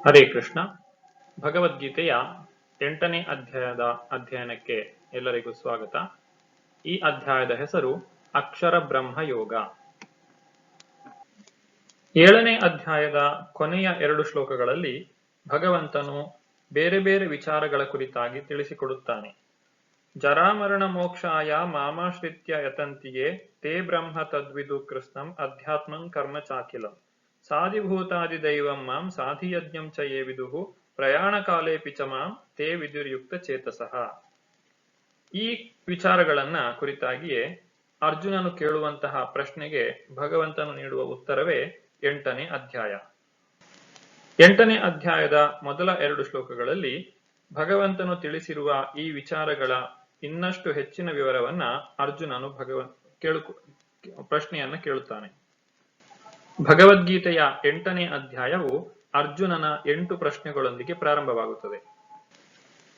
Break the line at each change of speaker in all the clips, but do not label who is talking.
ಹರೇ ಕೃಷ್ಣ. ಭಗವದ್ಗೀತೆಯ 8ನೇ ಅಧ್ಯಾಯದ ಅಧ್ಯಯನಕ್ಕೆ ಎಲ್ಲರಿಗೂ ಸ್ವಾಗತ. ಈ ಅಧ್ಯಾಯದ ಹೆಸರು ಅಕ್ಷರ ಬ್ರಹ್ಮ ಯೋಗ. 7ನೇ ಅಧ್ಯಾಯದ ಕೊನೆಯ 2 ಶ್ಲೋಕಗಳಲ್ಲಿ ಭಗವಂತನು ಬೇರೆ ಬೇರೆ ವಿಚಾರಗಳ ಕುರಿತಾಗಿ ತಿಳಿಸಿಕೊಡುತ್ತಾನೆ. ಜರಾಮರಣ ಮೋಕ್ಷಾಯ ಮಾಮಾಶ್ರಿತ್ಯ ಯತಂತಿಯೇ ತೇ ಬ್ರಹ್ಮ ತದ್ವಿದು ಕೃಷ್ಣಂ ಅಧ್ಯಾತ್ಮಂ ಕರ್ಮ ಚಾಖಿಲಂ ಸಾಧಿಭೂತಾದಿ ದೈವಂ ಮಾಂ ಸಾಧಿಯಜ್ಞಂ ಚ ಯೇ ವಿದುಃ ಪ್ರಯಾಣ ಕಾಲೇಪಿ ಚ ಮಾಂ ತೇ ವಿದುರ್ಯುಕ್ತ ಚೇತಸಃ. ಈ ವಿಚಾರಗಳನ್ನ ಕುರಿತಾಗಿಯೇ ಅರ್ಜುನನು ಕೇಳುವಂತಹ ಪ್ರಶ್ನೆಗೆ ಭಗವಂತನು ನೀಡುವ ಉತ್ತರವೇ 8ನೇ ಅಧ್ಯಾಯ. 8ನೇ ಅಧ್ಯಾಯದ ಮೊದಲ 2 ಶ್ಲೋಕಗಳಲ್ಲಿ ಭಗವಂತನು ತಿಳಿಸಿರುವ ಈ ವಿಚಾರಗಳ ಇನ್ನಷ್ಟು ಹೆಚ್ಚಿನ ವಿವರವನ್ನ ಅರ್ಜುನನು ಪ್ರಶ್ನೆಯನ್ನ ಕೇಳುತ್ತಾನೆ. ಭಗವದ್ಗೀತೆಯ 8ನೇ ಅಧ್ಯಾಯವು ಅರ್ಜುನನ 8 ಪ್ರಶ್ನೆಗಳೊಂದಿಗೆ ಪ್ರಾರಂಭವಾಗುತ್ತದೆ.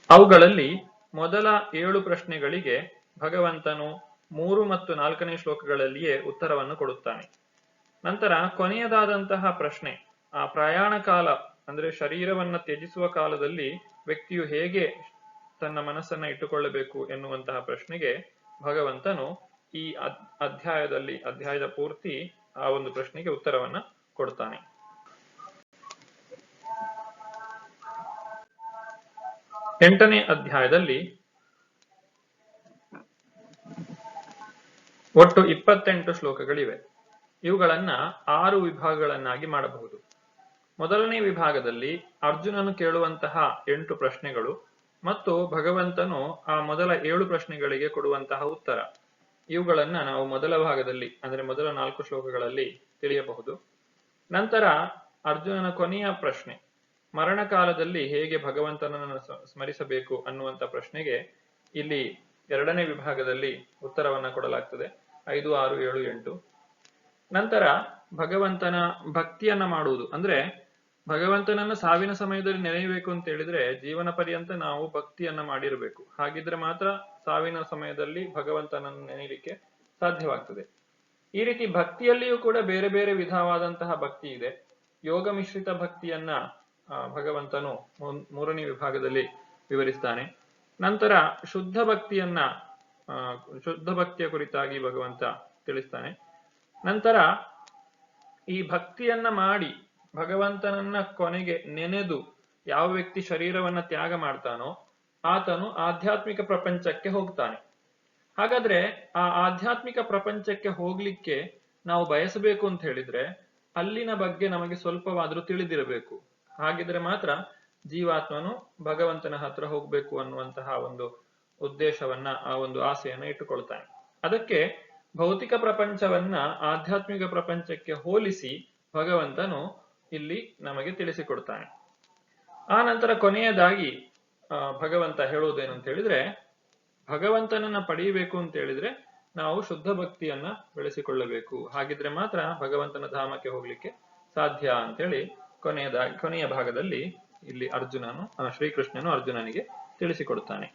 ಅವುಗಳಲ್ಲಿ ಮೊದಲ 7 ಪ್ರಶ್ನೆಗಳಿಗೆ ಭಗವಂತನು 3 ಮತ್ತು 4ನೇ ಶ್ಲೋಕಗಳಲ್ಲಿಯೇ ಉತ್ತರವನ್ನು ಕೊಡುತ್ತಾನೆ. ನಂತರ ಕೊನೆಯದಾದಂತಹ ಪ್ರಶ್ನೆ, ಆ ಪ್ರಯಾಣ ಕಾಲ ಅಂದ್ರೆ ಶರೀರವನ್ನ ತ್ಯಜಿಸುವ ಕಾಲದಲ್ಲಿ ವ್ಯಕ್ತಿಯು ಹೇಗೆ ತನ್ನ ಮನಸ್ಸನ್ನ ಇಟ್ಟುಕೊಳ್ಳಬೇಕು ಎನ್ನುವಂತಹ ಪ್ರಶ್ನೆಗೆ ಭಗವಂತನು ಈ ಅಧ್ಯಾಯದ ಪೂರ್ತಿ ಆ ಒಂದು ಪ್ರಶ್ನೆಗೆ ಉತ್ತರವನ್ನ ಕೊಡ್ತಾನೆ. ಎಂಟನೇ ಅಧ್ಯಾಯದಲ್ಲಿ ಒಟ್ಟು 28 ಶ್ಲೋಕಗಳಿವೆ. ಇವುಗಳನ್ನ 6 ವಿಭಾಗಗಳನ್ನಾಗಿ ಮಾಡಬಹುದು. ಮೊದಲನೇ ವಿಭಾಗದಲ್ಲಿ ಅರ್ಜುನನು ಕೇಳುವಂತಹ 8 ಪ್ರಶ್ನೆಗಳು ಮತ್ತು ಭಗವಂತನು ಆ ಮೊದಲ 7 ಪ್ರಶ್ನೆಗಳಿಗೆ ಕೊಡುವಂತಹ ಉತ್ತರ, ಇವುಗಳನ್ನ ನಾವು ಮೊದಲ ಭಾಗದಲ್ಲಿ ಅಂದ್ರೆ ಮೊದಲ 4 ಶ್ಲೋಕಗಳಲ್ಲಿ ತಿಳಿಯಬಹುದು. ನಂತರ ಅರ್ಜುನನ ಕೊನೆಯ ಪ್ರಶ್ನೆ, ಮರಣಕಾಲದಲ್ಲಿ ಹೇಗೆ ಭಗವಂತನನ್ನು ಸ್ಮರಿಸಬೇಕು ಅನ್ನುವಂಥ ಪ್ರಶ್ನೆಗೆ ಇಲ್ಲಿ 2ನೇ ವಿಭಾಗದಲ್ಲಿ ಉತ್ತರವನ್ನ ಕೊಡಲಾಗ್ತದೆ. 5, 6, 7, 8. ನಂತರ ಭಗವಂತನ ಭಕ್ತಿಯನ್ನ ಮಾಡುವುದು, ಅಂದ್ರೆ ಭಗವಂತನನ್ನ ಸಾವಿನ ಸಮಯದಲ್ಲಿ ನೆನೆಯಬೇಕು ಅಂತ ಹೇಳಿದ್ರೆ ಜೀವನ ಪರ್ಯಂತ ನಾವು ಭಕ್ತಿಯನ್ನ ಮಾಡಿರಬೇಕು. ಹಾಗಿದ್ರೆ ಮಾತ್ರ ಸಾವಿನ ಸಮಯದಲ್ಲಿ ಭಗವಂತನನ್ನು ನೆನೆಯಲಿಕ್ಕೆ ಸಾಧ್ಯವಾಗ್ತದೆ. ಈ ರೀತಿ ಭಕ್ತಿಯಲ್ಲಿಯೂ ಕೂಡ ಬೇರೆ ಬೇರೆ ವಿಧವಾದಂತಹ ಭಕ್ತಿ ಇದೆ. ಯೋಗ ಮಿಶ್ರಿತ ಭಕ್ತಿಯನ್ನ ಭಗವಂತನು 3ನೇ ವಿಭಾಗದಲ್ಲಿ ವಿವರಿಸ್ತಾನೆ. ನಂತರ ಶುದ್ಧ ಭಕ್ತಿಯ ಕುರಿತಾಗಿ ಭಗವಂತ ತಿಳಿಸ್ತಾನೆ. ನಂತರ ಈ ಭಕ್ತಿಯನ್ನ ಮಾಡಿ ಭಗವಂತನನ್ನ ಕೊನೆಗೆ ನೆನೆದು ಯಾವ ವ್ಯಕ್ತಿ ಶರೀರವನ್ನ ತ್ಯಾಗ ಮಾಡ್ತಾನೋ ಆತನು ಆಧ್ಯಾತ್ಮಿಕ ಪ್ರಪಂಚಕ್ಕೆ ಹೋಗ್ತಾನೆ. ಹಾಗಾದ್ರೆ ಆ ಆಧ್ಯಾತ್ಮಿಕ ಪ್ರಪಂಚಕ್ಕೆ ಹೋಗ್ಲಿಕ್ಕೆ ನಾವು ಬಯಸಬೇಕು ಅಂತ ಹೇಳಿದ್ರೆ ಅಲ್ಲಿನ ಬಗ್ಗೆ ನಮಗೆ ಸ್ವಲ್ಪವಾದ್ರೂ ತಿಳಿದಿರಬೇಕು. ಹಾಗಿದ್ರೆ ಮಾತ್ರ ಜೀವಾತ್ಮನು ಭಗವಂತನ ಹತ್ರ ಹೋಗ್ಬೇಕು ಅನ್ನುವಂತಹ ಒಂದು ಉದ್ದೇಶವನ್ನ, ಆ ಒಂದು ಆಸೆಯನ್ನ ಇಟ್ಟುಕೊಳ್ತಾನೆ. ಅದಕ್ಕೆ ಭೌತಿಕ ಪ್ರಪಂಚವನ್ನ ಆಧ್ಯಾತ್ಮಿಕ ಪ್ರಪಂಚಕ್ಕೆ ಹೋಲಿಸಿ ಭಗವಂತನು ಇಲ್ಲಿ ನಮಗೆ ತಿಳಿಸಿಕೊಡ್ತಾನೆ. ಆ ನಂತರ ಕೊನೆಯದಾಗಿ ಭಗವಂತ ಹೇಳುವುದೇನು ಅಂತ ಹೇಳಿದ್ರೆ, ಭಗವಂತನನ್ನ ಪಡೆಯಬೇಕು ಅಂತ ಹೇಳಿದ್ರೆ ನಾವು ಶುದ್ಧ ಭಕ್ತಿಯನ್ನ ಬೆಳೆಸಿಕೊಳ್ಳಬೇಕು. ಹಾಗಿದ್ರೆ ಮಾತ್ರ ಭಗವಂತನ ಧಾಮಕ್ಕೆ ಹೋಗ್ಲಿಕ್ಕೆ ಸಾಧ್ಯ ಅಂತೇಳಿ ಕೊನೆಯ ಭಾಗದಲ್ಲಿ ಇಲ್ಲಿ ಶ್ರೀಕೃಷ್ಣನು ಅರ್ಜುನನಿಗೆ ತಿಳಿಸಿಕೊಡ್ತಾನೆ.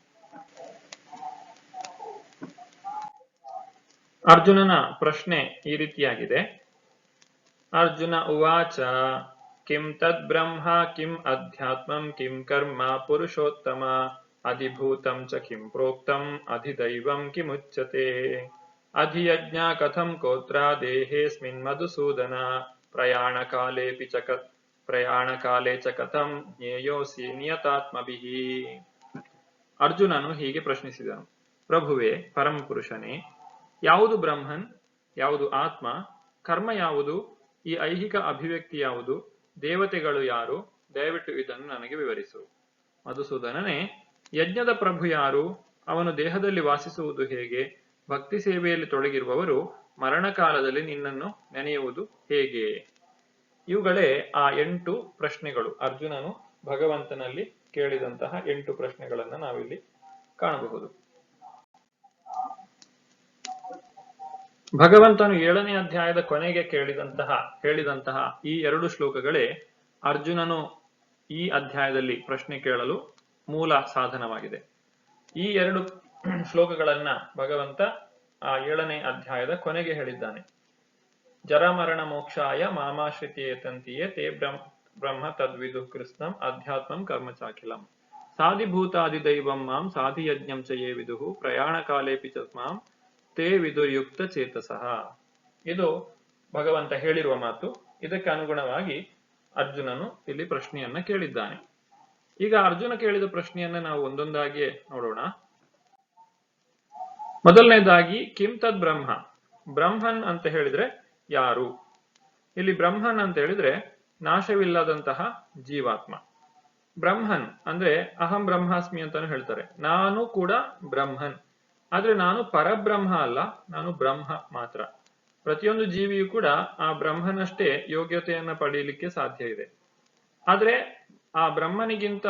ಅರ್ಜುನನ ಪ್ರಶ್ನೆ ಈ ರೀತಿಯಾಗಿದೆ. ಅರ್ಜುನ ಉವಾಚ ಕಿಂ ತದ್ ಬ್ರಹ್ಮ ಕಿಂ ಅಧ್ಯಾತ್ಮಂ ಕಿಂ ಕರ್ಮ ಪುರುಷೋತ್ತಮ ಅಧಿಭೂತಂ ಚ ಕಿಂ ಪ್ರೋಕ್ತಂ ಅಧಿದೈವಂ ಕಿಮುಚ್ಯತೆ ಅಧಿಯಜ್ಞ ಕಥಂ ಕೋತ್ರ ದೇಹೇಸ್ಮಿನ್ ಮಧುಸೂದನ ಪ್ರಯಾಣ ಕಾಲೇ ಚ ಕಥಂ ಜ್ಞೇಯೋಸಿ ನಿಯತಾತ್ಮಭಿಃ. ಅರ್ಜುನನು ಹೀಗೆ ಪ್ರಶ್ನಿಸಿದನು, ಪ್ರಭುವೇ, ಪರಮಪುರುಷನೇ, ಯಾವುದು ಬ್ರಹ್ಮನ್, ಯಾವುದು ಆತ್ಮ, ಕರ್ಮ ಯಾವುದು, ಈ ಐಹಿಕ ಅಭಿವ್ಯಕ್ತಿ ಯಾವುದು, ದೇವತೆಗಳು ಯಾರು, ದಯವಿಟ್ಟು ಇದನ್ನು ನನಗೆ ವಿವರಿಸು. ಮಧುಸೂದನನೇ, ಯಜ್ಞದ ಪ್ರಭು ಯಾರು, ಅವನು ದೇಹದಲ್ಲಿ ವಾಸಿಸುವುದು ಹೇಗೆ, ಭಕ್ತಿ ಸೇವೆಯಲ್ಲಿ ತೊಡಗಿರುವವರು ಮರಣಕಾಲದಲ್ಲಿ ನಿನ್ನನ್ನು ನೆನೆಯುವುದು ಹೇಗೆ? ಇವುಗಳೇ ಆ 8 ಪ್ರಶ್ನೆಗಳು. ಅರ್ಜುನನು ಭಗವಂತನಲ್ಲಿ ಕೇಳಿದಂತಹ 8 ಪ್ರಶ್ನೆಗಳನ್ನ ನಾವಿಲ್ಲಿ ಕಾಣಬಹುದು. ಭಗವಂತನು 7ನೇ ಅಧ್ಯಾಯದ ಕೊನೆಗೆ ಹೇಳಿದಂತಹ ಈ 2 ಶ್ಲೋಕಗಳೇ ಅರ್ಜುನನು ಈ ಅಧ್ಯಾಯದಲ್ಲಿ ಪ್ರಶ್ನೆ ಕೇಳಲು ಮೂಲ ಸಾಧನವಾಗಿದೆ. ಈ 2 ಶ್ಲೋಕಗಳನ್ನ ಭಗವಂತ ಆ 7ನೇ ಅಧ್ಯಾಯದ ಕೊನೆಗೆ ಹೇಳಿದ್ದಾನೆ. ಜರಾಮರಣ ಮೋಕ್ಷಾಯ ಮಾಮಾಶ್ರಿತ್ಯ ಯತಂತಿಯೇ ತೇ ಬ್ರಹ್ಮ ತದ್ವಿದು ಕೃಷ್ಣಂ ಅಧ್ಯಾತ್ಮಂ ಕರ್ಮ ಚಾಖಿಲಂ ಸಾಧಿಭೂತಾದಿದೈವಂ ಮಾಂ ಸಾಧಿಯಜ್ಞಂ ಚ ಯೇ ವಿದುಃ ಪ್ರಯಾಣ ಕಾಲೇಪಿ ಚ ಮಾಂ ತೇ ವಿದುರ್ಯುಕ್ತ ಚೇತಸಃ. ಇದು ಭಗವಂತ ಹೇಳಿರುವ ಮಾತು. ಇದಕ್ಕೆ ಅನುಗುಣವಾಗಿ ಅರ್ಜುನನು ಇಲ್ಲಿ ಪ್ರಶ್ನೆಯನ್ನ ಕೇಳಿದ್ದಾನೆ. ಈಗ ಅರ್ಜುನ ಕೇಳಿದ ಪ್ರಶ್ನೆಯನ್ನ ನಾವು ಒಂದೊಂದಾಗಿ ನೋಡೋಣ. ಮೊದಲನೇದಾಗಿ ಕಿಂ ತದ್ ಬ್ರಹ್ಮ, ಬ್ರಹ್ಮನ್ ಅಂತ ಹೇಳಿದ್ರೆ ಯಾರು? ಇಲ್ಲಿ ಬ್ರಹ್ಮನ್ ಅಂತ ಹೇಳಿದ್ರೆ ನಾಶವಿಲ್ಲದಂತಹ ಜೀವಾತ್ಮ. ಬ್ರಹ್ಮನ್ ಅಂದ್ರೆ ಅಹಂ ಬ್ರಹ್ಮಾಸ್ಮಿ ಅಂತಾನು ಹೇಳ್ತಾರೆ, ನಾನು ಕೂಡ ಬ್ರಹ್ಮನ್. ಆದ್ರೆ ನಾನು ಪರಬ್ರಹ್ಮ ಅಲ್ಲ, ನಾನು ಬ್ರಹ್ಮ ಮಾತ್ರ. ಪ್ರತಿಯೊಂದು ಜೀವಿಯು ಕೂಡ ಆ ಬ್ರಹ್ಮನಷ್ಟೇ ಯೋಗ್ಯತೆಯನ್ನ ಪಡೆಯಲಿಕ್ಕೆ ಸಾಧ್ಯ ಇದೆ. ಆದ್ರೆ ಆ ಬ್ರಹ್ಮನಿಗಿಂತ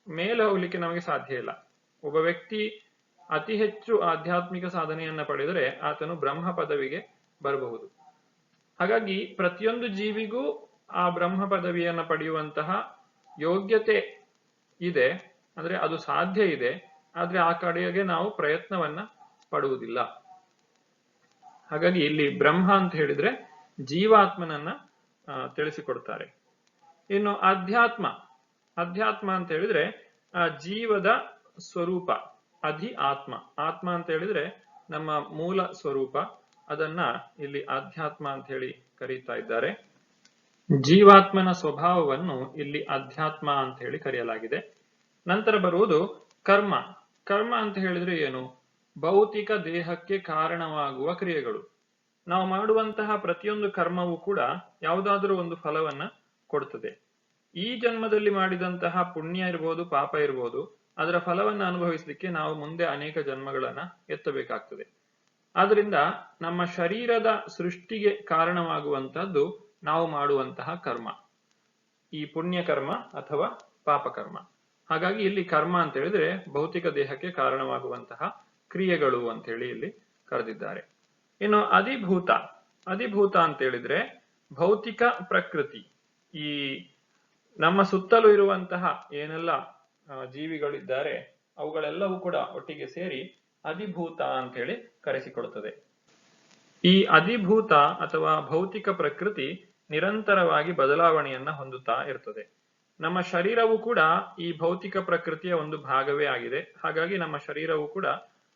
ಮೇಲೆ ಹೋಗ್ಲಿಕ್ಕೆ ನಮಗೆ ಸಾಧ್ಯ ಇಲ್ಲ. ಒಬ್ಬ ವ್ಯಕ್ತಿ ಅತಿ ಹೆಚ್ಚು ಆಧ್ಯಾತ್ಮಿಕ ಸಾಧನೆಯನ್ನ ಪಡೆದರೆ ಆತನು ಬ್ರಹ್ಮ ಪದವಿಗೆ ಬರಬಹುದು. ಹಾಗಾಗಿ ಪ್ರತಿಯೊಂದು ಜೀವಿಗೂ ಆ ಬ್ರಹ್ಮ ಪದವಿಯನ್ನ ಪಡೆಯುವಂತಹ ಯೋಗ್ಯತೆ ಇದೆ, ಅಂದ್ರೆ ಅದು ಸಾಧ್ಯ ಇದೆ. ಆದ್ರೆ ಆ ಕಡೆಗೆ ನಾವು ಪ್ರಯತ್ನವನ್ನ ಪಡುವುದಿಲ್ಲ. ಹಾಗಾಗಿ ಇಲ್ಲಿ ಬ್ರಹ್ಮ ಅಂತ ಹೇಳಿದ್ರೆ ಜೀವಾತ್ಮನನ್ನ ತಿಳಿಸಿಕೊಡ್ತಾರೆ. ಇನ್ನು ಅಧ್ಯಾತ್ಮ, ಅಧ್ಯಾತ್ಮ ಅಂತ ಹೇಳಿದ್ರೆ ಜೀವದ ಸ್ವರೂಪ. ಅಧಿ ಆತ್ಮ, ಆತ್ಮ ಅಂತ ಹೇಳಿದ್ರೆ ನಮ್ಮ ಮೂಲ ಸ್ವರೂಪ. ಅದನ್ನ ಇಲ್ಲಿ ಅಧ್ಯಾತ್ಮ ಅಂತ ಹೇಳಿ ಕರೀತಾ ಇದ್ದಾರೆ. ಜೀವಾತ್ಮನ ಸ್ವಭಾವವನ್ನು ಇಲ್ಲಿ ಅಧ್ಯಾತ್ಮ ಅಂತ ಹೇಳಿ ಕರೆಯಲಾಗಿದೆ. ನಂತರ ಬರುವುದು ಕರ್ಮ. ಕರ್ಮ ಅಂತ ಹೇಳಿದ್ರೆ ಏನು? ಭೌತಿಕ ದೇಹಕ್ಕೆ ಕಾರಣವಾಗುವ ಕ್ರಿಯೆಗಳು. ನಾವು ಮಾಡುವಂತಹ ಪ್ರತಿಯೊಂದು ಕರ್ಮವೂ ಕೂಡ ಯಾವುದಾದ್ರೂ ಒಂದು ಫಲವನ್ನ ಕೊಡ್ತದೆ. ಈ ಜನ್ಮದಲ್ಲಿ ಮಾಡಿದಂತಹ ಪುಣ್ಯ ಇರ್ಬೋದು, ಪಾಪ ಇರ್ಬೋದು, ಅದರ ಫಲವನ್ನು ಅನುಭವಿಸಲಿಕ್ಕೆ ನಾವು ಮುಂದೆ ಅನೇಕ ಜನ್ಮಗಳನ್ನ ಎತ್ತಬೇಕಾಗ್ತದೆ. ಆದ್ರಿಂದ ನಮ್ಮ ಶರೀರದ ಸೃಷ್ಟಿಗೆ ಕಾರಣವಾಗುವಂತಹದ್ದು ನಾವು ಮಾಡುವಂತಹ ಕರ್ಮ, ಈ ಪುಣ್ಯ ಕರ್ಮ ಅಥವಾ ಪಾಪ ಕರ್ಮ. ಹಾಗಾಗಿ ಇಲ್ಲಿ ಕರ್ಮ ಅಂತ ಹೇಳಿದ್ರೆ ಭೌತಿಕ ದೇಹಕ್ಕೆ ಕಾರಣವಾಗುವಂತಹ ಕ್ರಿಯೆಗಳು ಅಂತ ಹೇಳಿ ಇಲ್ಲಿ ಕರೆದಿದ್ದಾರೆ. ಇನ್ನು ಅಧಿಭೂತ, ಅಧಿಭೂತ ಅಂತ ಹೇಳಿದ್ರೆ ಭೌತಿಕ ಪ್ರಕೃತಿ. ಈ ನಮ್ಮ ಸುತ್ತಲೂ ಇರುವಂತಹ ಏನೆಲ್ಲ ಜೀವಿಗಳಿದ್ದಾರೆ ಅವುಗಳೆಲ್ಲವೂ ಕೂಡ ಒಟ್ಟಿಗೆ ಸೇರಿ ಅಧಿಭೂತ ಅಂತ ಹೇಳಿ ಕರೆಸಿಕೊಡುತ್ತದೆ. ಈ ಅಧಿಭೂತ ಅಥವಾ ಭೌತಿಕ ಪ್ರಕೃತಿ ನಿರಂತರವಾಗಿ ಬದಲಾವಣೆಯನ್ನ ಹೊಂದುತ್ತಾ ಇರ್ತದೆ. ನಮ್ಮ ಶರೀರವು ಕೂಡ ಈ ಭೌತಿಕ ಪ್ರಕೃತಿಯ ಒಂದು ಭಾಗವೇ ಆಗಿದೆ. ಹಾಗಾಗಿ ನಮ್ಮ ಶರೀರವು ಕೂಡ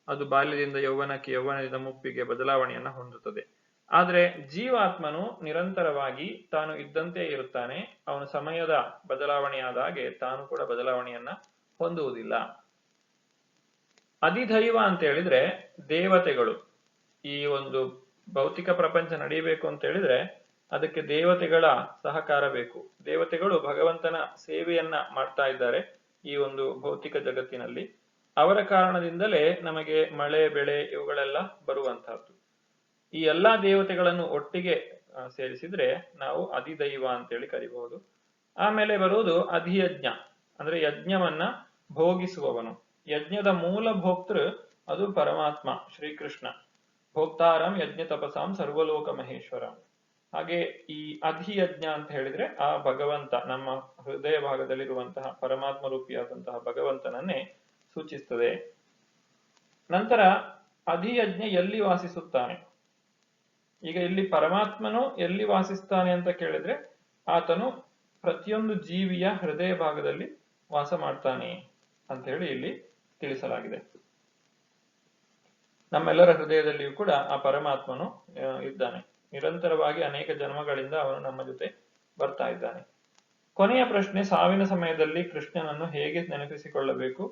ಅದು ಬಾಲ್ಯದಿಂದ ಯೌವನಕ್ಕೆ, ಯೌವನದಿಂದ ಮುಪ್ಪಿಗೆ ಬದಲಾವಣೆಯನ್ನ ಹೊಂದುತ್ತದೆ. ಆದ್ರೆ ಜೀವಾತ್ಮನು ನಿರಂತರವಾಗಿ ತಾನು ಇದ್ದಂತೆ ಇರುತ್ತಾನೆ. ಅವನ ಸಮಯದ ಬದಲಾವಣೆಯಾದ ಹಾಗೆ ತಾನು ಕೂಡ ಬದಲಾವಣೆಯನ್ನ ಹೊಂದುವುದಿಲ್ಲ. ಅಧಿದೈವ ಅಂತ ಹೇಳಿದ್ರೆ ದೇವತೆಗಳು. ಈ ಒಂದು ಭೌತಿಕ ಪ್ರಪಂಚ ನಡೀಬೇಕು ಅಂತ ಹೇಳಿದ್ರೆ ಅದಕ್ಕೆ ದೇವತೆಗಳ ಸಹಕಾರ ಬೇಕು. ದೇವತೆಗಳು ಭಗವಂತನ ಸೇವೆಯನ್ನ ಮಾಡ್ತಾ ಇದ್ದಾರೆ ಈ ಒಂದು ಭೌತಿಕ ಜಗತ್ತಿನಲ್ಲಿ. ಅವರ ಕಾರಣದಿಂದಲೇ ನಮಗೆ ಮಳೆ, ಬೆಳೆ ಇವುಗಳೆಲ್ಲ ಬರುವಂತಹದ್ದು. ಈ ಎಲ್ಲಾ ದೇವತೆಗಳನ್ನು ಒಟ್ಟಿಗೆ ಸೇರಿಸಿದ್ರೆ ನಾವು ಅಧಿದೈವ ಅಂತೇಳಿ ಕರಿಬಹುದು. ಆಮೇಲೆ ಬರುವುದು ಅಧಿಯಜ್ಞ, ಅಂದ್ರೆ ಯಜ್ಞವನ್ನ ಭೋಗಿಸುವವನು. ಯಜ್ಞದ ಮೂಲ ಭೋಕ್ತೃ ಅದು ಪರಮಾತ್ಮ ಶ್ರೀಕೃಷ್ಣ. ಭೋಕ್ತಾರಂ ಯಜ್ಞ ತಪಸಾಂ ಸರ್ವಲೋಕ ಮಹೇಶ್ವರಂ. ಹಾಗೆ ಈ ಅಧಿಯಜ್ಞ ಅಂತ ಹೇಳಿದ್ರೆ ಆ ಭಗವಂತ, ನಮ್ಮ ಹೃದಯ ಭಾಗದಲ್ಲಿರುವಂತಹ ಪರಮಾತ್ಮ ರೂಪಿಯಾದಂತಹ ಭಗವಂತನನ್ನೇ ಸೂಚಿಸ್ತದೆ. ನಂತರ ಅಧಿಯಜ್ಞ ಎಲ್ಲಿ ವಾಸಿಸುತ್ತಾನೆ? ಈಗ ಇಲ್ಲಿ ಪರಮಾತ್ಮನು ಎಲ್ಲಿ ವಾಸಿಸ್ತಾನೆ ಅಂತ ಕೇಳಿದ್ರೆ ಆತನು ಪ್ರತಿಯೊಂದು ಜೀವಿಯ ಹೃದಯ ಭಾಗದಲ್ಲಿ ವಾಸ ಮಾಡ್ತಾನೆ ಅಂತ ಹೇಳಿ ಇಲ್ಲಿ ತಿಳಿಸಲಾಗಿದೆ. ನಮ್ಮೆಲ್ಲರ ಹೃದಯದಲ್ಲಿಯೂ ಕೂಡ ಆ ಪರಮಾತ್ಮನು ಇದ್ದಾನೆ. ನಿರಂತರವಾಗಿ ಅನೇಕ ಜನ್ಮಗಳಿಂದ ಅವನು ನಮ್ಮ ಜೊತೆ ಬರ್ತಾ ಇದ್ದಾನೆ. ಕೊನೆಯ ಪ್ರಶ್ನೆ, ಸಾವಿನ ಸಮಯದಲ್ಲಿ ಕೃಷ್ಣನನ್ನು ಹೇಗೆ ನೆನಪಿಸಿಕೊಳ್ಳಬೇಕು?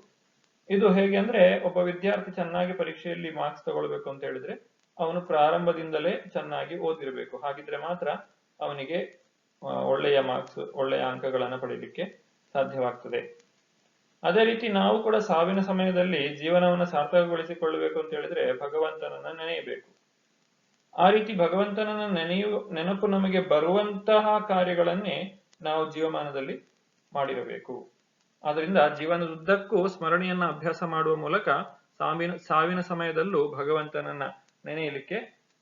ಇದು ಹೇಗೆ ಅಂದ್ರೆ, ಒಬ್ಬ ವಿದ್ಯಾರ್ಥಿ ಚೆನ್ನಾಗಿ ಪರೀಕ್ಷೆಯಲ್ಲಿ ಮಾರ್ಕ್ಸ್ ತಗೊಳ್ಬೇಕು ಅಂತ ಹೇಳಿದ್ರೆ ಅವನು ಪ್ರಾರಂಭದಿಂದಲೇ ಚೆನ್ನಾಗಿ ಓದಿರಬೇಕು. ಹಾಗಿದ್ರೆ ಮಾತ್ರ ಅವನಿಗೆ ಒಳ್ಳೆಯ ಮಾರ್ಕ್ಸ್, ಒಳ್ಳೆಯ ಅಂಕಗಳನ್ನು ಪಡೆಯಲಿಕ್ಕೆ ಸಾಧ್ಯವಾಗ್ತದೆ. ಅದೇ ರೀತಿ ನಾವು ಕೂಡ ಸಾವಿನ ಸಮಯದಲ್ಲಿ ಜೀವನವನ್ನು ಸಾರ್ಥಕಗೊಳಿಸಿಕೊಳ್ಳಬೇಕು ಅಂತ ಹೇಳಿದ್ರೆ ಭಗವಂತನನ್ನ ನೆನೆಯಬೇಕು. ಆ ರೀತಿ ಭಗವಂತನನ್ನ ನೆನಪು ನಮಗೆ ಬರುವಂತಹ ಕಾರ್ಯಗಳನ್ನೇ ನಾವು ಜೀವಮಾನದಲ್ಲಿ ಮಾಡಿರಬೇಕು. ಆದ್ರಿಂದ ಜೀವನದುದ್ದಕ್ಕೂ ಸ್ಮರಣೆಯನ್ನ ಅಭ್ಯಾಸ ಮಾಡುವ ಮೂಲಕ ಸಾವಿನ ಸಮಯದಲ್ಲೂ ಭಗವಂತನನ್ನ ನೆನೆಯಲಿಕ್ಕೆ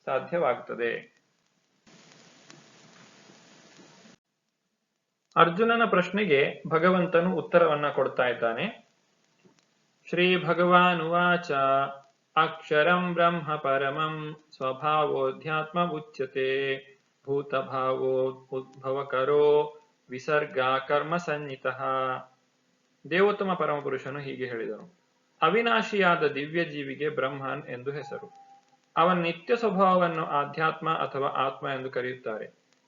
ಸಾಧ್ಯವಾಗುತ್ತದೆ. ಅರ್ಜುನನ ಪ್ರಶ್ನೆಗೆ ಭಗವಂತನು ಉತ್ತರವನ್ನ ಕೊಡ್ತಾ ಇದ್ದಾನೆ. ಶ್ರೀ ಭಗವಾನ್ ಉವಾಚ ಅಕ್ಷರಂ ಬ್ರಹ್ಮ ಪರಮಂ ಸ್ವಭಾವೋಧ್ಯಾತ್ಮ ಉಚ್ಯತೆ ಭೂತಭಾವೋ ಉದ್ಭವಕರೋ ವಿಸರ್ಗ ಕರ್ಮ ಸಂಹಿತಃ. ದೇವೋತ್ತಮ ಪರಮಪುರುಷನು ಹೀಗೆ ಹೇಳಿದನು: ಅವಿನಾಶಿಯಾದ ದಿವ್ಯ ಜೀವಿಗೆ ಬ್ರಹ್ಮನ್ ಎಂದು ಹೆಸರು. ಅವನ ನಿತ್ಯ ಸ್ವಭಾವವನ್ನು ಆಧ್ಯಾತ್ಮ ಅಥವಾ ಆತ್ಮ ಎಂದು ಕರೆಯುತ್ತಾರೆ.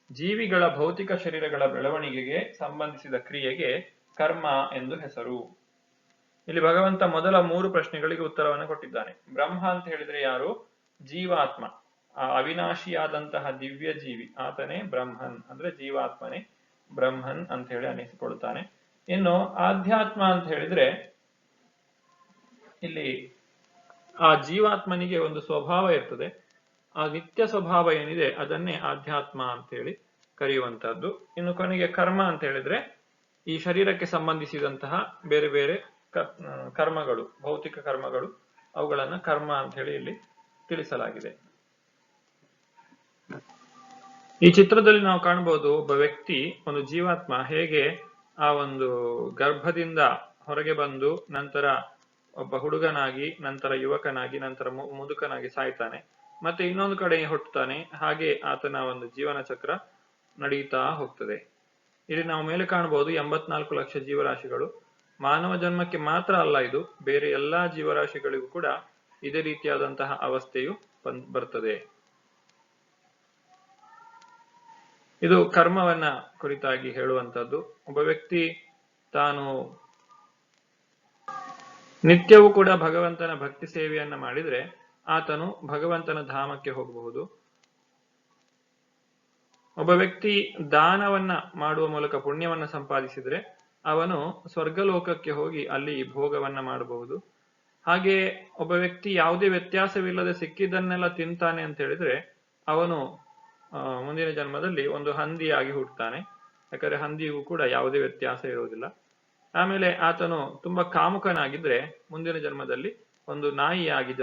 ಜೀವಿಗಳ ಭೌತಿಕ ಶರೀರಗಳ ಬೆಳವಣಿಗೆಗೆ ಸಂಬಂಧಿಸಿದ ಕ್ರಿಯೆಗೆ ಕರ್ಮ ಎಂದು ಹೆಸರು. ಇಲ್ಲಿ ಭಗವಂತ ಮೊದಲ 3 ಪ್ರಶ್ನೆಗಳಿಗೆ ಉತ್ತರವನ್ನು ಕೊಟ್ಟಿದ್ದಾನೆ. ಬ್ರಹ್ಮ ಅಂತ ಹೇಳಿದ್ರೆ ಯಾರು? ಜೀವಾತ್ಮ, ಆ ಅವಿನಾಶಿಯಾದಂತಹ ದಿವ್ಯ ಜೀವಿ, ಆತನೇ ಬ್ರಹ್ಮನ್, ಅಂದ್ರೆ ಜೀವಾತ್ಮನೇ ಬ್ರಹ್ಮನ್ ಅಂತ ಹೇಳಿ ಅನಿಸಿಕೊಳ್ಳುತ್ತಾನೆ. ಇನ್ನು ಆಧ್ಯಾತ್ಮ ಅಂತ ಹೇಳಿದ್ರೆ ಇಲ್ಲಿ ಆ ಜೀವಾತ್ಮನಿಗೆ ಒಂದು ಸ್ವಭಾವ ಇರ್ತದೆ. ಆ ನಿತ್ಯ ಸ್ವಭಾವ ಏನಿದೆ ಅದನ್ನೇ ಆಧ್ಯಾತ್ಮ ಅಂತ ಹೇಳಿ ಕರೆಯುವಂತಹದ್ದು. ಇನ್ನು ಕೊನೆಗೆ ಕರ್ಮ ಅಂತ ಹೇಳಿದ್ರೆ ಈ ಶರೀರಕ್ಕೆ ಸಂಬಂಧಿಸಿದಂತಹ ಬೇರೆ ಬೇರೆ ಕರ್ಮಗಳು, ಭೌತಿಕ ಕರ್ಮಗಳು, ಅವುಗಳನ್ನ ಕರ್ಮ ಅಂತ ಹೇಳಿ ಇಲ್ಲಿ ತಿಳಿಸಲಾಗಿದೆ. ಈ ಚಿತ್ರದಲ್ಲಿ ನಾವು ಕಾಣಬಹುದು, ಒಬ್ಬ ವ್ಯಕ್ತಿ, ಒಂದು ಜೀವಾತ್ಮ ಹೇಗೆ ಆ ಒಂದು ಗರ್ಭದಿಂದ ಹೊರಗೆ ಬಂದು ನಂತರ ಒಬ್ಬ ಹುಡುಗನಾಗಿ, ನಂತರ ಯುವಕನಾಗಿ, ನಂತರ ಮುದುಕನಾಗಿ ಸಾಯ್ತಾನೆ, ಮತ್ತೆ ಇನ್ನೊಂದು ಕಡೆ ಹುಟ್ಟುತ್ತಾನೆ. ಹಾಗೆ ಆತನ ಒಂದು ಜೀವನ ಚಕ್ರ ನಡೀತಾ ಹೋಗ್ತದೆ. ಇಲ್ಲಿ ನಾವು ಮೇಲೆ ಕಾಣಬಹುದು 84 ಲಕ್ಷ ಜೀವರಾಶಿಗಳು. ಮಾನವ ಜನ್ಮಕ್ಕೆ ಮಾತ್ರ ಅಲ್ಲ, ಇದು ಬೇರೆ ಎಲ್ಲಾ ಜೀವರಾಶಿಗಳಿಗೂ ಕೂಡ ಇದೇ ರೀತಿಯಾದಂತಹ ಅವಸ್ಥೆಯು ಬರ್ತದೆ. ಇದು ಕರ್ಮವನ್ನ ಕುರಿತಾಗಿ ಹೇಳುವಂತದ್ದು. ಒಬ್ಬ ವ್ಯಕ್ತಿ ತಾನು ನಿತ್ಯವೂ ಕೂಡ ಭಗವಂತನ ಭಕ್ತಿ ಸೇವೆಯನ್ನ ಮಾಡಿದ್ರೆ ಆತನು ಭಗವಂತನ ಧಾಮಕ್ಕೆ ಹೋಗಬಹುದು. ಒಬ್ಬ ವ್ಯಕ್ತಿ ದಾನವನ್ನ ಮಾಡುವ ಮೂಲಕ ಪುಣ್ಯವನ್ನ ಸಂಪಾದಿಸಿದ್ರೆ ಅವನು ಸ್ವರ್ಗಲೋಕಕ್ಕೆ ಹೋಗಿ ಅಲ್ಲಿ ಭೋಗವನ್ನ ಮಾಡಬಹುದು. ಹಾಗೆ ಒಬ್ಬ ವ್ಯಕ್ತಿ ಯಾವುದೇ ವ್ಯತ್ಯಾಸವಿಲ್ಲದೆ ಸಿಕ್ಕಿದ್ದನ್ನೆಲ್ಲ ತಿಂತಾನೆ ಅಂತ ಹೇಳಿದ್ರೆ ಅವನು ಮುಂದಿನ ಜನ್ಮದಲ್ಲಿ ಒಂದು ಹಂದಿಯಾಗಿ ಹುಟ್ಟುತ್ತಾನೆ. ಯಾಕಂದ್ರೆ ಹಂದಿಗೂ ಕೂಡ ಯಾವುದೇ ವ್ಯತ್ಯಾಸ ಇರುವುದಿಲ್ಲ. ಆಮೇಲೆ ಆತನು ತುಂಬಾ ಕಾಮುಕನಾಗಿದ್ರೆ ಮುಂದಿನ ಜನ್ಮದಲ್ಲಿ ಒಂದು ನಾಯಿಯಾಗಿ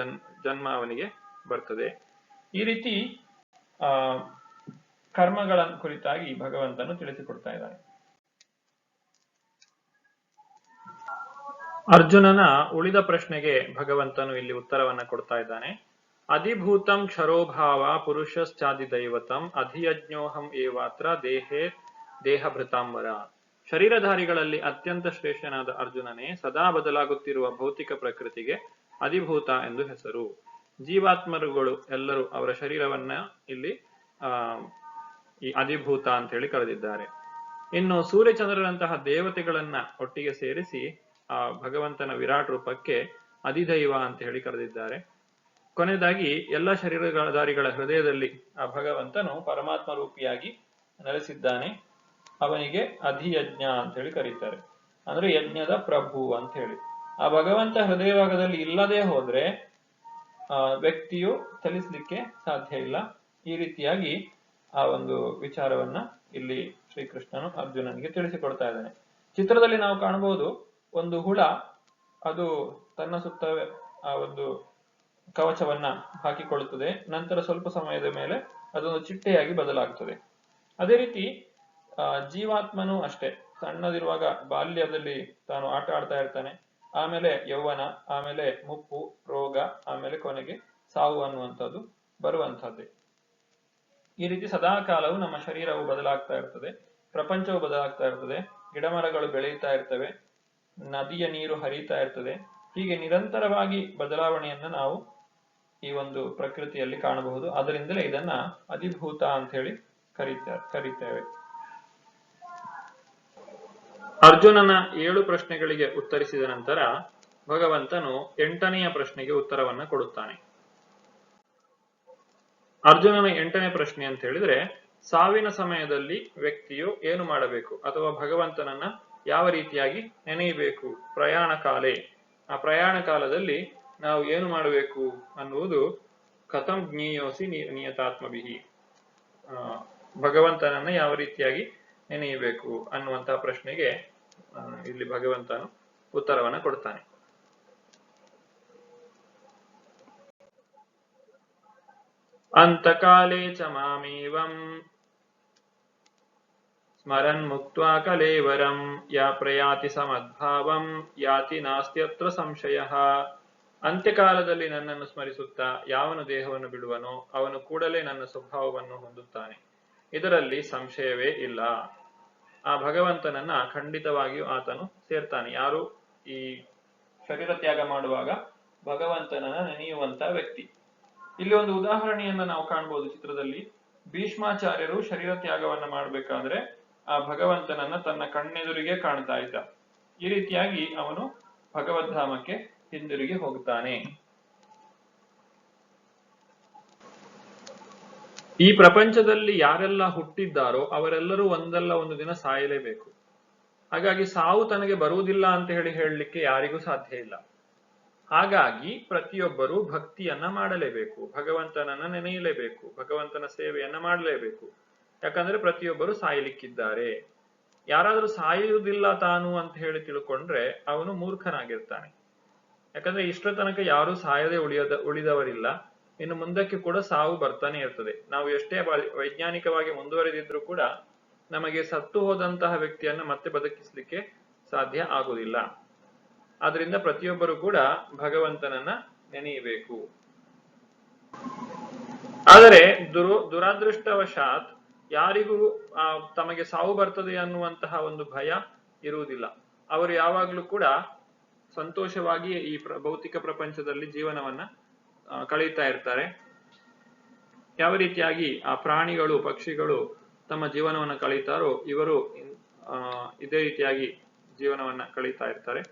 ಜನ್ಮ ಅವನಿಗೆ ಬರ್ತದೆ. ಈ ರೀತಿ ಕರ್ಮಗಳ ಕುರಿತಾಗಿ ಭಗವಂತನು ತಿಳಿಸಿಕೊಡ್ತಾ ಇದ್ದಾನೆ. ಅರ್ಜುನನ ಉಳಿದ ಪ್ರಶ್ನೆಗೆ ಭಗವಂತನು ಇಲ್ಲಿ ಉತ್ತರವನ್ನ ಕೊಡ್ತಾ ಇದ್ದಾನೆ. ಅಧಿಭೂತಂ ಕ್ಷರೋಭಾವ ಪುರುಷಶ್ಚಾದಿ ದೈವತಂ ಅಧಿಯಜ್ಞೋಹಂ ಏವಾತ್ರ ದೇಹೇ ದೇಹಭೃತಾಂಬರ. ಶರೀರಧಾರಿಗಳಲ್ಲಿ ಅತ್ಯಂತ ಶ್ರೇಷ್ಠನಾದ ಅರ್ಜುನನೇ ಸದಾ ಬದಲಾಗುತ್ತಿರುವ ಭೌತಿಕ ಪ್ರಕೃತಿಗೆ ಅಧಿಭೂತ ಎಂದು ಹೆಸರು. ಜೀವಾತ್ಮರುಗಳು ಎಲ್ಲರೂ ಅವರ ಶರೀರವನ್ನ ಇಲ್ಲಿ ಈ ಅಧಿಭೂತ ಅಂತ ಹೇಳಿ ಕರೆದಿದ್ದಾರೆ. ಇನ್ನು ಸೂರ್ಯಚಂದ್ರರಂತಹ ದೇವತೆಗಳನ್ನ ಒಟ್ಟಿಗೆ ಸೇರಿಸಿ ಆ ಭಗವಂತನ ವಿರಾಟ್ ರೂಪಕ್ಕೆ ಅಧಿದೈವ ಅಂತ ಹೇಳಿ ಕರೆದಿದ್ದಾರೆ. ಕೊನೆಯದಾಗಿ ಎಲ್ಲ ಶರೀರಧಾರಿಗಳ ಹೃದಯದಲ್ಲಿ ಆ ಭಗವಂತನು ಪರಮಾತ್ಮ ರೂಪಿಯಾಗಿ ನೆಲೆಸಿದ್ದಾನೆ. ಅವನಿಗೆ ಅಧಿಯಜ್ಞ ಅಂತ ಹೇಳಿ ಕರೀತಾರೆ, ಅಂದ್ರೆ ಯಜ್ಞದ ಪ್ರಭು ಅಂತ ಹೇಳಿ. ಆ ಭಗವಂತ ಹೃದಯ ಭಾಗದಲ್ಲಿ ಇಲ್ಲದೆ ಹೋದ್ರೆ ವ್ಯಕ್ತಿಯು ಚಲಿಸ್ಲಿಕ್ಕೆ ಸಾಧ್ಯ ಇಲ್ಲ. ಈ ರೀತಿಯಾಗಿ ಆ ಒಂದು ವಿಚಾರವನ್ನ ಇಲ್ಲಿ ಶ್ರೀಕೃಷ್ಣನು ಅರ್ಜುನನಿಗೆ ತಿಳಿಸಿಕೊಡ್ತಾ ಇದ್ದಾನೆ. ಚಿತ್ರದಲ್ಲಿ ನಾವು ಕಾಣಬಹುದು, ಒಂದು ಹುಳ ಅದು ತನ್ನ ಸುತ್ತ ಆ ಒಂದು ಕವಚವನ್ನ ಹಾಕಿಕೊಳ್ಳುತ್ತದೆ. ನಂತರ ಸ್ವಲ್ಪ ಸಮಯದ ಮೇಲೆ ಅದೊಂದು ಚಿಟ್ಟೆಯಾಗಿ ಬದಲಾಗುತ್ತದೆ. ಅದೇ ರೀತಿ ಜೀವಾತ್ಮನು ಅಷ್ಟೇ, ಸಣ್ಣದಿರುವಾಗ ಬಾಲ್ಯದಲ್ಲಿ ತಾನು ಆಟ ಆಡ್ತಾ ಇರ್ತಾನೆ. ಆಮೇಲೆ ಯೌವನ, ಆಮೇಲೆ ಮುಪ್ಪು, ರೋಗ, ಆಮೇಲೆ ಕೊನೆಗೆ ಸಾವು ಅನ್ನುವಂಥದ್ದು ಬರುವಂತಹದ್ದೇ. ಈ ರೀತಿ ಸದಾ ಕಾಲವು ನಮ್ಮ ಶರೀರವು ಬದಲಾಗ್ತಾ ಇರ್ತದೆ, ಪ್ರಪಂಚವು ಬದಲಾಗ್ತಾ ಇರ್ತದೆ, ಗಿಡಮರಗಳು ಬೆಳೆಯುತ್ತಾ ಇರ್ತವೆ, ನದಿಯ ನೀರು ಹರಿತಾ ಇರ್ತದೆ. ಹೀಗೆ ನಿರಂತರವಾಗಿ ಬದಲಾವಣೆಯನ್ನ ನಾವು ಈ ಒಂದು ಪ್ರಕೃತಿಯಲ್ಲಿ ಕಾಣಬಹುದು. ಅದರಿಂದಲೇ ಇದನ್ನ ಅಧಿಭೂತ ಅಂತ ಹೇಳಿ ಕರೀತೇವೆ. ಅರ್ಜುನನ 7 ಪ್ರಶ್ನೆಗಳಿಗೆ ಉತ್ತರಿಸಿದ ನಂತರ ಭಗವಂತನು 8ನೆಯ ಪ್ರಶ್ನೆಗೆ ಉತ್ತರವನ್ನ ಕೊಡುತ್ತಾನೆ. ಅರ್ಜುನನ 8ನೇ ಪ್ರಶ್ನೆ ಅಂತ ಹೇಳಿದ್ರೆ, ಸಾವಿನ ಸಮಯದಲ್ಲಿ ವ್ಯಕ್ತಿಯು ಏನು ಮಾಡಬೇಕು ಅಥವಾ ಭಗವಂತನನ್ನ ಯಾವ ರೀತಿಯಾಗಿ ನೆನೆಯಬೇಕು, ಪ್ರಯಾಣ ಕಾಲೇ, ಆ ಪ್ರಯಾಣ ಕಾಲದಲ್ಲಿ ನಾವು ಏನು ಮಾಡಬೇಕು ಅನ್ನುವುದು ಕಥಂ ಜ್ಞೇಯೋಸಿ ನಿಯತಾತ್ಮಭಿಹಿ, ಭಗವಂತನನ್ನ ಯಾವ ರೀತಿಯಾಗಿ ನೆನೆಯಬೇಕು ಅನ್ನುವಂತಹ ಪ್ರಶ್ನೆಗೆ ಇಲ್ಲಿ ಭಗವಂತನು ಉತ್ತರವನ್ನ ಕೊಡ್ತಾನೆ. ಅಂತಕಾಲೇ ಚ ಮಾಮೇವಂ ಸ್ಮರನ್ ಮುಕ್ತ್ವಾ ಕಲೇವರಂ ಯಾ ಪ್ರಯಾತಿ ಸಮದ್ಭಾವಂ ಯಾತಿ ನಾಸ್ತ್ಯತ್ರ ಸಂಶಯಃ. ಅಂತ್ಯಕಾಲದಲ್ಲಿ ನನ್ನನ್ನು ಸ್ಮರಿಸುತ್ತಾ ಯಾವನು ದೇಹವನ್ನು ಬಿಡುವನೋ ಅವನು ಕೂಡಲೇ ನನ್ನ ಸ್ವಭಾವವನ್ನು ಹೊಂದುತ್ತಾನೆ, ಇದರಲ್ಲಿ ಸಂಶಯವೇ ಇಲ್ಲ. ಆ ಭಗವಂತನನ್ನ ಖಂಡಿತವಾಗಿಯೂ ಆತನು ಸೇರ್ತಾನೆ. ಯಾರು ಈ ಶರೀರ ತ್ಯಾಗ ಮಾಡುವಾಗ ಭಗವಂತನನ್ನ ನೆನೆಯುವಂತ ವ್ಯಕ್ತಿ. ಇಲ್ಲಿ ಒಂದು ಉದಾಹರಣೆಯನ್ನ ನಾವು ಕಾಣಬಹುದು ಚಿತ್ರದಲ್ಲಿ. ಭೀಷ್ಮಾಚಾರ್ಯರು ಶರೀರ ತ್ಯಾಗವನ್ನ ಮಾಡಬೇಕಾದ್ರೆ ಆ ಭಗವಂತನನ್ನ ತನ್ನ ಕಣ್ಣೆದುರಿಗೆ ಕಾಣ್ತಾ ಇದ್ದ. ಈ ರೀತಿಯಾಗಿ ಅವನು ಭಗವದ್ಧಾಮಕ್ಕೆ ಹಿಂದಿರುಗಿ ಹೋಗ್ತಾನೆ. ಈ ಪ್ರಪಂಚದಲ್ಲಿ ಯಾರೆಲ್ಲ ಹುಟ್ಟಿದ್ದಾರೋ ಅವರೆಲ್ಲರೂ ಒಂದಲ್ಲ ಒಂದು ದಿನ ಸಾಯಲೇಬೇಕು. ಹಾಗಾಗಿ ಸಾವು ತನಗೆ ಬರುವುದಿಲ್ಲ ಅಂತ ಹೇಳಲಿಕ್ಕೆ ಯಾರಿಗೂ ಸಾಧ್ಯ ಇಲ್ಲ. ಹಾಗಾಗಿ ಪ್ರತಿಯೊಬ್ಬರು ಭಕ್ತಿಯನ್ನ ಮಾಡಲೇಬೇಕು, ಭಗವಂತನನ್ನ ನೆನೆಯಲೇಬೇಕು, ಭಗವಂತನ ಸೇವೆಯನ್ನ ಮಾಡಲೇಬೇಕು. ಯಾಕಂದ್ರೆ ಪ್ರತಿಯೊಬ್ಬರು ಸಾಯಲಿಕ್ಕಿದ್ದಾರೆ. ಯಾರಾದ್ರೂ ಸಾಯುವುದಿಲ್ಲ ತಾನು ಅಂತ ಹೇಳಿ ತಿಳ್ಕೊಂಡ್ರೆ ಅವನು ಮೂರ್ಖನಾಗಿರ್ತಾನೆ. ಯಾಕಂದ್ರೆ ಇಷ್ಟರ ತನಕ ಯಾರು ಸಾಯದೆ ಉಳಿದವರಿಲ್ಲ. ಇನ್ನು ಮುಂದಕ್ಕೆ ಕೂಡ ಸಾವು ಬರ್ತಾನೆ ಇರ್ತದೆ. ನಾವು ಎಷ್ಟೇ ವೈಜ್ಞಾನಿಕವಾಗಿ ಮುಂದುವರೆದಿದ್ರು ಕೂಡ ನಮಗೆ ಸತ್ತು ಹೋದಂತಹ ವ್ಯಕ್ತಿಯನ್ನ ಮತ್ತೆ ಬದುಕಿಸ್ಲಿಕ್ಕೆ ಸಾಧ್ಯ ಆಗುವುದಿಲ್ಲ. ಆದ್ರಿಂದ ಪ್ರತಿಯೊಬ್ಬರು ಕೂಡ ಭಗವಂತನನ್ನ ನೆನೆಯಬೇಕು. ಆದರೆ ದುರಾದೃಷ್ಟವಶಾತ್ ಯಾರಿಗೂ ತಮಗೆ ಸಾವು ಬರ್ತದೆ ಅನ್ನುವಂತಹ ಒಂದು ಭಯ ಇರುವುದಿಲ್ಲ. ಅವರು ಯಾವಾಗ್ಲೂ ಕೂಡ ಸಂತೋಷವಾಗಿ ಈ ಭೌತಿಕ ಪ್ರಪಂಚದಲ್ಲಿ ಜೀವನವನ್ನ ಕಳೀತಾ ಇರ್ತಾರೆ. ಯಾವ ರೀತಿಯಾಗಿ ಆ ಪ್ರಾಣಿಗಳು ಪಕ್ಷಿಗಳು ತಮ್ಮ ಜೀವನವನ್ನ ಕಳೀತಾರೋ ಇವರು ಇದೇ ರೀತಿಯಾಗಿ ಜೀವನವನ್ನ ಕಳೀತಾ ಇರ್ತಾರೆ.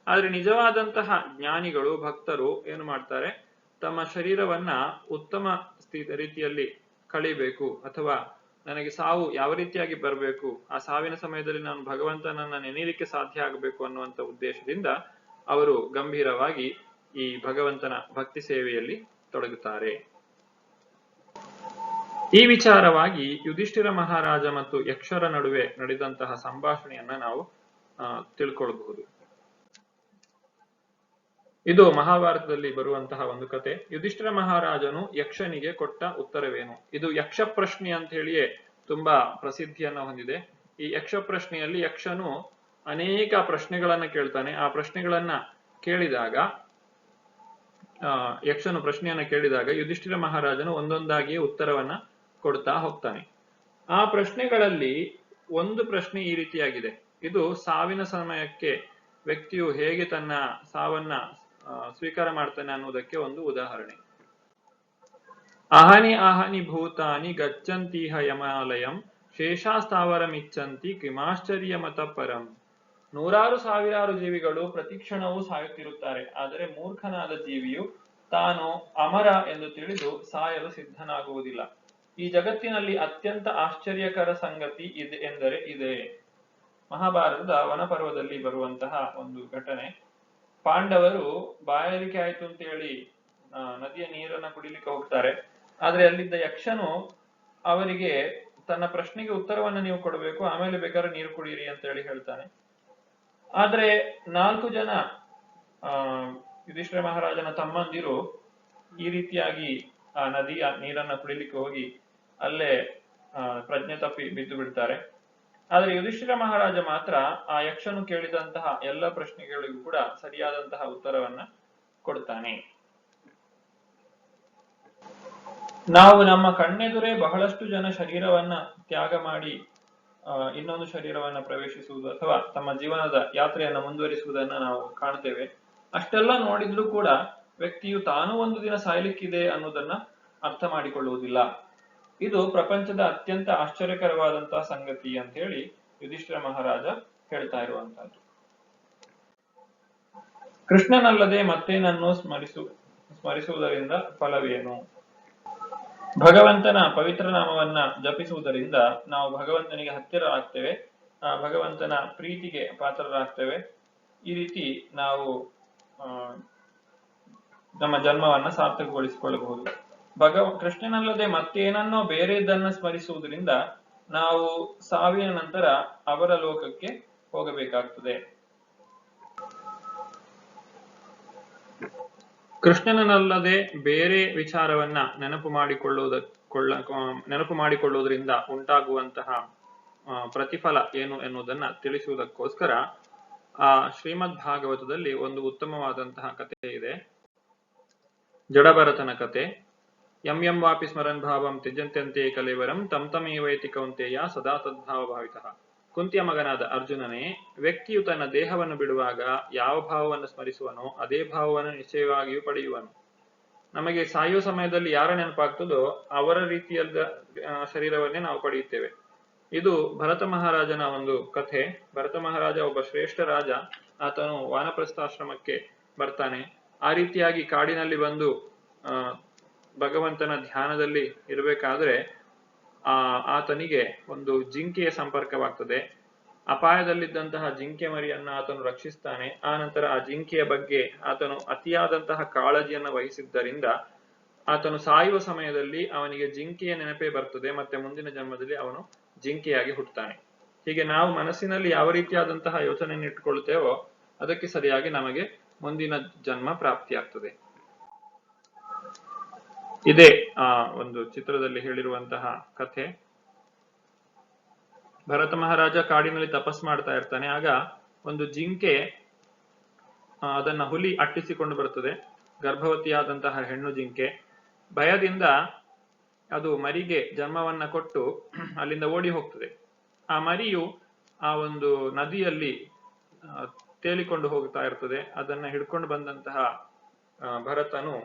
ಆದ್ರೆ ನಿಜವಾದಂತಹ ಜ್ಞಾನಿಗಳು ಭಕ್ತರು ಏನು ಮಾಡ್ತಾರೆ, ತಮ್ಮ ಶರೀರವನ್ನ ಉತ್ತಮ ರೀತಿಯಲ್ಲಿ ಕಳಿಬೇಕು, ಅಥವಾ ನನಗೆ ಸಾವು ಯಾವ ರೀತಿಯಾಗಿ ಬರಬೇಕು, ಆ ಸಾವಿನ ಸಮಯದಲ್ಲಿ ನಾನು ಭಗವಂತನನ್ನ ನೆನೆಯಲಿಕ್ಕೆ ಸಾಧ್ಯ ಆಗಬೇಕು ಅನ್ನುವಂಥ ಉದ್ದೇಶದಿಂದ ಅವರು ಗಂಭೀರವಾಗಿ ಈ ಭಗವಂತನ ಭಕ್ತಿ ಸೇವೆಯಲ್ಲಿ ತೊಡಗುತ್ತಾರೆ. ಈ ವಿಚಾರವಾಗಿ ಯುಧಿಷ್ಠಿರ ಮಹಾರಾಜ ಮತ್ತು ಯಕ್ಷರ ನಡುವೆ ನಡೆದಂತಹ ಸಂಭಾಷಣೆಯನ್ನ ನಾವು ತಿಳ್ಕೊಳ್ಬಹುದು. ಇದು ಮಹಾಭಾರತದಲ್ಲಿ ಬರುವಂತಹ ಒಂದು ಕತೆ. ಯುಧಿಷ್ಠಿರ ಮಹಾರಾಜನು ಯಕ್ಷನಿಗೆ ಕೊಟ್ಟ ಉತ್ತರವೇನು? ಇದು ಯಕ್ಷ ಪ್ರಶ್ನೆ ಅಂತ ಹೇಳಿಯೇ ತುಂಬಾ ಪ್ರಸಿದ್ಧಿಯನ್ನ ಹೊಂದಿದೆ. ಈ ಯಕ್ಷ ಪ್ರಶ್ನೆಯಲ್ಲಿ ಯಕ್ಷನು ಅನೇಕ ಪ್ರಶ್ನೆಗಳನ್ನ ಕೇಳ್ತಾನೆ. ಆ ಪ್ರಶ್ನೆಗಳನ್ನ ಕೇಳಿದಾಗ ಯಕ್ಷನು ಪ್ರಶ್ನೆಯನ್ನ ಕೇಳಿದಾಗ ಯುಧಿಷ್ಠಿರ ಮಹಾರಾಜನು ಒಂದೊಂದಾಗಿ ಉತ್ತರವನ್ನ ಕೊಡ್ತಾ ಹೋಗ್ತಾನೆ. ಆ ಪ್ರಶ್ನೆಗಳಲ್ಲಿ ಒಂದು ಪ್ರಶ್ನೆ ಈ ರೀತಿಯಾಗಿದೆ. ಇದು ಸಾವಿನ ಸಮಯಕ್ಕೆ ವ್ಯಕ್ತಿಯು ಹೇಗೆ ತನ್ನ ಸಾವನ್ನ ಸ್ವೀಕಾರ ಮಾಡ್ತಾನೆ ಅನ್ನುವುದಕ್ಕೆ ಒಂದು ಉದಾಹರಣೆ. ಅಹನಿ ಅಹನಿ ಭೂತಾನಿ ಗಚ್ಚಂತೀಹ ಯಮಾಲಯಂ ಶೇಷಾಸ್ಥಾವರಮಿಚ್ಚಂತಿ ಕಿಮಾಶ್ಚರ್ಯ ಮತ ಪರಂ. ನೂರಾರು ಸಾವಿರಾರು ಜೀವಿಗಳು ಪ್ರತಿಕ್ಷಣವೂ ಸಾಯುತ್ತಿರುತ್ತಾರೆ. ಆದರೆ ಮೂರ್ಖನಾದ ಜೀವಿಯು ತಾನು ಅಮರ ಎಂದು ತಿಳಿದು ಸಾಯಲು ಸಿದ್ಧನಾಗುವುದಿಲ್ಲ. ಈ ಜಗತ್ತಿನಲ್ಲಿ ಅತ್ಯಂತ ಆಶ್ಚರ್ಯಕರ ಸಂಗತಿ ಇದೆ ಎಂದರೆ ಇದೆ. ಮಹಾಭಾರತದ ವನಪರ್ವದಲ್ಲಿ ಬರುವಂತಹ ಒಂದು ಘಟನೆ. ಪಾಂಡವರು ಬಾಯಾರಿಕೆ ಆಯ್ತು ಅಂತ ಹೇಳಿ ನದಿಯ ನೀರನ್ನ ಕುಡಿಲಿಕ್ಕೆ ಹೋಗ್ತಾರೆ. ಆದ್ರೆ ಅಲ್ಲಿದ್ದ ಯಕ್ಷನು ಅವರಿಗೆ ತನ್ನ ಪ್ರಶ್ನೆಗೆ ಉತ್ತರವನ್ನ ನೀವು ಕೊಡಬೇಕು, ಆಮೇಲೆ ಬೇಕಾದ್ರೆ ನೀರು ಕುಡಿಯಿರಿ ಅಂತ ಹೇಳಿ ಹೇಳ್ತಾನೆ. ಆದ್ರೆ 4 ಜನ ಯುಧಿಷ್ಠಿರ ಮಹಾರಾಜನ ತಮ್ಮಂದಿರು ಈ ರೀತಿಯಾಗಿ ಆ ನದಿಯ ನೀರನ್ನ ಕುಡಿಲಿಕ್ಕೆ ಹೋಗಿ ಅಲ್ಲೇ ಪ್ರಜ್ಞೆ ತಪ್ಪಿ ಬಿದ್ದು ಬಿಡ್ತಾರೆ. ಆದ್ರೆ ಯುಧಿಷ್ಠಿರ ಮಹಾರಾಜ ಮಾತ್ರ ಆ ಯಕ್ಷನು ಕೇಳಿದಂತಹ ಎಲ್ಲ ಪ್ರಶ್ನೆಗಳಿಗೂ ಕೂಡ ಸರಿಯಾದಂತಹ ಉತ್ತರವನ್ನ ಕೊಡ್ತಾನೆ. ನಾವು ನಮ್ಮ ಕಣ್ಣೆದುರೇ ಬಹಳಷ್ಟು ಜನ ಶರೀರವನ್ನ ತ್ಯಾಗ ಮಾಡಿ ಇನ್ನೊಂದು ಶರೀರವನ್ನ ಪ್ರವೇಶಿಸುವುದು ಅಥವಾ ತಮ್ಮ ಜೀವನದ ಯಾತ್ರೆಯನ್ನ ಮುಂದುವರಿಸುವುದನ್ನ ನಾವು ಕಾಣ್ತೇವೆ. ಅಷ್ಟೆಲ್ಲ ನೋಡಿದ್ರೂ ಕೂಡ ವ್ಯಕ್ತಿಯು ತಾನು ಒಂದು ದಿನ ಸಾಯ್ಲಿಕ್ಕಿದೆ ಅನ್ನೋದನ್ನ ಅರ್ಥ ಮಾಡಿಕೊಳ್ಳುವುದಿಲ್ಲ. ಇದು ಪ್ರಪಂಚದ ಅತ್ಯಂತ ಆಶ್ಚರ್ಯಕರವಾದಂತಹ ಸಂಗತಿ ಅಂತ ಹೇಳಿ ಯುಧಿಷ್ಠಿರ ಮಹಾರಾಜ ಹೇಳ್ತಾ ಇರುವಂತಹದ್ದು. ಕೃಷ್ಣನಲ್ಲದೆ ಮತ್ತೇನನ್ನು ಸ್ಮರಿಸುವುದರಿಂದ ಫಲವೇನು? ಭಗವಂತನ ಪವಿತ್ರ ನಾಮವನ್ನ ಜಪಿಸುವುದರಿಂದ ನಾವು ಭಗವಂತನಿಗೆ ಹತ್ತಿರ ಆಗ್ತೇವೆ, ಭಗವಂತನ ಪ್ರೀತಿಗೆ ಪಾತ್ರರಾಗ್ತೇವೆ. ಈ ರೀತಿ ನಾವು ನಮ್ಮ ಜನ್ಮವನ್ನ ಸಾರ್ಥಕಗೊಳಿಸಿಕೊಳ್ಳಬಹುದು. ಕೃಷ್ಣನಲ್ಲದೆ ಮತ್ತೇನನ್ನೋ ಬೇರೆದನ್ನ ಸ್ಮರಿಸುವುದರಿಂದ ನಾವು ಸಾವಿನ ನಂತರ ಅವರ ಲೋಕಕ್ಕೆ ಹೋಗಬೇಕಾಗ್ತದೆ. ಕೃಷ್ಣನಲ್ಲದೆ ಬೇರೆ ವಿಚಾರವನ್ನ ನೆನಪು ಮಾಡಿಕೊಳ್ಳುವುದರಿಂದ ಉಂಟಾಗುವಂತಹ ಪ್ರತಿಫಲ ಏನು ಎನ್ನುವುದನ್ನ ತಿಳಿಸುವುದಕ್ಕೋಸ್ಕರ ಆ ಶ್ರೀಮದ್ ಭಾಗವತದಲ್ಲಿ ಒಂದು ಉತ್ತಮವಾದಂತಹ ಕಥೆ ಇದೆ. ಜಡಭರತನ ಕತೆ. ಯಂ ಯಂ ವಾಪಿ ಸ್ಮರನ್ ಭಾವಂ ತ್ಯಜಂತ್ಯಂತೆ ಕಲೇವರಂ ತಂ ತಮೇವೈತಿ ಕೌಂತೆಯ ಸದಾ ತದ್ಭಾವ ಭಾವಿತಃ. ಕುಂತಿಯ ಮಗನಾದ ಅರ್ಜುನನೇ, ವ್ಯಕ್ತಿಯು ತನ್ನ ದೇಹವನ್ನು ಬಿಡುವಾಗ ಯಾವ ಭಾವವನ್ನು ಸ್ಮರಿಸುವನೋ ಅದೇ ಭಾವವನ್ನು ನಿಶ್ಚಯವಾಗಿಯೂ ಪಡೆಯುವನು. ನಮಗೆ ಸಾಯುವ ಸಮಯದಲ್ಲಿ ಯಾರ ನೆನಪಾಗ್ತದೋ ಅವರ ರೀತಿಯಾದ ಶರೀರವನ್ನೇ ನಾವು ಪಡೆಯುತ್ತೇವೆ. ಇದು ಭರತ ಮಹಾರಾಜನ ಒಂದು ಕಥೆ. ಭರತ ಮಹಾರಾಜ ಒಬ್ಬ ಶ್ರೇಷ್ಠ ರಾಜ. ಆತನು ವಾನಪ್ರಸ್ಥಾಶ್ರಮಕ್ಕೆ ಬರ್ತಾನೆ. ಆ ರೀತಿಯಾಗಿ ಕಾಡಿನಲ್ಲಿ ಬಂದು ಭಗವಂತನ ಧ್ಯಾನದಲ್ಲಿ ಇರಬೇಕಾದ್ರೆ ಆತನಿಗೆ ಒಂದು ಜಿಂಕೆಯ ಸಂಪರ್ಕವಾಗ್ತದೆ. ಅಪಾಯದಲ್ಲಿದ್ದಂತಹ ಜಿಂಕೆ ಮರಿಯನ್ನ ಆತನು ರಕ್ಷಿಸ್ತಾನೆ. ಆ ನಂತರ ಆ ಜಿಂಕೆಯ ಬಗ್ಗೆ ಆತನು ಅತಿಯಾದಂತಹ ಕಾಳಜಿಯನ್ನು ವಹಿಸಿದ್ದರಿಂದ ಆತನು ಸಾಯುವ ಸಮಯದಲ್ಲಿ ಅವನಿಗೆ ಜಿಂಕೆಯ ನೆನಪೇ ಬರ್ತದೆ. ಮತ್ತೆ ಮುಂದಿನ ಜನ್ಮದಲ್ಲಿ ಅವನು ಜಿಂಕೆಯಾಗಿ ಹುಟ್ಟುತ್ತಾನೆ. ಹೀಗೆ ನಾವು ಮನಸ್ಸಿನಲ್ಲಿ ಯಾವ ರೀತಿಯಾದಂತಹ ಯೋಚನೆಯನ್ನು ಇಟ್ಟುಕೊಳ್ಳುತ್ತೇವೋ ಅದಕ್ಕೆ ಸರಿಯಾಗಿ ನಮಗೆ ಮುಂದಿನ ಜನ್ಮ ಪ್ರಾಪ್ತಿಯಾಗ್ತದೆ. ಇದೇ ಒಂದು ಚಿತ್ರದಲ್ಲಿ ಹೇಳಿರುವಂತಹ ಕಥೆ. ಭರತ ಮಹಾರಾಜ ಕಾಡಿನಲ್ಲಿ ತಪಸ್ ಮಾಡ್ತಾ ಇರ್ತಾನೆ. ಆಗ ಒಂದು ಜಿಂಕೆ ಅದನ್ನ ಹುಲಿ ಅಟ್ಟಿಸಿಕೊಂಡು ಬರ್ತದೆ. ಗರ್ಭವತಿಯಾದಂತಹ ಹೆಣ್ಣು ಜಿಂಕೆ. ಭಯದಿಂದ ಅದು ಮರಿಗೆ ಜನ್ಮವನ್ನ ಕೊಟ್ಟು ಅಲ್ಲಿಂದ ಓಡಿ ಹೋಗ್ತದೆ. ಆ ಮರಿಯು ಆ ಒಂದು ನದಿಯಲ್ಲಿ ತೇಲಿಕೊಂಡು ಹೋಗ್ತಾ ಇರ್ತದೆ. ಅದನ್ನ ಹಿಡ್ಕೊಂಡು ಬಂದಂತಹ ಭರತನು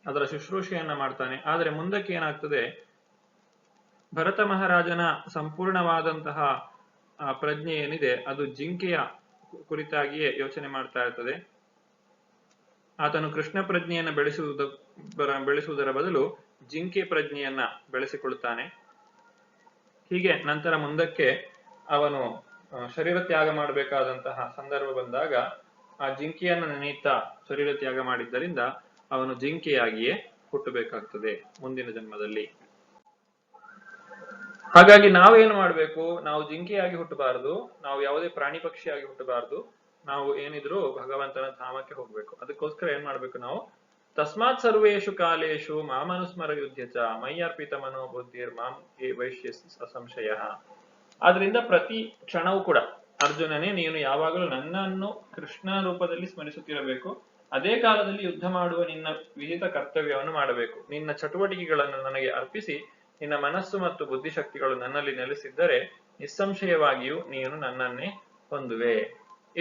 ಅದರ ಶುಶ್ರೂಷೆಯನ್ನ ಮಾಡ್ತಾನೆ. ಆದರೆ ಮುಂದಕ್ಕೆ ಏನಾಗ್ತದೆ, ಭರತ ಮಹಾರಾಜನ ಸಂಪೂರ್ಣವಾದಂತಹ ಪ್ರಜ್ಞೆ ಏನಿದೆ ಅದು ಜಿಂಕೆಯ ಕುರಿತಾಗಿಯೇ ಯೋಚನೆ ಮಾಡ್ತಾ ಇರ್ತದೆ. ಆತನು ಕೃಷ್ಣ ಪ್ರಜ್ಞೆಯನ್ನ ಬೆಳೆಸುವುದರ ಬದಲು ಜಿಂಕೆ ಪ್ರಜ್ಞೆಯನ್ನ ಬೆಳೆಸಿಕೊಳ್ತಾನೆ. ಹೀಗೆ ನಂತರ ಮುಂದಕ್ಕೆ ಅವನು ಶರೀರ ತ್ಯಾಗ ಮಾಡಬೇಕಾದಂತಹ ಸಂದರ್ಭ ಬಂದಾಗ ಆ ಜಿಂಕೆಯನ್ನು ನೆನೆಯುತ್ತಾ ಶರೀರ ತ್ಯಾಗ ಮಾಡಿದ್ದರಿಂದ ಅವನು ಜಿಂಕೆಯಾಗಿಯೇ ಹುಟ್ಟಬೇಕಾಗ್ತದೆ ಮುಂದಿನ ಜನ್ಮದಲ್ಲಿ. ಹಾಗಾಗಿ ನಾವೇನು ಮಾಡಬೇಕು? ನಾವು ಜಿಂಕೆಯಾಗಿ ಹುಟ್ಟಬಾರದು, ನಾವು ಯಾವುದೇ ಪ್ರಾಣಿ ಪಕ್ಷಿಯಾಗಿ ಹುಟ್ಟಬಾರದು. ನಾವು ಏನಿದ್ರು ಭಗವಂತನ ಧಾಮಕ್ಕೆ ಹೋಗ್ಬೇಕು. ಅದಕ್ಕೋಸ್ಕರ ಏನ್ ಮಾಡ್ಬೇಕು ನಾವು? ತಸ್ಮಾತ್ ಸರ್ವೇಶು ಕಾಲೇಶು ಮಾಮನುಸ್ಮರ ಯುದ್ಧಚ ಮಯ್ಯರ್ಪಿತ ಮನೋಬುದ್ಧಿರ್ ಮಾಂ ವೈಶ್ಯ ಸಂಶಯ. ಆದ್ರಿಂದ ಪ್ರತಿ ಕ್ಷಣವೂ ಕೂಡ ಅರ್ಜುನನೇ, ನೀನು ಯಾವಾಗಲೂ ನನ್ನನ್ನು ಕೃಷ್ಣ ರೂಪದಲ್ಲಿ ಸ್ಮರಿಸುತ್ತಿರಬೇಕು. ಅದೇ ಕಾಲದಲ್ಲಿ ಯುದ್ಧ ಮಾಡುವ ನಿನ್ನ ವಿಹಿತ ಕರ್ತವ್ಯವನ್ನು ಮಾಡಬೇಕು. ನಿನ್ನ ಚಟುವಟಿಕೆಗಳನ್ನು ನನಗೆ ಅರ್ಪಿಸಿ ನಿನ್ನ ಮನಸ್ಸು ಮತ್ತು ಬುದ್ಧಿಶಕ್ತಿಗಳು ನನ್ನಲ್ಲಿ ನೆಲೆಸಿದ್ದರೆ ನಿಸ್ಸಂಶಯವಾಗಿಯೂ ನೀನು ನನ್ನನ್ನೇ ಹೊಂದುವೆ.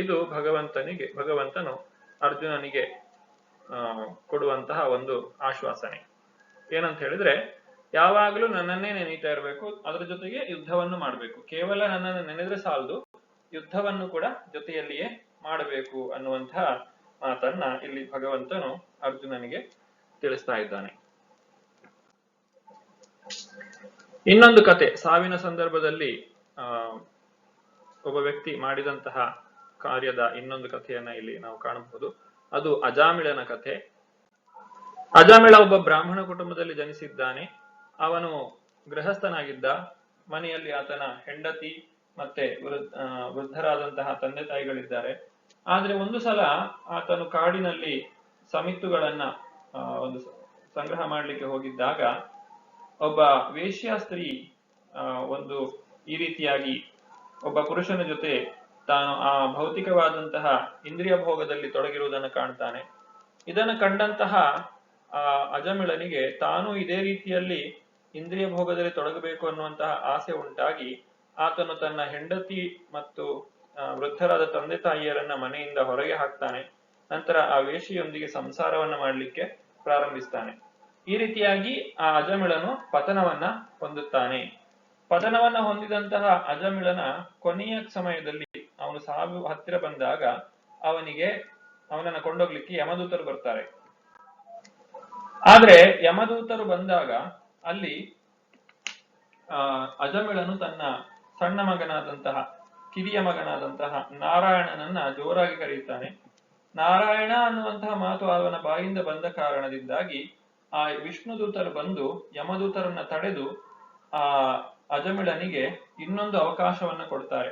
ಇದು ಭಗವಂತನು ಅರ್ಜುನನಿಗೆ ಕೊಡುವಂತಹ ಒಂದು ಆಶ್ವಾಸನೆ. ಏನಂತ ಹೇಳಿದ್ರೆ, ಯಾವಾಗಲೂ ನನ್ನನ್ನೇ ನೆನೀತಾ ಇರಬೇಕು, ಅದರ ಜೊತೆಗೆ ಯುದ್ಧವನ್ನು ಮಾಡಬೇಕು. ಕೇವಲ ನನ್ನನ್ನು ನೆನೆದ್ರೆ ಸಾಲದು, ಯುದ್ಧವನ್ನು ಕೂಡ ಜೊತೆಯಲ್ಲಿಯೇ ಮಾಡಬೇಕು ಅನ್ನುವಂತಹ ಮಾತನ್ನ ಇಲ್ಲಿ ಭಗವಂತನು ಅರ್ಜುನನಿಗೆ ತಿಳಿಸ್ತಾ ಇದ್ದಾನೆ. ಇನ್ನೊಂದು ಕತೆ, ಸಾವಿನ ಸಂದರ್ಭದಲ್ಲಿ ಒಬ್ಬ ವ್ಯಕ್ತಿ ಮಾಡಿದಂತಹ ಕಾರ್ಯದ ಇನ್ನೊಂದು ಕಥೆಯನ್ನ ಇಲ್ಲಿ ನಾವು ಕಾಣಬಹುದು. ಅದು ಅಜಾಮಿಳನ ಕಥೆ. ಅಜಾಮಿಳ ಒಬ್ಬ ಬ್ರಾಹ್ಮಣ ಕುಟುಂಬದಲ್ಲಿ ಜನಿಸಿದ್ದಾನೆ. ಅವನು ಗೃಹಸ್ಥನಾಗಿದ್ದ. ಮನೆಯಲ್ಲಿ ಆತನ ಹೆಂಡತಿ ಮತ್ತೆ ವೃದ್ಧರಾದಂತಹ ತಂದೆ ತಾಯಿಗಳಿದ್ದಾರೆ. ಆದ್ರೆ ಒಂದು ಸಲ ಆತನು ಕಾಡಿನಲ್ಲಿ ಸಮಿತ್ತುಗಳನ್ನ ಒಂದು ಸಂಗ್ರಹ ಮಾಡ್ಲಿಕ್ಕೆ ಹೋಗಿದ್ದಾಗ ಒಬ್ಬ ವೇಶ್ಯಾ ಸ್ತ್ರೀ ಒಂದು ಈ ರೀತಿಯಾಗಿ ಒಬ್ಬ ಪುರುಷನ ಜೊತೆ ತಾನು ಆ ಭೌತಿಕವಾದಂತಹ ಇಂದ್ರಿಯ ಭೋಗದಲ್ಲಿ ತೊಡಗಿರುವುದನ್ನು ಕಾಣ್ತಾನೆ. ಇದನ್ನು ಕಂಡಂತಹ ಅಜಮಿಳನಿಗೆ ತಾನು ಇದೇ ರೀತಿಯಲ್ಲಿ ಇಂದ್ರಿಯ ಭೋಗದಲ್ಲಿ ತೊಡಗಬೇಕು ಅನ್ನುವಂತಹ ಆಸೆ ಉಂಟಾಗಿ ಆತನು ತನ್ನ ಹೆಂಡತಿ ಮತ್ತು ವೃದ್ಧರಾದ ತಂದೆ ತಾಯಿಯರನ್ನ ಮನೆಯಿಂದ ಹೊರಗೆ ಹಾಕ್ತಾನೆ. ನಂತರ ಆ ವೇಷಿಯೊಂದಿಗೆ ಸಂಸಾರವನ್ನ ಮಾಡಲಿಕ್ಕೆ ಪ್ರಾರಂಭಿಸ್ತಾನೆ. ಈ ರೀತಿಯಾಗಿ ಆ ಅಜಮಿಳನು ಪತನವನ್ನ ಹೊಂದುತ್ತಾನೆ. ಪತನವನ್ನ ಹೊಂದಿದಂತಹ ಅಜಮಿಳನ ಕೊನೆಯ ಸಮಯದಲ್ಲಿ ಅವನು ಸಾವು ಹತ್ತಿರ ಬಂದಾಗ ಅವನನ್ನ ಕೊಂಡೋಗ್ಲಿಕ್ಕೆ ಯಮದೂತರು ಬರ್ತಾರೆ. ಆದ್ರೆ ಯಮದೂತರು ಬಂದಾಗ ಅಲ್ಲಿ ಅಜಮಿಳನು ತನ್ನ ಸಣ್ಣ ಮಗನಾದಂತಹ ಕಿರಿಯ ಮಗನಾದಂತಹ ನಾರಾಯಣನನ್ನ ಜೋರಾಗಿ ಕರೆಯುತ್ತಾನೆ. ನಾರಾಯಣ ಅನ್ನುವಂತಹ ಮಾತು ಅವನ ಬಾಯಿಂದ ಬಂದ ಕಾರಣದಿಂದಾಗಿ ಆ ವಿಷ್ಣು ದೂತರು ಬಂದು ಯಮದೂತರನ್ನ ತಡೆದು ಆ ಅಜಮಿಳನಿಗೆ ಇನ್ನೊಂದು ಅವಕಾಶವನ್ನ ಕೊಡ್ತಾರೆ.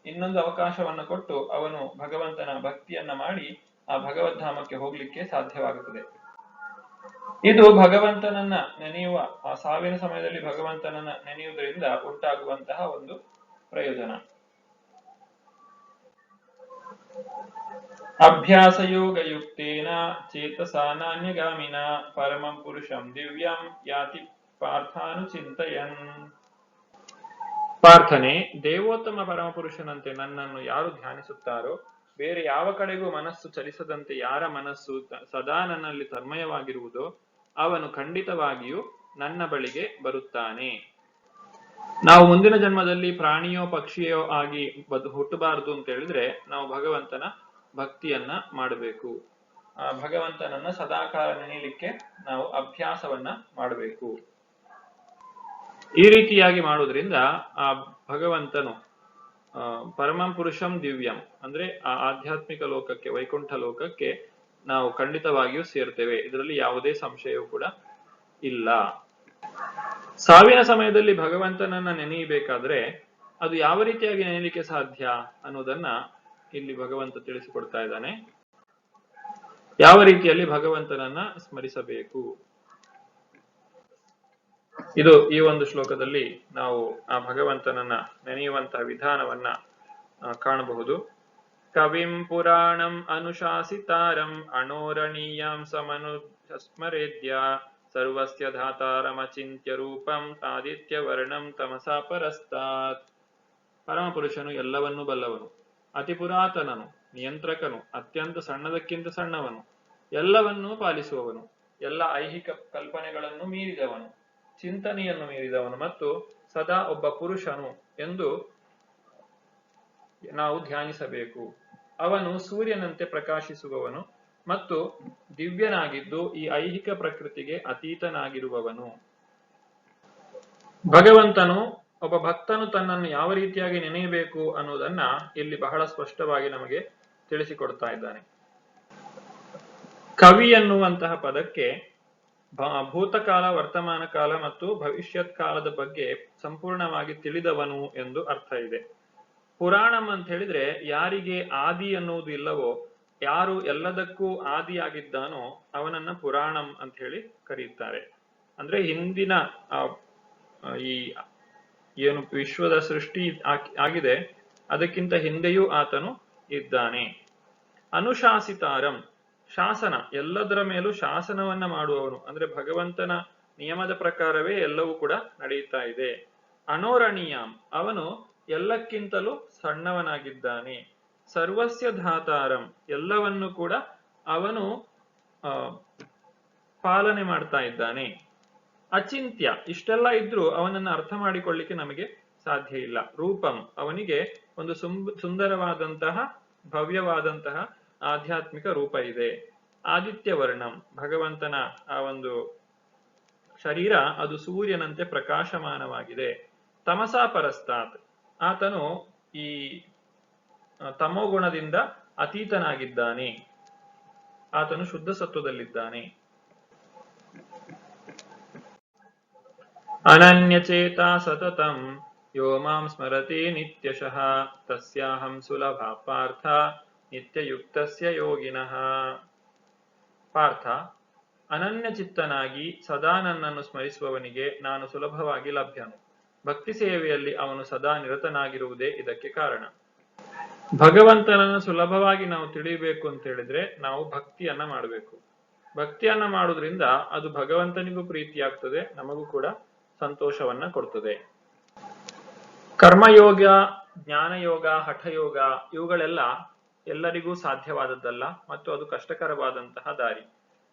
ಇನ್ನೊಂದು ಅವಕಾಶವನ್ನ ಕೊಟ್ಟು ಅವನು ಭಗವಂತನ ಭಕ್ತಿಯನ್ನ ಮಾಡಿ ಆ ಭಗವದ್ಧಾಮಕ್ಕೆ ಹೋಗ್ಲಿಕ್ಕೆ ಸಾಧ್ಯವಾಗುತ್ತದೆ. ಇದು ಭಗವಂತನನ್ನ ನೆನೆಯುವ ಆ ಸಾವಿನ ಸಮಯದಲ್ಲಿ ಭಗವಂತನನ್ನ ನೆನೆಯುವುದರಿಂದ ಉಂಟಾಗುವಂತಹ ಒಂದು ಪ್ರಯೋಜನ. ಅಭ್ಯಾಸ ಯೋಗ ಯುಕ್ತೇನ ಚೇತಸಾ ನಾನ್ಯಗಾಮಿನ ಪರಮಂ ಪುರುಷಂ ದಿವ್ಯಂ ಯಾತಿ ಪಾರ್ಥಾನುಚಿಂತಯನ್. ಪಾರ್ಥನೆ, ದೇವೋತ್ತಮ ಪರಮಪುರುಷನಂತೆ ನನ್ನನ್ನು ಯಾರು ಧ್ಯಾನಿಸುತ್ತಾರೋ, ಬೇರೆ ಯಾವ ಕಡೆಗೂ ಮನಸ್ಸು ಚಲಿಸದಂತೆ ಯಾರ ಮನಸ್ಸು ಸದಾ ನನ್ನಲ್ಲಿ ತನ್ಮಯವಾಗಿರುವುದೋ ಅವನು ಖಂಡಿತವಾಗಿಯೂ ನನ್ನ ಬಳಿಗೆ ಬರುತ್ತಾನೆ. ನಾವು ಮುಂದಿನ ಜನ್ಮದಲ್ಲಿ ಪ್ರಾಣಿಯೋ ಪಕ್ಷಿಯೋ ಆಗಿ ಹುಟ್ಟಬಾರದು ಅಂತ ಹೇಳಿದ್ರೆ ನಾವು ಭಗವಂತನ ಭಕ್ತಿಯನ್ನ ಮಾಡಬೇಕು. ಆ ಭಗವಂತನನ್ನ ಸದಾಕಾಲ ನೆನೆಯಲಿಕ್ಕೆ ನಾವು ಅಭ್ಯಾಸವನ್ನ ಮಾಡಬೇಕು. ಈ ರೀತಿಯಾಗಿ ಮಾಡುವುದರಿಂದ ಆ ಭಗವಂತನು ಪರಮಂ ಪುರುಷಂ ದಿವ್ಯಂ ಅಂದ್ರೆ ಆ ಆಧ್ಯಾತ್ಮಿಕ ಲೋಕಕ್ಕೆ, ವೈಕುಂಠ ಲೋಕಕ್ಕೆ ನಾವು ಖಂಡಿತವಾಗಿಯೂ ಸೇರ್ತೇವೆ. ಇದರಲ್ಲಿ ಯಾವುದೇ ಸಂಶಯವೂ ಕೂಡ ಇಲ್ಲ. ಸಾವಿನ ಸಮಯದಲ್ಲಿ ಭಗವಂತನನ್ನ ನೆನೆಯಬೇಕಾದ್ರೆ ಅದು ಯಾವ ರೀತಿಯಾಗಿ ನೆನೆಯಲಿಕ್ಕೆ ಸಾಧ್ಯ ಅನ್ನೋದನ್ನ ಇಲ್ಲಿ ಭಗವಂತ ತಿಳಿಸಿಕೊಡ್ತಾ ಇದ್ದಾನೆ. ಯಾವ ರೀತಿಯಲ್ಲಿ ಭಗವಂತನನ್ನ ಸ್ಮರಿಸಬೇಕು ಇದು ಈ ಒಂದು ಶ್ಲೋಕದಲ್ಲಿ ನಾವು ಆ ಭಗವಂತನನ್ನ ನೆನೆಯುವಂತಹ ವಿಧಾನವನ್ನ ಕಾಣಬಹುದು. ಕವಿಂ ಪುರಾಣಂ ಅನುಶಾಸಿತಾರಂ ಅಣೋರಣೀಯಂ ಸಮನುಸ್ಮರೇದ್ಯ ಸರ್ವಸ್ಯ ಧಾತಾರಮಚಿಂತ್ಯ ರೂಪಂ ಆದಿತ್ಯ ವರ್ಣಂ ತಮಸಾ ಪರಸ್ತಾತ್. ಪರಮಪುರುಷನು ಎಲ್ಲವನ್ನೂ ಬಲ್ಲವನು, ಅತಿ ಪುರಾತನನು, ನಿಯಂತ್ರಕನು, ಅತ್ಯಂತ ಸಣ್ಣದಕ್ಕಿಂತ ಸಣ್ಣವನು, ಎಲ್ಲವನ್ನೂ ಪಾಲಿಸುವವನು, ಎಲ್ಲ ಐಹಿಕ ಕಲ್ಪನೆಗಳನ್ನು ಮೀರಿದವನು, ಚಿಂತನೆಯನ್ನು ಮೀರಿದವನು ಮತ್ತು ಸದಾ ಒಬ್ಬ ಪುರುಷನು ಎಂದು ನಾವು ಧ್ಯಾನಿಸಬೇಕು. ಅವನು ಸೂರ್ಯನಂತೆ ಪ್ರಕಾಶಿಸುವವನು ಮತ್ತು ದಿವ್ಯನಾಗಿದ್ದು ಈ ಐಹಿಕ ಪ್ರಕೃತಿಗೆ ಅತೀತನಾಗಿರುವವನು. ಭಗವಂತನು ಒಬ್ಬ ಭಕ್ತನು ತನ್ನನ್ನು ಯಾವ ರೀತಿಯಾಗಿ ನೆನೆಯಬೇಕು ಅನ್ನೋದನ್ನ ಇಲ್ಲಿ ಬಹಳ ಸ್ಪಷ್ಟವಾಗಿ ನಮಗೆ ತಿಳಿಸಿಕೊಡ್ತಾ ಇದ್ದಾನೆ. ಕವಿ ಎನ್ನುವಂತಹ ಪದಕ್ಕೆ ಭೂತಕಾಲ, ವರ್ತಮಾನ ಕಾಲ ಮತ್ತು ಭವಿಷ್ಯತ್ ಕಾಲದ ಬಗ್ಗೆ ಸಂಪೂರ್ಣವಾಗಿ ತಿಳಿದವನು ಎಂದು ಅರ್ಥ ಇದೆ. ಪುರಾಣಂ ಅಂತ ಹೇಳಿದ್ರೆ ಯಾರಿಗೆ ಆದಿ ಅನ್ನುವುದು ಇಲ್ಲವೋ, ಯಾರು ಎಲ್ಲದಕ್ಕೂ ಆದಿಯಾಗಿದ್ದಾನೋ ಅವನನ್ನ ಪುರಾಣಂ ಅಂತ ಹೇಳಿ ಕರೆಯುತ್ತಾರೆ. ಅಂದ್ರೆ ಹಿಂದಿನ ಈ ಏನು ವಿಶ್ವದ ಸೃಷ್ಟಿ ಆಗಿದೆ ಅದಕ್ಕಿಂತ ಹಿಂದೆಯೂ ಆತನು ಇದ್ದಾನೆ. ಅನುಶಾಸಿತಾರಂ, ಶಾಸನ, ಎಲ್ಲದರ ಮೇಲೂ ಶಾಸನವನ್ನ ಮಾಡುವವನು, ಅಂದ್ರೆ ಭಗವಂತನ ನಿಯಮದ ಪ್ರಕಾರವೇ ಎಲ್ಲವೂ ಕೂಡ ನಡೆಯುತ್ತಾ ಇದೆ. ಅಣೋರಣೀಯಂ, ಅವನು ಎಲ್ಲಕ್ಕಿಂತಲೂ ಸಣ್ಣವನಾಗಿದ್ದಾನೆ. ಸರ್ವಸ್ಯ ಧಾತಾರಂ, ಎಲ್ಲವನ್ನು ಕೂಡ ಅವನು ಪಾಲನೆ ಮಾಡ್ತಾ ಇದ್ದಾನೆ. ಅಚಿಂತ್ಯ, ಇಷ್ಟೆಲ್ಲ ಇದ್ರೂ ಅವನನ್ನು ಅರ್ಥ ಮಾಡಿಕೊಳ್ಳಿಕ್ಕೆ ನಮಗೆ ಸಾಧ್ಯ ಇಲ್ಲ. ರೂಪಂ, ಅವನಿಗೆ ಒಂದು ಸುಂದರವಾದಂತಹ ಭವ್ಯವಾದಂತಹ ಆಧ್ಯಾತ್ಮಿಕ ರೂಪ ಇದೆ. ಆದಿತ್ಯ ವರ್ಣಂ, ಭಗವಂತನ ಆ ಒಂದು ಶರೀರ ಅದು ಸೂರ್ಯನಂತೆ ಪ್ರಕಾಶಮಾನವಾಗಿದೆ. ತಮಸಾ ಪರಸ್ತಾತ್, ಆತನು ಈ ತಮೋಗುಣದಿಂದ ಅತೀತನಾಗಿದ್ದಾನೆ, ಆತನು ಶುದ್ಧ ಸತ್ವದಲ್ಲಿದ್ದಾನೆ. ಅನನ್ಯಚೇತ ಸತತಂ ಯೋ ಮಾಂ ಸ್ಮರತಿ ನಿತ್ಯಶಃ ತಸ್ಯಾಹಂ ಸುಲಭ ಪಾರ್ಥ ನಿತ್ಯಯುಕ್ತಸ್ಯ ಯೋಗಿನಃ. ಪಾರ್ಥ, ಅನನ್ಯ ಚಿತ್ತನಾಗಿ ಸದಾ ನನ್ನನ್ನು ಸ್ಮರಿಸುವವನಿಗೆ ನಾನು ಸುಲಭವಾಗಿ ಲಭ್ಯನು. ಭಕ್ತಿ ಸೇವೆಯಲ್ಲಿ ಅವನು ಸದಾ ನಿರತನಾಗಿರುವುದೇ ಇದಕ್ಕೆ ಕಾರಣ. ಭಗವಂತನನ್ನು ಸುಲಭವಾಗಿ ನಾವು ತಿಳಿಯಬೇಕು ಅಂತ ಹೇಳಿದ್ರೆ ನಾವು ಭಕ್ತಿಯನ್ನ ಮಾಡಬೇಕು. ಭಕ್ತಿಯನ್ನ ಮಾಡುವುದರಿಂದ ಅದು ಭಗವಂತನಿಗೂ ಪ್ರೀತಿಯಾಗ್ತದೆ, ನಮಗೂ ಕೂಡ ಸಂತೋಷವನ್ನ ಕೊಡ್ತದೆ. ಕರ್ಮಯೋಗ, ಜ್ಞಾನಯೋಗ, ಹಠಯೋಗ ಇವುಗಳೆಲ್ಲ ಎಲ್ಲರಿಗೂ ಸಾಧ್ಯವಾದದ್ದಲ್ಲ ಮತ್ತು ಅದು ಕಷ್ಟಕರವಾದಂತಹ ದಾರಿ.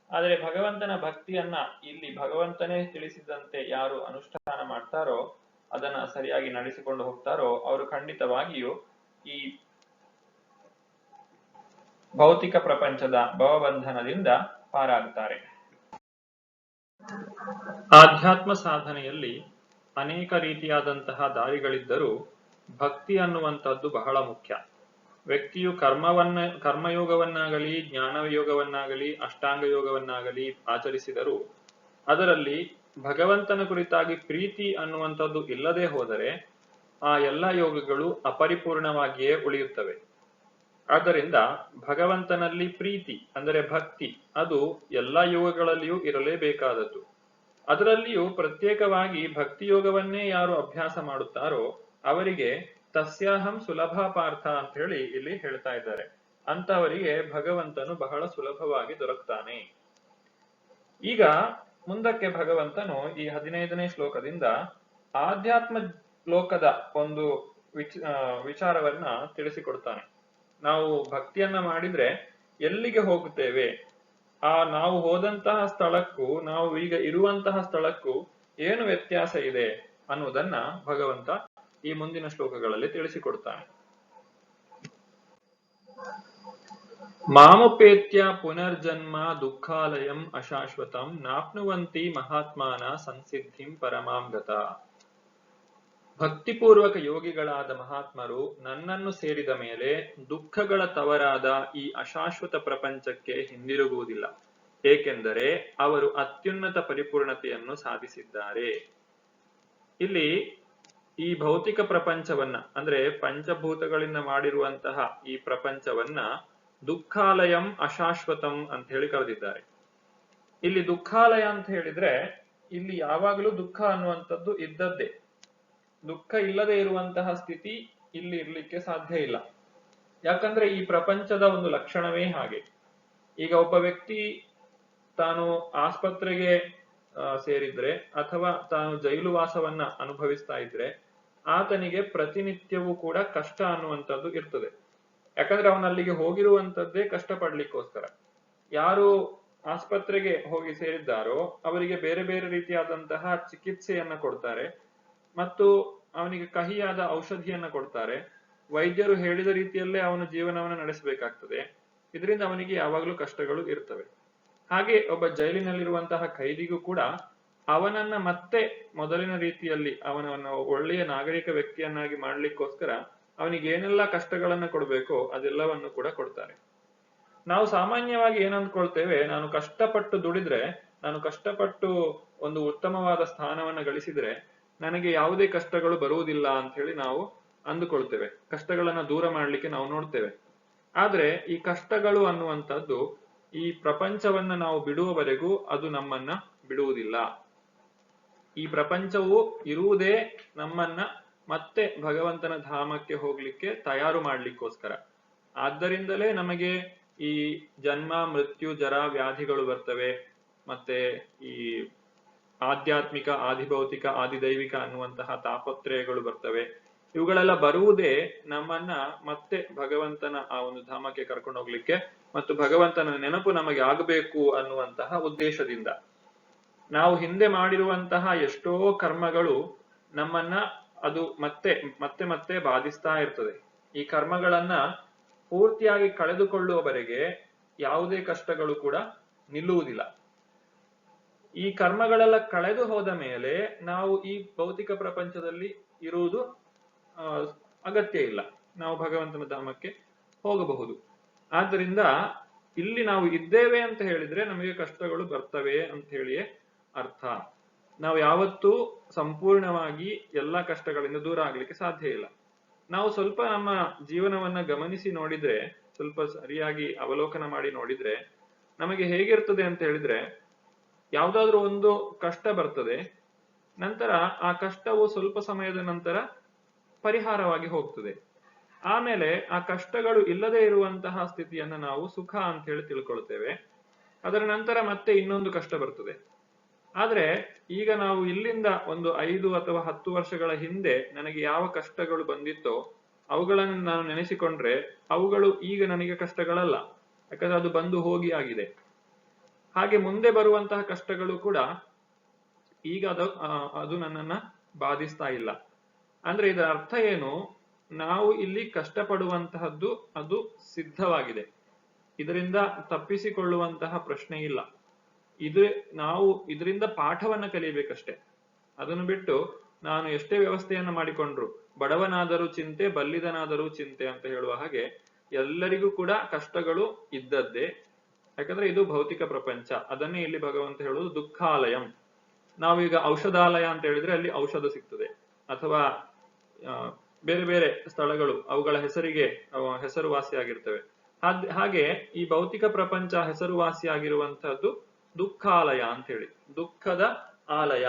ಆದರೆ ಭಗವಂತನ ಭಕ್ತಿಯನ್ನ ಇಲ್ಲಿ ಭಗವಂತನೇ ತಿಳಿಸಿದಂತೆ ಯಾರು ಅನುಷ್ಠಾನ ಮಾಡ್ತಾರೋ, ಅದನ್ನ ಸರಿಯಾಗಿ ನಡೆಸಿಕೊಂಡು ಹೋಗ್ತಾರೋ ಅವರು ಖಂಡಿತವಾಗಿಯೂ ಈ ಭೌತಿಕ ಪ್ರಪಂಚದ ಭವಬಂಧನದಿಂದ ಪಾರಾಗುತ್ತಾರೆ. ಆಧ್ಯಾತ್ಮ ಸಾಧನೆಯಲ್ಲಿ ಅನೇಕ ರೀತಿಯಾದಂತಹ ದಾರಿಗಳಿದ್ದರೂ ಭಕ್ತಿ ಅನ್ನುವಂಥದ್ದು ಬಹಳ ಮುಖ್ಯ. ವ್ಯಕ್ತಿಯು ಕರ್ಮಯೋಗವನ್ನಾಗಲಿ, ಜ್ಞಾನಯೋಗವನ್ನಾಗಲಿ, ಅಷ್ಟಾಂಗ ಯೋಗವನ್ನಾಗಲಿ ಆಚರಿಸಿದರೂ ಅದರಲ್ಲಿ ಭಗವಂತನ ಕುರಿತಾಗಿ ಪ್ರೀತಿ ಅನ್ನುವಂಥದ್ದು ಇಲ್ಲದೆ ಹೋದರೆ ಆ ಎಲ್ಲ ಯೋಗಗಳು ಅಪರಿಪೂರ್ಣವಾಗಿಯೇ ಉಳಿಯುತ್ತವೆ. ಆದ್ದರಿಂದ ಭಗವಂತನಲ್ಲಿ ಪ್ರೀತಿ ಅಂದರೆ ಭಕ್ತಿ ಅದು ಎಲ್ಲ ಯೋಗಗಳಲ್ಲಿಯೂ ಇರಲೇಬೇಕಾದದ್ದು. ಅದರಲ್ಲಿಯೂ ಪ್ರತ್ಯೇಕವಾಗಿ ಭಕ್ತಿ ಯೋಗವನ್ನೇ ಯಾರು ಅಭ್ಯಾಸ ಮಾಡುತ್ತಾರೋ ಅವರಿಗೆ ತಸ್ಯಾಹಂ ಸುಲಭ ಪಾರ್ಥ ಅಂತ ಹೇಳಿ ಇಲ್ಲಿ ಹೇಳ್ತಾ ಇದ್ದಾರೆ. ಅಂತವರಿಗೆ ಭಗವಂತನು ಬಹಳ ಸುಲಭವಾಗಿ ದೊರಕ್ತಾನೆ. ಈಗ ಮುಂದಕ್ಕೆ ಭಗವಂತನು ಈ 15ನೇ ಶ್ಲೋಕದಿಂದ ಆಧ್ಯಾತ್ಮ ಲೋಕದ ಒಂದು ವಿಚಾರವನ್ನ ತಿಳಿಸಿಕೊಡ್ತಾನೆ. ನಾವು ಭಕ್ತಿಯನ್ನ ಮಾಡಿದ್ರೆ ಎಲ್ಲಿಗೆ ಹೋಗುತ್ತೇವೆ, ನಾವು ಹೋದಂತಹ ಸ್ಥಳಕ್ಕೂ ನಾವು ಈಗ ಇರುವಂತಹ ಸ್ಥಳಕ್ಕೂ ಏನು ವ್ಯತ್ಯಾಸ ಇದೆ ಅನ್ನುವುದನ್ನ ಭಗವಂತ ಈ ಮುಂದಿನ ಶ್ಲೋಕಗಳಲ್ಲಿ ತಿಳಿಸಿಕೊಡ್ತಾನೆ. ಮಾಮುಪೇತ್ಯ ಪುನರ್ಜನ್ಮ ದುಃಖಾಲಯಂ ಅಶಾಶ್ವತಂ ನಾಪ್ನುವಂತಿ ಮಹಾತ್ಮಾನ ಸಂಸಿದ್ಧಿಂ ಪರಮಾಂ ಗತ. ಭಕ್ತಿಪೂರ್ವಕ ಯೋಗಿಗಳಾದ ಮಹಾತ್ಮರು ನನ್ನನ್ನು ಸೇರಿದ ಮೇಲೆ ದುಃಖಗಳ ತವರಾದ ಈ ಅಶಾಶ್ವತ ಪ್ರಪಂಚಕ್ಕೆ ಹಿಂದಿರುಗುವುದಿಲ್ಲ, ಏಕೆಂದರೆ ಅವರು ಅತ್ಯುನ್ನತ ಪರಿಪೂರ್ಣತೆಯನ್ನು ಸಾಧಿಸಿದ್ದಾರೆ. ಇಲ್ಲಿ ಈ ಭೌತಿಕ ಪ್ರಪಂಚವನ್ನ ಅಂದ್ರೆ ಪಂಚಭೂತಗಳಿಂದ ಮಾಡಿರುವಂತಹ ಈ ಪ್ರಪಂಚವನ್ನ ದುಃಖಾಲಯಂ ಅಶಾಶ್ವತಂ ಅಂತ ಹೇಳಿ ಕರೆದಿದ್ದಾರೆ. ಇಲ್ಲಿ ದುಃಖಾಲಯ ಅಂತ ಹೇಳಿದ್ರೆ ಇಲ್ಲಿ ಯಾವಾಗಲೂ ದುಃಖ ಅನ್ನುವಂಥದ್ದು ಇದ್ದದ್ದೇ. ದುಃಖ ಇಲ್ಲದೆ ಇರುವಂತಹ ಸ್ಥಿತಿ ಇಲ್ಲಿ ಇರ್ಲಿಕ್ಕೆ ಸಾಧ್ಯ ಇಲ್ಲ. ಯಾಕಂದ್ರೆ ಈ ಪ್ರಪಂಚದ ಒಂದು ಲಕ್ಷಣವೇ ಹಾಗೆ. ಈಗ ಒಬ್ಬ ವ್ಯಕ್ತಿ ತಾನು ಆಸ್ಪತ್ರೆಗೆ ಸೇರಿದ್ರೆ ಅಥವಾ ತಾನು ಜೈಲು ವಾಸವನ್ನ ಅನುಭವಿಸ್ತಾ ಇದ್ರೆ ಆತನಿಗೆ ಪ್ರತಿನಿತ್ಯವೂ ಕೂಡ ಕಷ್ಟ ಅನ್ನುವಂಥದ್ದು ಇರ್ತದೆ. ಯಾಕಂದ್ರೆ ಅವನಲ್ಲಿಗೆ ಹೋಗಿರುವಂತದ್ದೇ ಕಷ್ಟ ಪಡ್ಲಿಕ್ಕೋಸ್ಕರ. ಯಾರು ಆಸ್ಪತ್ರೆಗೆ ಹೋಗಿ ಸೇರಿದ್ದಾರೋ ಅವರಿಗೆ ಬೇರೆ ಬೇರೆ ರೀತಿಯಾದಂತಹ ಚಿಕಿತ್ಸೆಯನ್ನ ಕೊಡ್ತಾರೆ ಮತ್ತು ಅವನಿಗೆ ಕಹಿಯಾದ ಔಷಧಿಯನ್ನ ಕೊಡ್ತಾರೆ. ವೈದ್ಯರು ಹೇಳಿದ ರೀತಿಯಲ್ಲೇ ಅವನ ಜೀವನವನ್ನು ನಡೆಸಬೇಕಾಗ್ತದೆ. ಇದರಿಂದ ಅವನಿಗೆ ಯಾವಾಗಲೂ ಕಷ್ಟಗಳು ಇರ್ತವೆ. ಹಾಗೆ ಒಬ್ಬ ಜೈಲಿನಲ್ಲಿರುವಂತಹ ಖೈದಿಗೂ ಕೂಡ ಅವನನ್ನ ಮತ್ತೆ ಮೊದಲಿನ ರೀತಿಯಲ್ಲಿ ಅವನನ್ನ ಒಳ್ಳೆಯ ನಾಗರಿಕ ವ್ಯಕ್ತಿಯನ್ನಾಗಿ ಮಾಡ್ಲಿಕ್ಕೋಸ್ಕರ ಅವನಿಗೆ ಏನೆಲ್ಲ ಕಷ್ಟಗಳನ್ನ ಕೊಡ್ಬೇಕೋ ಅದೆಲ್ಲವನ್ನು ಕೂಡ ಕೊಡ್ತಾರೆ. ನಾವು ಸಾಮಾನ್ಯವಾಗಿ ಏನಂದ್ಕೊಳ್ತೇವೆ, ನಾನು ಕಷ್ಟಪಟ್ಟು ದುಡಿದ್ರೆ, ನಾನು ಕಷ್ಟಪಟ್ಟು ಒಂದು ಉತ್ತಮವಾದ ಸ್ಥಾನವನ್ನ ಗಳಿಸಿದ್ರೆ ನನಗೆ ಯಾವುದೇ ಕಷ್ಟಗಳು ಬರುವುದಿಲ್ಲ ಅಂತ ಹೇಳಿ ನಾವು ಅಂದುಕೊಳ್ತೇವೆ. ಕಷ್ಟಗಳನ್ನ ದೂರ ಮಾಡ್ಲಿಕ್ಕೆ ನಾವು ನೋಡ್ತೇವೆ. ಆದ್ರೆ ಈ ಕಷ್ಟಗಳು ಅನ್ನುವಂಥದ್ದು ಈ ಪ್ರಪಂಚವನ್ನ ನಾವು ಬಿಡುವವರೆಗೂ ಅದು ನಮ್ಮನ್ನ ಬಿಡುವುದಿಲ್ಲ. ಈ ಪ್ರಪಂಚವು ಇರುವುದೇ ನಮ್ಮನ್ನ ಮತ್ತೆ ಭಗವಂತನ ಧಾಮಕ್ಕೆ ಹೋಗ್ಲಿಕ್ಕೆ ತಯಾರು ಮಾಡ್ಲಿಕ್ಕೋಸ್ಕರ. ಆದ್ದರಿಂದಲೇ ನಮಗೆ ಈ ಜನ್ಮ ಮೃತ್ಯು ಜರ ವ್ಯಾಧಿಗಳು ಬರ್ತವೆ. ಮತ್ತೆ ಈ ಆಧ್ಯಾತ್ಮಿಕ ಆದಿಭೌತಿಕ ಆದಿದೈವಿಕ ಅನ್ನುವಂತಹ ತಾಪತ್ರಯಗಳು ಬರ್ತವೆ. ಇವುಗಳೆಲ್ಲ ಬರುವುದೇ ನಮ್ಮನ್ನ ಮತ್ತೆ ಭಗವಂತನ ಆ ಒಂದು ಧಾಮಕ್ಕೆ ಕರ್ಕೊಂಡು ಹೋಗ್ಲಿಕ್ಕೆ ಮತ್ತು ಭಗವಂತನ ನೆನಪು ನಮಗೆ ಆಗಬೇಕು ಅನ್ನುವಂತಹ ಉದ್ದೇಶದಿಂದ. ನಾವು ಹಿಂದೆ ಮಾಡಿರುವಂತಹ ಎಷ್ಟೋ ಕರ್ಮಗಳು ನಮ್ಮನ್ನ ಅದು ಮತ್ತೆ ಮತ್ತೆ ಮತ್ತೆ ಬಾಧಿಸ್ತಾ ಇರ್ತದೆ. ಈ ಕರ್ಮಗಳನ್ನ ಪೂರ್ತಿಯಾಗಿ ಕಳೆದುಕೊಳ್ಳುವವರೆಗೆ ಯಾವುದೇ ಕಷ್ಟಗಳು ಕೂಡ ನಿಲ್ಲುವುದಿಲ್ಲ. ಈ ಕರ್ಮಗಳೆಲ್ಲ ಕಳೆದು ಹೋದ ಮೇಲೆ ನಾವು ಈ ಭೌತಿಕ ಪ್ರಪಂಚದಲ್ಲಿ ಇರುವುದು ಅಗತ್ಯ ಇಲ್ಲ. ನಾವು ಭಗವಂತನ ಧಾಮಕ್ಕೆ ಹೋಗಬಹುದು. ಆದ್ದರಿಂದ ಇಲ್ಲಿ ನಾವು ಇದ್ದೇವೆ ಅಂತ ಹೇಳಿದ್ರೆ ನಮಗೆ ಕಷ್ಟಗಳು ಬರ್ತವೆ ಅಂತ ಹೇಳಿಯೇ ಅರ್ಥ. ನಾವು ಯಾವತ್ತೂ ಸಂಪೂರ್ಣವಾಗಿ ಎಲ್ಲ ಕಷ್ಟಗಳಿಂದ ದೂರ ಆಗ್ಲಿಕ್ಕೆ ಸಾಧ್ಯ ಇಲ್ಲ. ನಾವು ಸ್ವಲ್ಪ ನಮ್ಮ ಜೀವನವನ್ನ ಗಮನಿಸಿ ನೋಡಿದ್ರೆ, ಸ್ವಲ್ಪ ಸರಿಯಾಗಿ ಅವಲೋಕನ ಮಾಡಿ ನೋಡಿದ್ರೆ ನಮಗೆ ಹೇಗಿರ್ತದೆ ಅಂತ ಹೇಳಿದ್ರೆ, ಯಾವ್ದಾದ್ರು ಒಂದು ಕಷ್ಟ ಬರ್ತದೆ, ನಂತರ ಆ ಕಷ್ಟವು ಸ್ವಲ್ಪ ಸಮಯದ ನಂತರ ಪರಿಹಾರವಾಗಿ ಹೋಗ್ತದೆ. ಆಮೇಲೆ ಆ ಕಷ್ಟಗಳು ಇಲ್ಲದೆ ಇರುವಂತಹ ಸ್ಥಿತಿಯನ್ನ ನಾವು ಸುಖ ಅಂತ ಹೇಳಿ ತಿಳ್ಕೊಳ್ತೇವೆ. ಅದರ ನಂತರ ಮತ್ತೆ ಇನ್ನೊಂದು ಕಷ್ಟ ಬರ್ತದೆ. ಆದ್ರೆ ಈಗ ನಾವು ಇಲ್ಲಿಂದ ಒಂದು 5 ಅಥವಾ 10 ವರ್ಷಗಳ ಹಿಂದೆ ನನಗೆ ಯಾವ ಕಷ್ಟಗಳು ಬಂದಿತ್ತೋ ಅವುಗಳನ್ನು ನಾನು ನೆನೆಸಿಕೊಂಡ್ರೆ ಅವುಗಳು ಈಗ ನನಗೆ ಕಷ್ಟಗಳಲ್ಲ. ಯಾಕಂದ್ರೆ ಅದು ಬಂದು ಹೋಗಿ ಆಗಿದೆ. ಹಾಗೆ ಮುಂದೆ ಬರುವಂತಹ ಕಷ್ಟಗಳು ಕೂಡ ಈಗ ಅದು ನನ್ನನ್ನ ಬಾಧಿಸ್ತಾ ಇಲ್ಲ. ಅಂದ್ರೆ ಇದರ ಅರ್ಥ ಏನು, ನಾವು ಇಲ್ಲಿ ಕಷ್ಟಪಡುವಂತಹದ್ದು ಅದು ಸಿದ್ಧವಾಗಿದೆ. ಇದರಿಂದ ತಪ್ಪಿಸಿಕೊಳ್ಳುವಂತಹ ಪ್ರಶ್ನೆ ಇಲ್ಲ. ನಾವು ಇದರಿಂದ ಪಾಠವನ್ನ ಕಲಿಬೇಕಷ್ಟೆ. ಅದನ್ನು ಬಿಟ್ಟು ನಾನು ಎಷ್ಟೇ ವ್ಯವಸ್ಥೆಯನ್ನ ಮಾಡಿಕೊಂಡ್ರು, ಬಡವನಾದರೂ ಚಿಂತೆ ಬಲ್ಲಿದನಾದರೂ ಚಿಂತೆ ಅಂತ ಹೇಳುವ ಹಾಗೆ ಎಲ್ಲರಿಗೂ ಕೂಡ ಕಷ್ಟಗಳು ಇದ್ದದ್ದೇ. ಯಾಕಂದ್ರೆ ಇದು ಭೌತಿಕ ಪ್ರಪಂಚ. ಅದನ್ನೇ ಇಲ್ಲಿ ಭಗವಂತ ಹೇಳುವುದು ದುಃಖಾಲಯಂ. ನಾವೀಗ ಔಷಧಾಲಯ ಅಂತ ಹೇಳಿದ್ರೆ ಅಲ್ಲಿ ಔಷಧ ಸಿಗ್ತದೆ, ಅಥವಾ ಬೇರೆ ಬೇರೆ ಸ್ಥಳಗಳು ಅವುಗಳ ಹೆಸರಿಗೆ ಹೆಸರುವಾಸಿಯಾಗಿರ್ತವೆ. ಹಾಗೆ ಈ ಭೌತಿಕ ಪ್ರಪಂಚ ಹೆಸರುವಾಸಿಯಾಗಿರುವಂತಹದ್ದು ದುಃಖಾಲಯ ಅಂತ ಹೇಳಿ, ದುಃಖದ ಆಲಯ.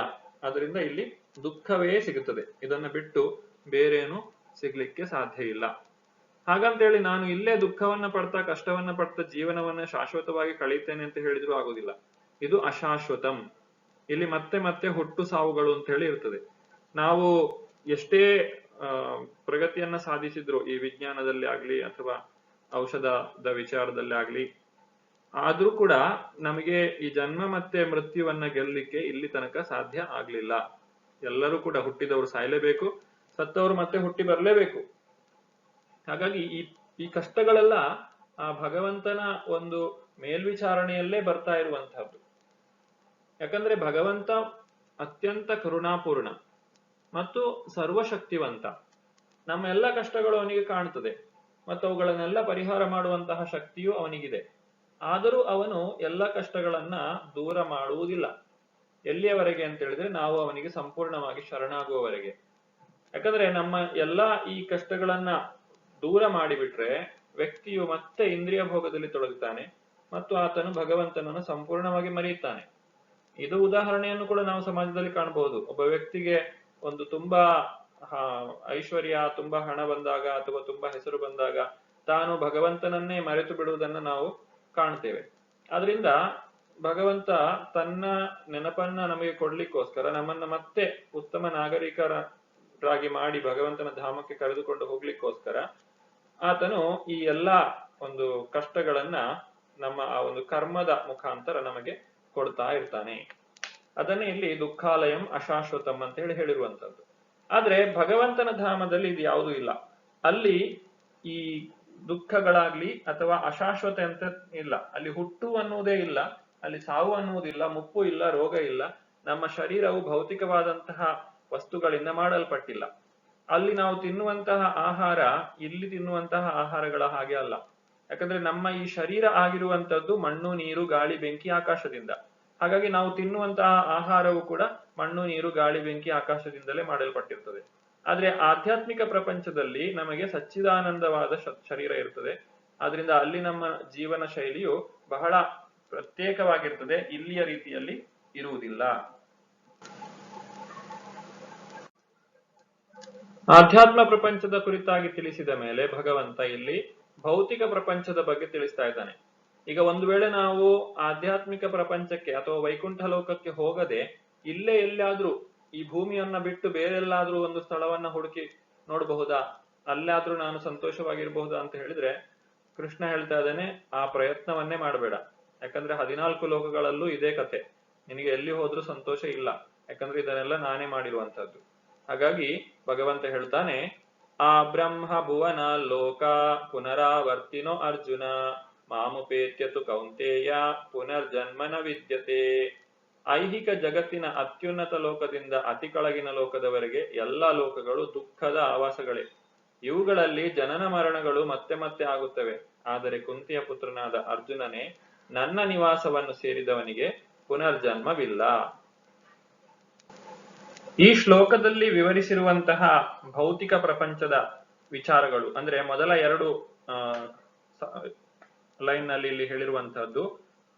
ಅದರಿಂದ ಇಲ್ಲಿ ದುಃಖವೇ ಸಿಗುತ್ತದೆ. ಇದನ್ನ ಬಿಟ್ಟು ಬೇರೇನು ಸಿಗ್ಲಿಕ್ಕೆ ಸಾಧ್ಯ ಇಲ್ಲ. ಹಾಗಂತೇಳಿ ನಾನು ಇಲ್ಲೇ ದುಃಖವನ್ನ ಪಡ್ತಾ ಕಷ್ಟವನ್ನ ಪಡ್ತಾ ಜೀವನವನ್ನ ಶಾಶ್ವತವಾಗಿ ಕಳೀತೇನೆ ಅಂತ ಹೇಳಿದ್ರು ಆಗುದಿಲ್ಲ. ಇದು ಅಶಾಶ್ವತಂ. ಇಲ್ಲಿ ಮತ್ತೆ ಮತ್ತೆ ಹುಟ್ಟು ಸಾವುಗಳು ಅಂತ ಹೇಳಿ ಇರ್ತದೆ. ನಾವು ಎಷ್ಟೇ ಪ್ರಗತಿಯನ್ನ ಸಾಧಿಸಿದ್ರು ಈ ವಿಜ್ಞಾನದಲ್ಲಿ ಆಗ್ಲಿ ಅಥವಾ ಔಷಧದ ವಿಚಾರದಲ್ಲಿ ಆಗ್ಲಿ, ಆದ್ರೂ ಕೂಡ ನಮಗೆ ಈ ಜನ್ಮ ಮತ್ತೆ ಮೃತ್ಯುವನ್ನ ಗೆಲ್ಲಲಿಕ್ಕೆ ಇಲ್ಲಿ ತನಕ ಸಾಧ್ಯ ಆಗ್ಲಿಲ್ಲ. ಎಲ್ಲರೂ ಕೂಡ ಹುಟ್ಟಿದವರು ಸಾಯಲೇಬೇಕು, ಸತ್ತವರು ಮತ್ತೆ ಹುಟ್ಟಿ ಬರಲೇಬೇಕು. ಹಾಗಾಗಿ ಈ ಕಷ್ಟಗಳೆಲ್ಲ ಆ ಭಗವಂತನ ಒಂದು ಮೇಲ್ವಿಚಾರಣೆಯಲ್ಲೇ ಬರ್ತಾ ಇರುವಂತಹದ್ದು. ಯಾಕಂದ್ರೆ ಭಗವಂತ ಅತ್ಯಂತ ಕರುಣಾಪೂರ್ಣ ಮತ್ತು ಸರ್ವಶಕ್ತಿವಂತ. ನಮ್ಮ ಎಲ್ಲ ಕಷ್ಟಗಳು ಅವನಿಗೆ ಕಾಣುತ್ತದೆ ಮತ್ತು ಅವುಗಳನ್ನೆಲ್ಲ ಪರಿಹಾರ ಮಾಡುವಂತಹ ಶಕ್ತಿಯೂ ಅವನಿಗಿದೆ. ಆದರೂ ಅವನು ಎಲ್ಲ ಕಷ್ಟಗಳನ್ನ ದೂರ ಮಾಡುವುದಿಲ್ಲ. ಎಲ್ಲಿಯವರೆಗೆ ಅಂತ ಹೇಳಿದ್ರೆ ನಾವು ಅವನಿಗೆ ಸಂಪೂರ್ಣವಾಗಿ ಶರಣಾಗುವವರೆಗೆ. ಯಾಕಂದ್ರೆ ನಮ್ಮ ಎಲ್ಲಾ ಈ ಕಷ್ಟಗಳನ್ನ ದೂರ ಮಾಡಿಬಿಟ್ರೆ ವ್ಯಕ್ತಿಯು ಮತ್ತೆ ಇಂದ್ರಿಯ ಭೋಗದಲ್ಲಿ ತೊಡಗುತ್ತಾನೆ ಮತ್ತು ಆತನು ಭಗವಂತನನ್ನು ಸಂಪೂರ್ಣವಾಗಿ ಮರೆಯುತ್ತಾನೆ. ಇದು ಉದಾಹರಣೆಯನ್ನು ಕೂಡ ನಾವು ಸಮಾಜದಲ್ಲಿ ಕಾಣಬಹುದು. ಒಬ್ಬ ವ್ಯಕ್ತಿಗೆ ಒಂದು ತುಂಬಾ ಐಶ್ವರ್ಯ, ತುಂಬಾ ಹಣ ಬಂದಾಗ ಅಥವಾ ತುಂಬಾ ಹೆಸರು ಬಂದಾಗ ತಾನು ಭಗವಂತನನ್ನೇ ಮರೆತು ಬಿಡುವುದನ್ನು ನಾವು ಕಾಣ್ತೇವೆ. ಆದ್ರಿಂದ ಭಗವಂತ ತನ್ನ ನೆನಪನ್ನ ನಮಗೆ ಕೊಡ್ಲಿಕ್ಕೋಸ್ಕರ ನಮ್ಮನ್ನ ಮತ್ತೆ ಉತ್ತಮ ನಾಗರಿಕರಾಗಿ ಮಾಡಿ ಭಗವಂತನ ಧಾಮಕ್ಕೆ ಕರೆದುಕೊಂಡು ಹೋಗ್ಲಿಕ್ಕೋಸ್ಕರ ಆತನು ಈ ಎಲ್ಲಾ ಒಂದು ಕಷ್ಟಗಳನ್ನ ನಮ್ಮ ಆ ಒಂದು ಕರ್ಮದ ಮುಖಾಂತರ ನಮಗೆ ಕೊಡ್ತಾ ಇರ್ತಾನೆ. ಅದನ್ನೇ ಇಲ್ಲಿ ದುಃಖಾಲಯಂ ಅಶಾಶ್ವತಂ ಅಂತ ಹೇಳಿರುವಂತದ್ದು. ಆದ್ರೆ ಭಗವಂತನ ಧಾಮದಲ್ಲಿ ಇದು ಯಾವುದೂ ಇಲ್ಲ. ಅಲ್ಲಿ ಈ ದುಃಖಗಳಾಗ್ಲಿ ಅಥವಾ ಅಶಾಶ್ವತೆ ಅಂತ ಇಲ್ಲ. ಅಲ್ಲಿ ಹುಟ್ಟು ಅನ್ನುವುದೇ ಇಲ್ಲ, ಅಲ್ಲಿ ಸಾವು ಅನ್ನುವುದಿಲ್ಲ, ಮುಪ್ಪು ಇಲ್ಲ, ರೋಗ ಇಲ್ಲ. ನಮ್ಮ ಶರೀರವು ಭೌತಿಕವಾದಂತಹ ವಸ್ತುಗಳಿಂದ ಮಾಡಲ್ಪಟ್ಟಿಲ್ಲ. ಅಲ್ಲಿ ನಾವು ತಿನ್ನುವಂತಹ ಆಹಾರ ಇಲ್ಲಿ ತಿನ್ನುವಂತಹ ಆಹಾರಗಳ ಹಾಗೆ ಅಲ್ಲ. ಯಾಕಂದ್ರೆ ನಮ್ಮ ಈ ಶರೀರ ಆಗಿರುವಂತದ್ದು ಮಣ್ಣು, ನೀರು, ಗಾಳಿ, ಬೆಂಕಿ, ಆಕಾಶದಿಂದ. ಹಾಗಾಗಿ ನಾವು ತಿನ್ನುವಂತಹ ಆಹಾರವು ಕೂಡ ಮಣ್ಣು, ನೀರು, ಗಾಳಿ, ಬೆಂಕಿ, ಆಕಾಶದಿಂದಲೇ ಮಾಡಲ್ಪಟ್ಟಿರ್ತದೆ. ಆದ್ರೆ ಆಧ್ಯಾತ್ಮಿಕ ಪ್ರಪಂಚದಲ್ಲಿ ನಮಗೆ ಸಚ್ಚಿದಾನಂದವಾದ ಶರೀರ ಇರ್ತದೆ. ಆದ್ರಿಂದ ಅಲ್ಲಿ ನಮ್ಮ ಜೀವನ ಶೈಲಿಯು ಬಹಳ ಪ್ರತ್ಯೇಕವಾಗಿರ್ತದೆ, ಇಲ್ಲಿಯ ರೀತಿಯಲ್ಲಿ ಇರುವುದಿಲ್ಲ. ಆಧ್ಯಾತ್ಮ ಪ್ರಪಂಚದ ಕುರಿತಾಗಿ ತಿಳಿಸಿದ ಮೇಲೆ ಭಗವಂತ ಇಲ್ಲಿ ಭೌತಿಕ ಪ್ರಪಂಚದ ಬಗ್ಗೆ ತಿಳಿಸ್ತಾ ಇದ್ದಾನೆ. ಈಗ ಒಂದು ವೇಳೆ ನಾವು ಆಧ್ಯಾತ್ಮಿಕ ಪ್ರಪಂಚಕ್ಕೆ ಅಥವಾ ವೈಕುಂಠ ಲೋಕಕ್ಕೆ ಹೋಗದೆ ಇಲ್ಲೇ ಎಲ್ಲಾದ್ರೂ ಈ ಭೂಮಿಯನ್ನ ಬಿಟ್ಟು ಬೇರೆಲ್ಲಾದ್ರೂ ಒಂದು ಸ್ಥಳವನ್ನ ಹುಡುಕಿ ನೋಡಬಹುದಾ, ಅಲ್ಲಾದ್ರೂ ನಾನು ಸಂತೋಷವಾಗಿರ್ಬಹುದಾ ಅಂತ ಹೇಳಿದ್ರೆ ಕೃಷ್ಣ ಹೇಳ್ತಾ ಇದ್ದಾನೆ, ಆ ಪ್ರಯತ್ನವನ್ನೇ ಮಾಡಬೇಡ. ಯಾಕಂದ್ರೆ 14 ಲೋಕಗಳಲ್ಲೂ ಇದೇ ಕತೆ. ನಿನಗೆ ಎಲ್ಲಿ ಹೋದ್ರೂ ಸಂತೋಷ ಇಲ್ಲ, ಯಾಕಂದ್ರೆ ಇದನ್ನೆಲ್ಲ ನಾನೇ ಮಾಡಿರುವಂತಹದ್ದು. ಹಾಗಾಗಿ ಭಗವಂತ ಹೇಳ್ತಾನೆ, ಆ ಬ್ರಹ್ಮ ಭುವನ ಲೋಕ ಪುನರಾವರ್ತಿನೋ ಅರ್ಜುನ ಮಾಮುಪೇತ್ಯತು ಕೌಂತೇಯ ಪುನರ್ಜನ್ಮನ ವಿದ್ಯತೆ. ಐಹಿಕ ಜಗತ್ತಿನ ಅತ್ಯುನ್ನತ ಲೋಕದಿಂದ ಅತಿ ಕೆಳಗಿನ ಲೋಕದವರೆಗೆ ಎಲ್ಲಾ ಲೋಕಗಳು ದುಃಖದ ಆವಾಸಗಳೇ. ಇವುಗಳಲ್ಲಿ ಜನನ ಮರಣಗಳು ಮತ್ತೆ ಮತ್ತೆ ಆಗುತ್ತವೆ. ಆದರೆ ಕುಂತಿಯ ಪುತ್ರನಾದ ಅರ್ಜುನನೇ, ನನ್ನ ನಿವಾಸವನ್ನು ಸೇರಿದವನಿಗೆ ಪುನರ್ಜನ್ಮವಿಲ್ಲ. ಈ ಶ್ಲೋಕದಲ್ಲಿ ವಿವರಿಸಿರುವಂತಹ ಭೌತಿಕ ಪ್ರಪಂಚದ ವಿಚಾರಗಳು ಅಂದ್ರೆ ಮೊದಲ 2 ಲೈನ್ ನಲ್ಲಿ ಇಲ್ಲಿ ಹೇಳಿರುವಂತಹದ್ದು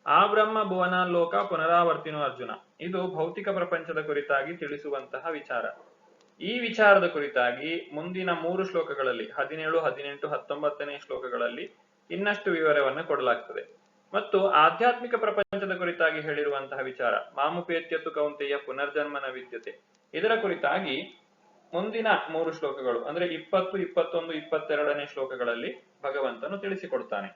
ಆ ಬ್ರಹ್ಮ ಭುವನ ಲೋಕ ಪುನರಾವರ್ತಿನೋ ಅರ್ಜುನ, ಇದು ಭೌತಿಕ ಪ್ರಪಂಚದ ಕುರಿತಾಗಿ ತಿಳಿಸುವಂತಹ ವಿಚಾರ. ಈ ವಿಚಾರದ ಕುರಿತಾಗಿ ಮುಂದಿನ 3 ಶ್ಲೋಕಗಳಲ್ಲಿ 17, 18, 19ನೇ ಶ್ಲೋಕಗಳಲ್ಲಿ ಇನ್ನಷ್ಟು ವಿವರವನ್ನು ಕೊಡಲಾಗ್ತದೆ. ಮತ್ತು ಆಧ್ಯಾತ್ಮಿಕ ಪ್ರಪಂಚದ ಕುರಿತಾಗಿ ಹೇಳಿರುವಂತಹ ವಿಚಾರ ಮಾಮುಪೇತ್ಯತು ಕೌಂತೆಯ ಪುನರ್ಜನ್ಮನ ವಿದ್ಯತೆ, ಇದರ ಕುರಿತಾಗಿ ಮುಂದಿನ 3 ಶ್ಲೋಕಗಳು ಅಂದ್ರೆ 20, 21, 22ನೇ ಶ್ಲೋಕಗಳಲ್ಲಿ ಭಗವಂತನು ತಿಳಿಸಿಕೊಡ್ತಾನೆ.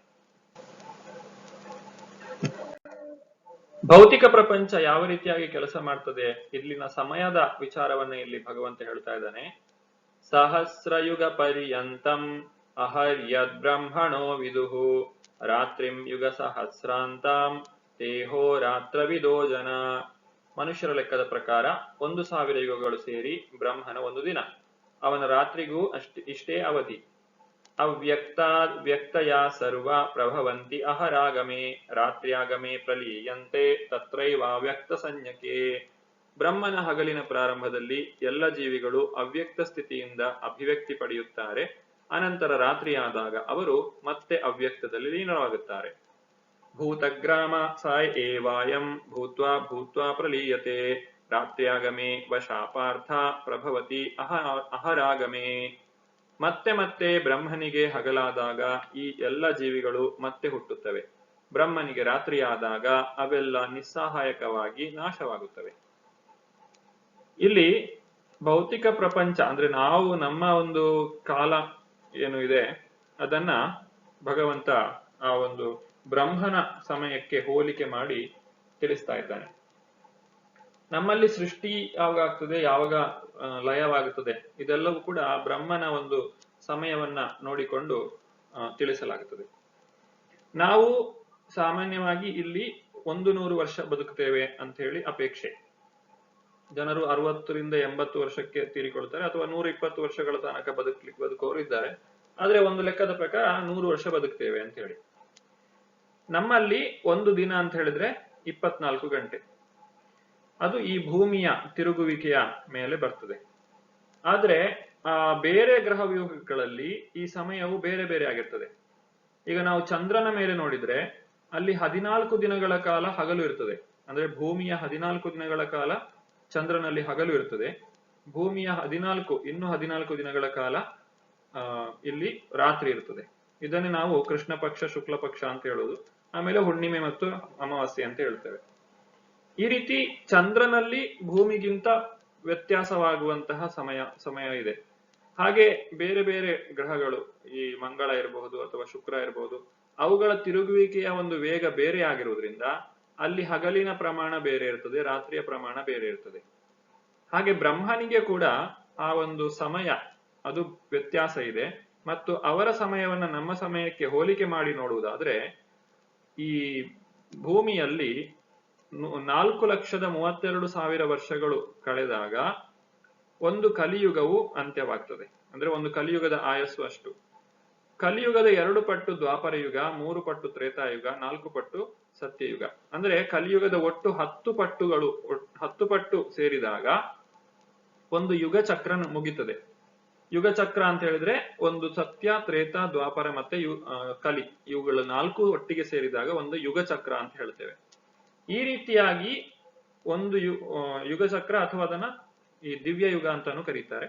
ಭೌತಿಕ ಪ್ರಪಂಚ ಯಾವ ರೀತಿಯಾಗಿ ಕೆಲಸ ಮಾಡ್ತದೆ, ಇಲ್ಲಿನ ಸಮಯದ ವಿಚಾರವನ್ನ ಇಲ್ಲಿ ಭಗವಂತ ಹೇಳ್ತಾ ಇದ್ದಾನೆ. ಸಹಸ್ರಯುಗ ಪರ್ಯಂತಂ ಅಹರ್ಯದ್ ಬ್ರಹ್ಮಣೋ ವಿದುಹು ರಾತ್ರಿಂ ಯುಗ ಸಹಸ್ರಾಂತಾಂ ತೇಹೋ ರಾತ್ರವಿದೋ ಜನ. ಮನುಷ್ಯರ ಲೆಕ್ಕದ ಪ್ರಕಾರ 1000 ಯುಗಗಳು ಸೇರಿ ಬ್ರಹ್ಮನ ಒಂದು ದಿನ, ಅವನ ರಾತ್ರಿಗೂ ಇಷ್ಟೇ ಅವಧಿ. ಅವ್ಯಕ್ತಯ ಸರ್ವ ಪ್ರಭವಂತಿ ಅಹರಾಗಮೆ ರಾತ್ರ್ಯಾಗಮೆ ಪ್ರಲೀಯಂತೆ ತತ್ರೈವಾವ್ಯಕ್ತ ಸಂಜ್ಞಕೆ. ಬ್ರಹ್ಮನ ಹಗಲಿನ ಪ್ರಾರಂಭದಲ್ಲಿ ಎಲ್ಲ ಜೀವಿಗಳು ಅವ್ಯಕ್ತ ಸ್ಥಿತಿಯಿಂದ ಅಭಿವ್ಯಕ್ತಿ ಪಡೆಯುತ್ತಾರೆ. ಅನಂತರ ರಾತ್ರಿಯಾದಾಗ ಅವರು ಮತ್ತೆ ಅವ್ಯಕ್ತದಲ್ಲಿ ಲೀನವಾಗುತ್ತಾರೆ. ಭೂತಗ್ರಾಮ ಸಾಯ ಏವಾಯಂ ಭೂತ್ವಾ ಭೂತ್ವಾ ಪ್ರಲೀಯತೆ ರಾತ್ರ್ಯಾಗಮೆ ವಶಾಪಾರ್ಥ ಪ್ರಭವತಿ ಅಹರಾಗಮೆ. ಮತ್ತೆ ಮತ್ತೆ ಬ್ರಹ್ಮನಿಗೆ ಹಗಲಾದಾಗ ಈ ಎಲ್ಲ ಜೀವಿಗಳು ಮತ್ತೆ ಹುಟ್ಟುತ್ತವೆ. ಬ್ರಹ್ಮನಿಗೆ ರಾತ್ರಿಯಾದಾಗ ಅವೆಲ್ಲ ನಿಸ್ಸಹಾಯಕವಾಗಿ ನಾಶವಾಗುತ್ತವೆ. ಇಲ್ಲಿ ಭೌತಿಕ ಪ್ರಪಂಚ ಅಂದ್ರೆ ನಾವು ನಮ್ಮ ಒಂದು ಕಾಲ ಏನು ಇದೆ ಅದನ್ನ ಭಗವಂತ ಆ ಒಂದು ಬ್ರಹ್ಮನ ಸಮಯಕ್ಕೆ ಹೋಲಿಕೆ ಮಾಡಿ ತಿಳಿಸ್ತಾ ಇದ್ದಾನೆ. ನಮ್ಮಲ್ಲಿ ಸೃಷ್ಟಿ ಯಾವಾಗ ಆಗ್ತದೆ, ಯಾವಾಗ ಲಯವಾಗುತ್ತದೆ, ಇದೆಲ್ಲವೂ ಕೂಡ ಬ್ರಹ್ಮನ ಒಂದು ಸಮಯವನ್ನ ನೋಡಿಕೊಂಡು ತಿಳಿಸಲಾಗುತ್ತದೆ. ನಾವು ಸಾಮಾನ್ಯವಾಗಿ ಇಲ್ಲಿ 100 ವರ್ಷ ಬದುಕುತ್ತೇವೆ ಅಂತ ಹೇಳಿ ಅಪೇಕ್ಷೆ. ಜನರು 60ರಿಂದ 80 ವರ್ಷಕ್ಕೆ ತೀರಿಕೊಳ್ತಾರೆ, ಅಥವಾ 120 ವರ್ಷಗಳ ತನಕ ಬದುಕೋರು ಇದ್ದಾರೆ. ಆದ್ರೆ ಒಂದು ಲೆಕ್ಕದ ಪ್ರಕಾರ 100 ವರ್ಷ ಬದುಕ್ತೇವೆ ಅಂತ ಹೇಳಿ. ನಮ್ಮಲ್ಲಿ ಒಂದು ದಿನ ಅಂತ ಹೇಳಿದ್ರೆ 24 ಗಂಟೆ. ಅದು ಈ ಭೂಮಿಯ ತಿರುಗುವಿಕೆಯ ಮೇಲೆ ಬರ್ತದೆ. ಆದ್ರೆ ಬೇರೆ ಗ್ರಹವ್ಯೂಹಗಳಲ್ಲಿ ಈ ಸಮಯವು ಬೇರೆ ಬೇರೆ ಆಗಿರ್ತದೆ. ಈಗ ನಾವು ಚಂದ್ರನ ಮೇಲೆ ನೋಡಿದ್ರೆ ಅಲ್ಲಿ 14 ದಿನಗಳ ಕಾಲ ಹಗಲು ಇರ್ತದೆ. ಅಂದ್ರೆ ಭೂಮಿಯ 14 ದಿನಗಳ ಕಾಲ ಚಂದ್ರನಲ್ಲಿ ಹಗಲು ಇರ್ತದೆ. ಭೂಮಿಯ 14 ದಿನಗಳ ಕಾಲ ಇಲ್ಲಿ ರಾತ್ರಿ ಇರ್ತದೆ. ಇದನ್ನೇ ನಾವು ಕೃಷ್ಣ ಪಕ್ಷ, ಶುಕ್ಲ ಪಕ್ಷ ಅಂತ ಹೇಳೋದು. ಆಮೇಲೆ ಹುಣ್ಣಿಮೆ ಮತ್ತು ಅಮಾವಾಸ್ಯೆ ಅಂತ ಹೇಳ್ತೇವೆ. ಈ ರೀತಿ ಚಂದ್ರನಲ್ಲಿ ಭೂಮಿಗಿಂತ ವ್ಯತ್ಯಾಸವಾಗುವಂತಹ ಸಮಯ ಇದೆ. ಹಾಗೆ ಬೇರೆ ಬೇರೆ ಗ್ರಹಗಳು, ಈ ಮಂಗಳ ಇರಬಹುದು ಅಥವಾ ಶುಕ್ರ ಇರಬಹುದು, ಅವುಗಳ ತಿರುಗುವಿಕೆಯ ಒಂದು ವೇಗ ಬೇರೆ ಆಗಿರುವುದರಿಂದ ಅಲ್ಲಿ ಹಗಲಿನ ಪ್ರಮಾಣ ಬೇರೆ ಇರ್ತದೆ, ರಾತ್ರಿಯ ಪ್ರಮಾಣ ಬೇರೆ ಇರ್ತದೆ. ಹಾಗೆ ಬ್ರಹ್ಮನಿಗೆ ಕೂಡ ಆ ಒಂದು ಸಮಯ ಅದು ವ್ಯತ್ಯಾಸ ಇದೆ. ಮತ್ತು ಅವರ ಸಮಯವನ್ನ ನಮ್ಮ ಸಮಯಕ್ಕೆ ಹೋಲಿಕೆ ಮಾಡಿ ನೋಡುವುದಾದ್ರೆ, ಈ ಭೂಮಿಯಲ್ಲಿ 4,32,000 ವರ್ಷಗಳು ಕಳೆದಾಗ ಒಂದು ಕಲಿಯುಗವು ಅಂತ್ಯವಾಗ್ತದೆ. ಅಂದ್ರೆ ಒಂದು ಕಲಿಯುಗದ ಆಯಸ್ಸು ಅಷ್ಟು. ಕಲಿಯುಗದ 2 ಪಟ್ಟು ದ್ವಾಪರ ಯುಗ, 3 ಪಟ್ಟು ತ್ರೇತಾಯುಗ, 4 ಪಟ್ಟು ಸತ್ಯಯುಗ. ಅಂದ್ರೆ ಕಲಿಯುಗದ ಒಟ್ಟು 10 ಪಟ್ಟು ಸೇರಿದಾಗ ಒಂದು ಯುಗ ಚಕ್ರ ಮುಗಿತದೆ. ಯುಗ ಚಕ್ರ ಅಂತ ಹೇಳಿದ್ರೆ ಒಂದು ಸತ್ಯ, ತ್ರೇತ, ದ್ವಾಪರ ಮತ್ತೆ ಕಲಿ, ಇವುಗಳು 4 ಒಟ್ಟಿಗೆ ಸೇರಿದಾಗ ಒಂದು ಯುಗ ಚಕ್ರ ಅಂತ ಹೇಳ್ತೇವೆ. ಈ ರೀತಿಯಾಗಿ ಒಂದು ಯುಗ ಚಕ್ರ, ಅಥವಾ ಅದನ್ನ ಈ ದಿವ್ಯ ಯುಗ ಅಂತಾನು ಕರೀತಾರೆ.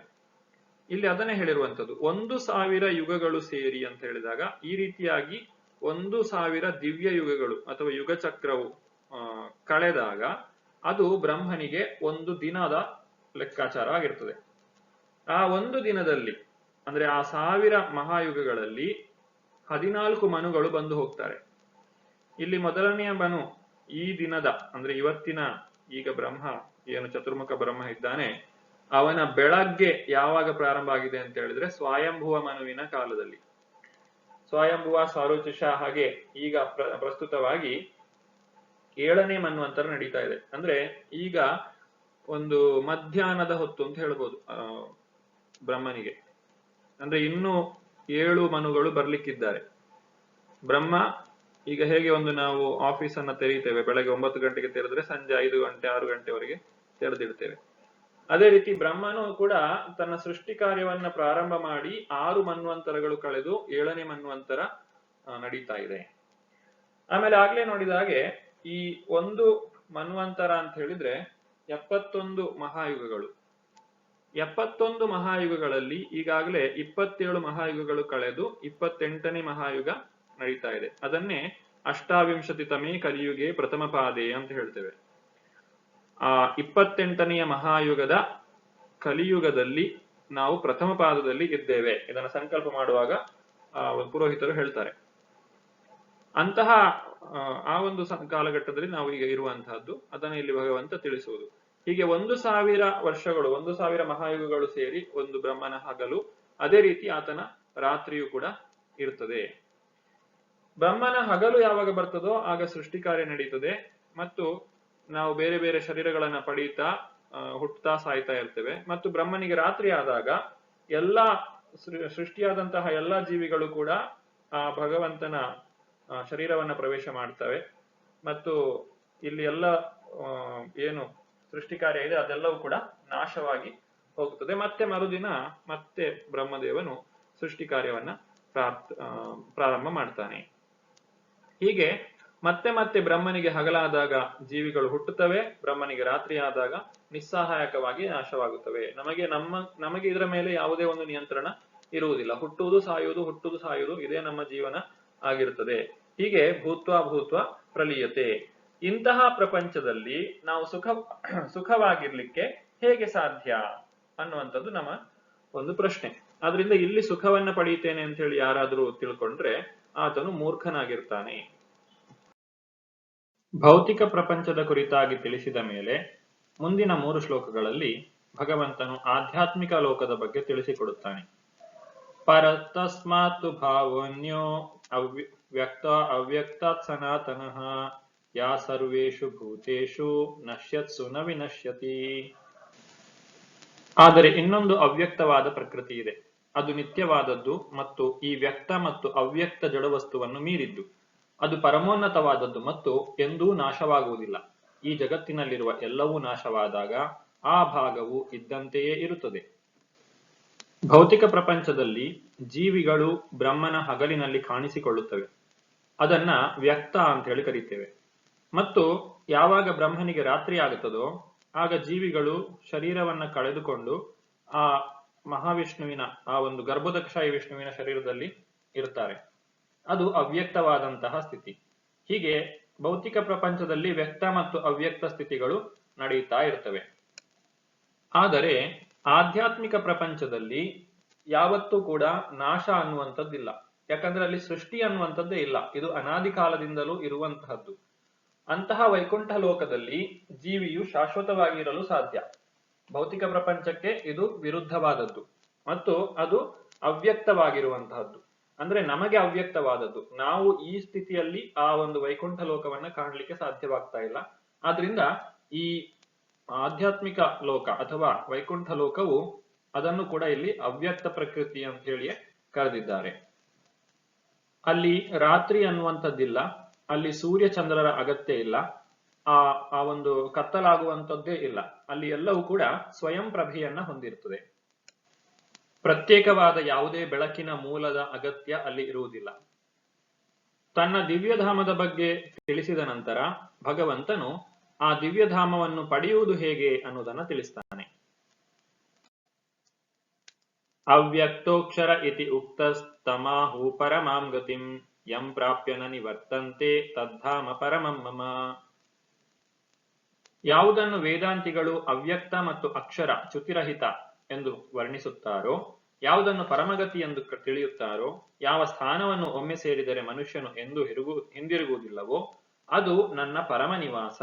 ಇಲ್ಲಿ ಅದನ್ನೇ ಹೇಳಿರುವಂತದ್ದು 1,000 ಯುಗಗಳು ಸೇರಿ ಅಂತ ಹೇಳಿದಾಗ, ಈ ರೀತಿಯಾಗಿ 1,000 ದಿವ್ಯ ಯುಗಗಳು ಅಥವಾ ಯುಗ ಚಕ್ರವು ಕಳೆದಾಗ ಅದು ಬ್ರಹ್ಮನಿಗೆ ಒಂದು ದಿನದ ಲೆಕ್ಕಾಚಾರ ಆಗಿರ್ತದೆ. ಆ ಒಂದು ದಿನದಲ್ಲಿ ಅಂದ್ರೆ ಆ 1000 ಮಹಾಯುಗಗಳಲ್ಲಿ 14 ಮನುಗಳು ಬಂದು ಹೋಗ್ತಾರೆ. ಇಲ್ಲಿ ಮೊದಲನೆಯ ಮನು ಈ ದಿನದ ಅಂದ್ರೆ ಇವತ್ತಿನ, ಈಗ ಬ್ರಹ್ಮ ಏನು ಚತುರ್ಮುಖ ಬ್ರಹ್ಮ ಇದ್ದಾನೆ, ಅವನ ಬೆಳಗ್ಗೆ ಯಾವಾಗ ಪ್ರಾರಂಭ ಆಗಿದೆ ಅಂತ ಹೇಳಿದ್ರೆ ಸ್ವಯಂಭುವ ಮನುವಿನ ಕಾಲದಲ್ಲಿ. ಸ್ವಯಂಭುವ, ಸಾರುಚಿಷ, ಹಾಗೆ ಈಗ ಪ್ರಸ್ತುತವಾಗಿ 7ನೇ ಮನ್ವಂತರ ನಡೀತಾ ಇದೆ. ಅಂದ್ರೆ ಈಗ ಒಂದು ಮಧ್ಯಾಹ್ನದ ಹೊತ್ತು ಅಂತ ಹೇಳ್ಬೋದು ಬ್ರಹ್ಮನಿಗೆ. ಅಂದ್ರೆ ಇನ್ನೂ 7 ಮನುಗಳು ಬರ್ಲಿಕ್ಕಿದ್ದಾರೆ. ಬ್ರಹ್ಮ ಈಗ ಹೇಗೆ ಒಂದು ನಾವು ಆಫೀಸ್ ಅನ್ನ ತೆರೀತೇವೆ, ಬೆಳಗ್ಗೆ 9 ಗಂಟೆಗೆ ತೆರೆದ್ರೆ ಸಂಜೆ 5 ಗಂಟೆ 6 ಗಂಟೆವರೆಗೆ ತೆರೆದಿಡ್ತೇವೆ. ಅದೇ ರೀತಿ ಬ್ರಹ್ಮನು ಕೂಡ ತನ್ನ ಸೃಷ್ಟಿ ಕಾರ್ಯವನ್ನ ಪ್ರಾರಂಭ ಮಾಡಿ 6 ಮನ್ವಂತರಗಳು ಕಳೆದು 7ನೇ ಮನ್ವಂತರ ನಡೀತಾ ಇದೆ. ಆಮೇಲೆ ಆಗ್ಲೇ ನೋಡಿದ ಹಾಗೆ ಈ ಒಂದು ಮನ್ವಂತರ ಅಂತ ಹೇಳಿದ್ರೆ 71 ಮಹಾಯುಗಗಳು. 71 ಮಹಾಯುಗಗಳಲ್ಲಿ ಈಗಾಗಲೇ 27 ಮಹಾಯುಗಗಳು ಕಳೆದು 28ನೇ ಮಹಾಯುಗ ನಡೀತಾ ಇದೆ. ಅದನ್ನೇ ಅಷ್ಟಾವಿಂಶತಿತಮೇ ಕಲಿಯುಗೆ ಪ್ರಥಮ ಪಾದೆ ಅಂತ ಹೇಳ್ತೇವೆ. ಆ 28ನೆಯ ಮಹಾಯುಗದ ಕಲಿಯುಗದಲ್ಲಿ ನಾವು ಪ್ರಥಮ ಪಾದದಲ್ಲಿ ಇದ್ದೇವೆ. ಇದನ್ನ ಸಂಕಲ್ಪ ಮಾಡುವಾಗ ಪುರೋಹಿತರು ಹೇಳ್ತಾರೆ. ಅಂತಹ ಆ ಒಂದು ಕಾಲಘಟ್ಟದಲ್ಲಿ ನಾವು ಈಗ ಇರುವಂತಹದ್ದು, ಅದನ್ನ ಇಲ್ಲಿ ಭಗವಂತ ತಿಳಿಸುವುದು. ಹೀಗೆ 1,000 ವರ್ಷಗಳು, 1,000 ಮಹಾಯುಗಗಳು ಸೇರಿ ಒಂದು ಬ್ರಹ್ಮನ ಹಗಲು, ಅದೇ ರೀತಿ ಆತನ ರಾತ್ರಿಯೂ ಕೂಡ ಇರ್ತದೆ. ಬ್ರಹ್ಮನ ಹಗಲು ಯಾವಾಗ ಬರ್ತದೋ ಆಗ ಸೃಷ್ಟಿ ಕಾರ್ಯ ನಡೀತದೆ. ಮತ್ತು ನಾವು ಬೇರೆ ಬೇರೆ ಶರೀರಗಳನ್ನ ಪಡೀತಾ ಹುಟ್ಟುತ್ತಾ ಸಾಯ್ತಾ ಇರ್ತೇವೆ. ಮತ್ತು ಬ್ರಹ್ಮನಿಗೆ ರಾತ್ರಿ ಆದಾಗ ಎಲ್ಲಾ ಸೃಷ್ಟಿಯಾದಂತಹ ಎಲ್ಲಾ ಜೀವಿಗಳು ಕೂಡ ಆ ಭಗವಂತನ ಶರೀರವನ್ನ ಪ್ರವೇಶ ಮಾಡ್ತವೆ. ಮತ್ತು ಇಲ್ಲಿ ಎಲ್ಲ ಏನು ಸೃಷ್ಟಿ ಕಾರ್ಯ ಇದೆ ಅದೆಲ್ಲವೂ ಕೂಡ ನಾಶವಾಗಿ ಹೋಗ್ತದೆ. ಮತ್ತೆ ಮರುದಿನ ಮತ್ತೆ ಬ್ರಹ್ಮದೇವನು ಸೃಷ್ಟಿ ಕಾರ್ಯವನ್ನ ಪ್ರಾರಂಭ ಮಾಡ್ತಾನೆ. ಹೀಗೆ ಮತ್ತೆ ಮತ್ತೆ ಬ್ರಹ್ಮನಿಗೆ ಹಗಲಾದಾಗ ಜೀವಿಗಳು ಹುಟ್ಟುತ್ತವೆ, ಬ್ರಹ್ಮನಿಗೆ ರಾತ್ರಿ ಆದಾಗ ನಿಸ್ಸಹಾಯಕವಾಗಿ ನಾಶವಾಗುತ್ತವೆ. ನಮಗೆ ಇದರ ಮೇಲೆ ಯಾವುದೇ ಒಂದು ನಿಯಂತ್ರಣ ಇರುವುದಿಲ್ಲ. ಹುಟ್ಟುವುದು ಸಾಯುವುದು, ಹುಟ್ಟುವುದು ಸಾಯುವುದು, ಇದೇ ನಮ್ಮ ಜೀವನ ಆಗಿರುತ್ತದೆ. ಹೀಗೆ ಭೂತ್ವ ಪ್ರಲೀಯತೆ. ಇಂತಹ ಪ್ರಪಂಚದಲ್ಲಿ ನಾವು ಸುಖವಾಗಿರ್ಲಿಕ್ಕೆ ಹೇಗೆ ಸಾಧ್ಯ ಅನ್ನುವಂಥದ್ದು ನಮ್ಮ ಒಂದು ಪ್ರಶ್ನೆ. ಆದ್ರಿಂದ ಇಲ್ಲಿ ಸುಖವನ್ನ ಪಡೆಯುತ್ತೇನೆ ಅಂತ ಹೇಳಿ ಯಾರಾದ್ರೂ ತಿಳ್ಕೊಂಡ್ರೆ ಆತನು ಮೂರ್ಖನಾಗಿರ್ತಾನೆ. ಭೌತಿಕ ಪ್ರಪಂಚದ ಕುರಿತಾಗಿ ತಿಳಿಸಿದ ಮೇಲೆ ಮುಂದಿನ 3 ಶ್ಲೋಕಗಳಲ್ಲಿ ಭಗವಂತನು ಆಧ್ಯಾತ್ಮಿಕ ಲೋಕದ ಬಗ್ಗೆ ತಿಳಿಸಿಕೊಡುತ್ತಾನೆ. ಪರತಸ್ಮಾತ್ ಭಾವೋನ್ಯೋ ವ್ಯಕ್ತ ಅವ್ಯಕ್ತಾತ್ ಸನಾತನಃ ಯಾ ಸರ್ವೇಷು ಭೂತೇಷು ನಶ್ಯತ್ಸು ನ ವಿನಶ್ಯತಿ. ಆದರೆ ಇನ್ನೊಂದು ಅವ್ಯಕ್ತವಾದ ಪ್ರಕೃತಿ ಇದೆ. ಅದು ನಿತ್ಯವಾದದ್ದು ಮತ್ತು ಈ ವ್ಯಕ್ತ ಮತ್ತು ಅವ್ಯಕ್ತ ಜಡವಸ್ತುವನ್ನು ಮೀರಿದ್ದು. ಅದು ಪರಮೋನ್ನತವಾದದ್ದು ಮತ್ತು ಎಂದೂ ನಾಶವಾಗುವುದಿಲ್ಲ. ಈ ಜಗತ್ತಿನಲ್ಲಿರುವ ಎಲ್ಲವೂ ನಾಶವಾದಾಗ ಆ ಭಾಗವು ಇದ್ದಂತೆಯೇ ಇರುತ್ತದೆ. ಭೌತಿಕ ಪ್ರಪಂಚದಲ್ಲಿ ಜೀವಿಗಳು ಬ್ರಹ್ಮನ ಹಗಲಿನಲ್ಲಿ ಕಾಣಿಸಿಕೊಳ್ಳುತ್ತವೆ. ಅದನ್ನ ವ್ಯಕ್ತ ಅಂತ ಹೇಳಿ ಕರೀತೇವೆ. ಮತ್ತು ಯಾವಾಗ ಬ್ರಹ್ಮನಿಗೆ ರಾತ್ರಿ ಆಗುತ್ತದೋ ಆಗ ಜೀವಿಗಳು ಶರೀರವನ್ನ ಕಳೆದುಕೊಂಡು ಆ ಮಹಾವಿಷ್ಣುವಿನ ಆ ಒಂದು ಗರ್ಭೋದಕಶಾಹಿ ವಿಷ್ಣುವಿನ ಶರೀರದಲ್ಲಿ ಇರ್ತಾರೆ. ಅದು ಅವ್ಯಕ್ತವಾದಂತಹ ಸ್ಥಿತಿ. ಹೀಗೆ ಭೌತಿಕ ಪ್ರಪಂಚದಲ್ಲಿ ವ್ಯಕ್ತ ಮತ್ತು ಅವ್ಯಕ್ತ ಸ್ಥಿತಿಗಳು ನಡೆಯುತ್ತಾ ಇರ್ತವೆ. ಆದರೆ ಆಧ್ಯಾತ್ಮಿಕ ಪ್ರಪಂಚದಲ್ಲಿ ಯಾವತ್ತೂ ಕೂಡ ನಾಶ ಅನ್ನುವಂಥದ್ದಿಲ್ಲ. ಯಾಕಂದ್ರೆ ಅಲ್ಲಿ ಸೃಷ್ಟಿ ಅನ್ನುವಂಥದ್ದೇ ಇಲ್ಲ. ಇದು ಅನಾದಿ ಕಾಲದಿಂದಲೂ ಇರುವಂತಹದ್ದು. ಅಂತಹ ವೈಕುಂಠ ಲೋಕದಲ್ಲಿ ಜೀವಿಯು ಶಾಶ್ವತವಾಗಿರಲು ಸಾಧ್ಯ. ಭೌತಿಕ ಪ್ರಪಂಚಕ್ಕೆ ಇದು ವಿರುದ್ಧವಾದದ್ದು ಮತ್ತು ಅದು ಅವ್ಯಕ್ತವಾಗಿರುವಂತಹದ್ದು. ಅಂದ್ರೆ ನಮಗೆ ಅವ್ಯಕ್ತವಾದದ್ದು. ನಾವು ಈ ಸ್ಥಿತಿಯಲ್ಲಿ ಆ ಒಂದು ವೈಕುಂಠ ಲೋಕವನ್ನ ಕಾಣಲಿಕ್ಕೆ ಸಾಧ್ಯವಾಗ್ತಾ ಇಲ್ಲ. ಆದ್ರಿಂದ ಈ ಆಧ್ಯಾತ್ಮಿಕ ಲೋಕ ಅಥವಾ ವೈಕುಂಠ ಲೋಕವು ಅದನ್ನು ಕೂಡ ಇಲ್ಲಿ ಅವ್ಯಕ್ತ ಪ್ರಕೃತಿ ಅಂತ ಹೇಳಿ ಕರೆದಿದ್ದಾರೆ. ಅಲ್ಲಿ ರಾತ್ರಿ ಅನ್ನುವಂಥದ್ದಿಲ್ಲ. ಅಲ್ಲಿ ಸೂರ್ಯ ಚಂದ್ರರ ಅಗತ್ಯ ಇಲ್ಲ. ಆ ಒಂದು ಕತ್ತಲಾಗುವಂಥದ್ದೇ ಇಲ್ಲ. ಅಲ್ಲಿ ಎಲ್ಲವೂ ಕೂಡ ಸ್ವಯಂ ಪ್ರಭೆಯನ್ನ ಹೊಂದಿರುತ್ತದೆ. ಪ್ರತ್ಯೇಕವಾದ ಯಾವುದೇ ಬೆಳಕಿನ ಮೂಲದ ಅಗತ್ಯ ಅಲ್ಲಿ ಇರುವುದಿಲ್ಲ. ತನ್ನ ದಿವ್ಯಧಾಮದ ಬಗ್ಗೆ ತಿಳಿಸಿದ ನಂತರ ಭಗವಂತನು ಆ ದಿವ್ಯಧಾಮವನ್ನು ಪಡೆಯುವುದು ಹೇಗೆ ಅನ್ನೋದನ್ನ ತಿಳಿಸ್ತಾನೆ. ಅವ್ಯಕ್ತೋಕ್ಷರ ಇತಿ ಉಕ್ತಸ್ತಮಾಹು ಪರಮಾಂ ಗತಿಂ ಯಂ ಪ್ರಾಪ್ಯ ನ ನಿವರ್ತಂತೆ ತದ್ಧಾಮ ಪರಮಂ ಮಮ. ಯಾವುದನ್ನು ವೇದಾಂತಿಗಳು ಅವ್ಯಕ್ತ ಮತ್ತು ಅಕ್ಷರ ಚ್ಯುತಿರಹಿತ ಎಂದು ವರ್ಣಿಸುತ್ತಾರೋ, ಯಾವುದನ್ನು ಪರಮಗತಿ ಎಂದು ತಿಳಿಯುತ್ತಾರೋ, ಯಾವ ಸ್ಥಾನವನ್ನು ಒಮ್ಮೆ ಸೇರಿದರೆ ಮನುಷ್ಯನು ಎಂದು ಹಿಂದಿರುಗುವುದಿಲ್ಲವೋ ಅದು ನನ್ನ ಪರಮ ನಿವಾಸ.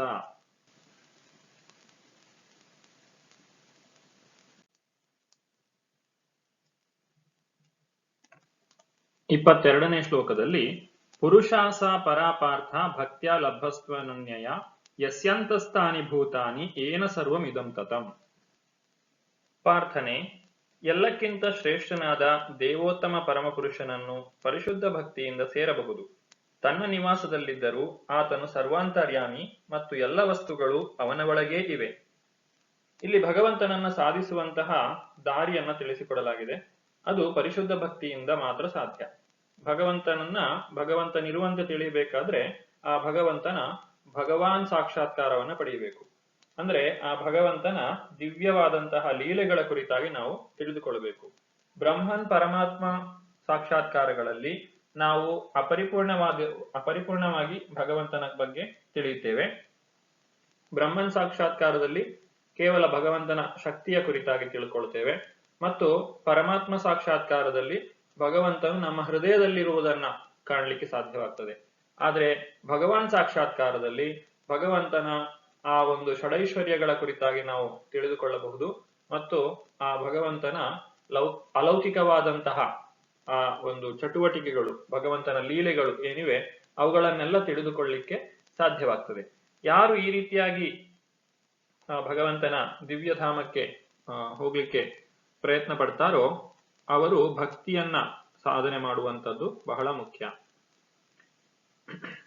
ಇಪ್ಪತ್ತೆರಡನೇ ಶ್ಲೋಕದಲ್ಲಿ ಪುರುಷಾಸ ಪರಾಪಾರ್ಥ ಭಕ್ತ್ಯ ಲಭಸ್ತ್ವನನ್ಯಯ ಯಸ್ಯಂತಸ್ಥಾನಿ ಭೂತಾನಿ ಏನ ಸರ್ವಮಿದಂ ತತಂ. ಪ್ರಾರ್ಥನೆ: ಎಲ್ಲಕ್ಕಿಂತ ಶ್ರೇಷ್ಠನಾದ ದೇವೋತ್ತಮ ಪರಮಪುರುಷನನ್ನು ಪರಿಶುದ್ಧ ಭಕ್ತಿಯಿಂದ ಸೇರಬಹುದು. ತನ್ನ ನಿವಾಸದಲ್ಲಿದ್ದರೂ ಆತನು ಸರ್ವಾಂತರ್ಯಾಮಿ ಮತ್ತು ಎಲ್ಲ ವಸ್ತುಗಳು ಅವನ ಒಳಗೇ ಇವೆ. ಇಲ್ಲಿ ಭಗವಂತನನ್ನ ಸಾಧಿಸುವಂತಹ ದಾರಿಯನ್ನ ತಿಳಿಸಿಕೊಡಲಾಗಿದೆ. ಅದು ಪರಿಶುದ್ಧ ಭಕ್ತಿಯಿಂದ ಮಾತ್ರ ಸಾಧ್ಯ. ಭಗವಂತನಿರುವಂತೆ ತಿಳಿಯಬೇಕಾದ್ರೆ ಆ ಭಗವಂತನ ಭಗವಾನ್ ಸಾಕ್ಷಾತ್ಕಾರವನ್ನ ಪಡೆಯಬೇಕು. ಅಂದ್ರೆ ಆ ಭಗವಂತನ ದಿವ್ಯವಾದಂತಹ ಲೀಲೆಗಳ ಕುರಿತಾಗಿ ನಾವು ತಿಳಿದುಕೊಳ್ಳಬೇಕು. ಬ್ರಹ್ಮನ್ ಪರಮಾತ್ಮ ಸಾಕ್ಷಾತ್ಕಾರಗಳಲ್ಲಿ ನಾವು ಅಪರಿಪೂರ್ಣವಾಗಿ ಭಗವಂತನ ಬಗ್ಗೆ ತಿಳಿಯುತ್ತೇವೆ. ಬ್ರಹ್ಮನ್ ಸಾಕ್ಷಾತ್ಕಾರದಲ್ಲಿ ಕೇವಲ ಭಗವಂತನ ಶಕ್ತಿಯ ಕುರಿತಾಗಿ ತಿಳ್ಕೊಳ್ತೇವೆ ಮತ್ತು ಪರಮಾತ್ಮ ಸಾಕ್ಷಾತ್ಕಾರದಲ್ಲಿ ಭಗವಂತನು ನಮ್ಮ ಹೃದಯದಲ್ಲಿರುವುದನ್ನ ಕಾಣಲಿಕ್ಕೆ ಸಾಧ್ಯವಾಗ್ತದೆ. ಆದ್ರೆ ಭಗವಾನ್ ಸಾಕ್ಷಾತ್ಕಾರದಲ್ಲಿ ಭಗವಂತನ ಆ ಒಂದು ಷಡೈಶ್ವರ್ಯಗಳ ಕುರಿತಾಗಿ ನಾವು ತಿಳಿದುಕೊಳ್ಳಬಹುದು ಮತ್ತು ಆ ಭಗವಂತನ ಅಲೌಕಿಕವಾದಂತಹ ಆ ಒಂದು ಚಟುವಟಿಕೆಗಳು, ಭಗವಂತನ ಲೀಲೆಗಳು ಏನಿವೆ ಅವುಗಳನ್ನೆಲ್ಲ ತಿಳಿದುಕೊಳ್ಳಲಿಕ್ಕೆ ಸಾಧ್ಯವಾಗ್ತದೆ. ಯಾರು ಈ ರೀತಿಯಾಗಿ ಭಗವಂತನ ದಿವ್ಯಧಾಮಕ್ಕೆ ಹೋಗ್ಲಿಕ್ಕೆ ಪ್ರಯತ್ನ ಪಡ್ತಾರೋ ಅವರು ಭಕ್ತಿಯನ್ನ ಸಾಧನೆ ಮಾಡುವಂಥದ್ದು ಬಹಳ ಮುಖ್ಯ.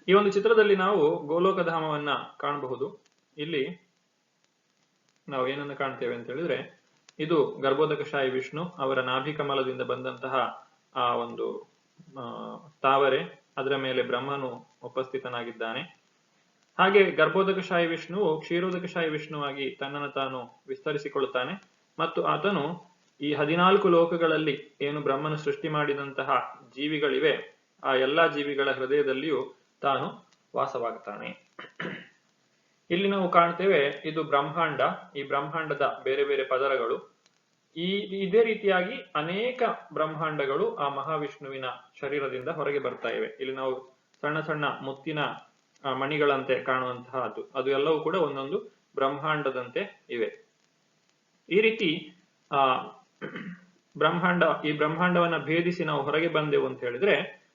ಈ ಒಂದು ಚಿತ್ರದಲ್ಲಿ ನಾವು ಗೋಲೋಕಧಾಮವನ್ನ ಕಾಣಬಹುದು. ಇಲ್ಲಿ ನಾವು ಏನನ್ನು ಕಾಣ್ತೇವೆ ಅಂತ ಹೇಳಿದ್ರೆ, ಇದು ಗರ್ಭೋದಕಶಾಹಿ ವಿಷ್ಣು ಅವರ ನಾಭಿ ಕಮಲದಿಂದ ಬಂದಂತಹ ಆ ಒಂದು ತಾವರೆ, ಅದರ ಮೇಲೆ ಬ್ರಹ್ಮನು ಉಪಸ್ಥಿತನಾಗಿದ್ದಾನೆ. ಹಾಗೆ ಗರ್ಭೋದಕಶಾಹಿ ವಿಷ್ಣುವು ಕ್ಷೀರೋದಕಶಾಹಿ ವಿಷ್ಣುವಾಗಿ ತನ್ನನ್ನು ತಾನು ವಿಸ್ತರಿಸಿಕೊಳ್ಳುತ್ತಾನೆ ಮತ್ತು ಆತನು ಈ 14 ಲೋಕಗಳಲ್ಲಿ ಏನು ಬ್ರಹ್ಮನು ಸೃಷ್ಟಿ ಮಾಡಿದಂತಹ ಜೀವಿಗಳಿವೆ ಆ ಎಲ್ಲಾ ಜೀವಿಗಳ ಹೃದಯದಲ್ಲಿಯೂ ತಾನು ವಾಸವಾಗ್ತಾನೆ. ಇಲ್ಲಿ ನಾವು ಕಾಣ್ತೇವೆ ಇದು ಬ್ರಹ್ಮಾಂಡ. ಈ ಬ್ರಹ್ಮಾಂಡದ ಬೇರೆ ಬೇರೆ ಪದರಗಳು. ಇದೇ ರೀತಿಯಾಗಿ ಅನೇಕ ಬ್ರಹ್ಮಾಂಡಗಳು ಆ ಮಹಾವಿಷ್ಣುವಿನ ಶರೀರದಿಂದ ಹೊರಗೆ ಬರ್ತಾ ಇವೆ. ಇಲ್ಲಿ ನಾವು ಸಣ್ಣ ಸಣ್ಣ ಮುತ್ತಿನ ಮಣಿಗಳಂತೆ ಕಾಣುವಂತಹ ಅದು ಎಲ್ಲವೂ ಕೂಡ ಒಂದೊಂದು ಬ್ರಹ್ಮಾಂಡದಂತೆ ಇವೆ. ಈ ರೀತಿ ಈ ಬ್ರಹ್ಮಾಂಡವನ್ನ ಭೇದಿಸಿ ನಾವು ಹೊರಗೆ ಬಂದೆವು ಅಂತ ಹೇಳಿದ್ರೆ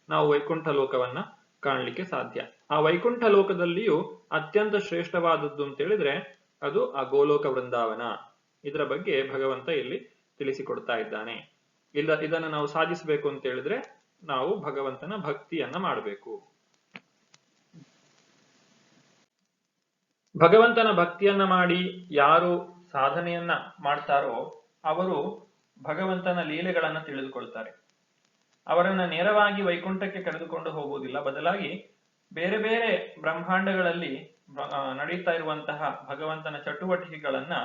ನಾವು ವೈಕುಂಠ ಲೋಕವನ್ನ ಕಾಣಲಿಕ್ಕೆ ಸಾಧ್ಯ. ಆ ವೈಕುಂಠ ಲೋಕದಲ್ಲಿಯೂ ಅತ್ಯಂತ ಶ್ರೇಷ್ಠವಾದದ್ದು ಅಂತ ಹೇಳಿದ್ರೆ ಅದು ಆ ಗೋಲೋಕ ವೃಂದಾವನ. ಇದರ ಬಗ್ಗೆ ಭಗವಂತ ಇಲ್ಲಿ ತಿಳಿಸಿಕೊಡ್ತಾ ಇದ್ದಾನೆ. ಇದನ್ನು ನಾವು ಸಾಧಿಸಬೇಕು ಅಂತ ಹೇಳಿದ್ರೆ ನಾವು ಭಗವಂತನ ಭಕ್ತಿಯನ್ನ ಮಾಡಬೇಕು. ಭಗವಂತನ ಭಕ್ತಿಯನ್ನ ಮಾಡಿ ಯಾರು ಸಾಧನೆಯನ್ನ ಮಾಡ್ತಾರೋ ಅವರು ಭಗವಂತನ ಲೀಲೆಗಳನ್ನ ತಿಳಿದುಕೊಳ್ತಾರೆ. ಅವರನ್ನ ನೇರವಾಗಿ ವೈಕುಂಠಕ್ಕೆ ಕರೆದುಕೊಂಡು ಹೋಗುವುದಿಲ್ಲ, ಬದಲಾಗಿ ಬೇರೆ ಬೇರೆ ಬ್ರಹ್ಮಾಂಡಗಳಲ್ಲಿ ನಡೀತಾ ಇರುವಂತಹ ಭಗವಂತನ ಚಟುವಟಿಕೆಗಳನ್ನ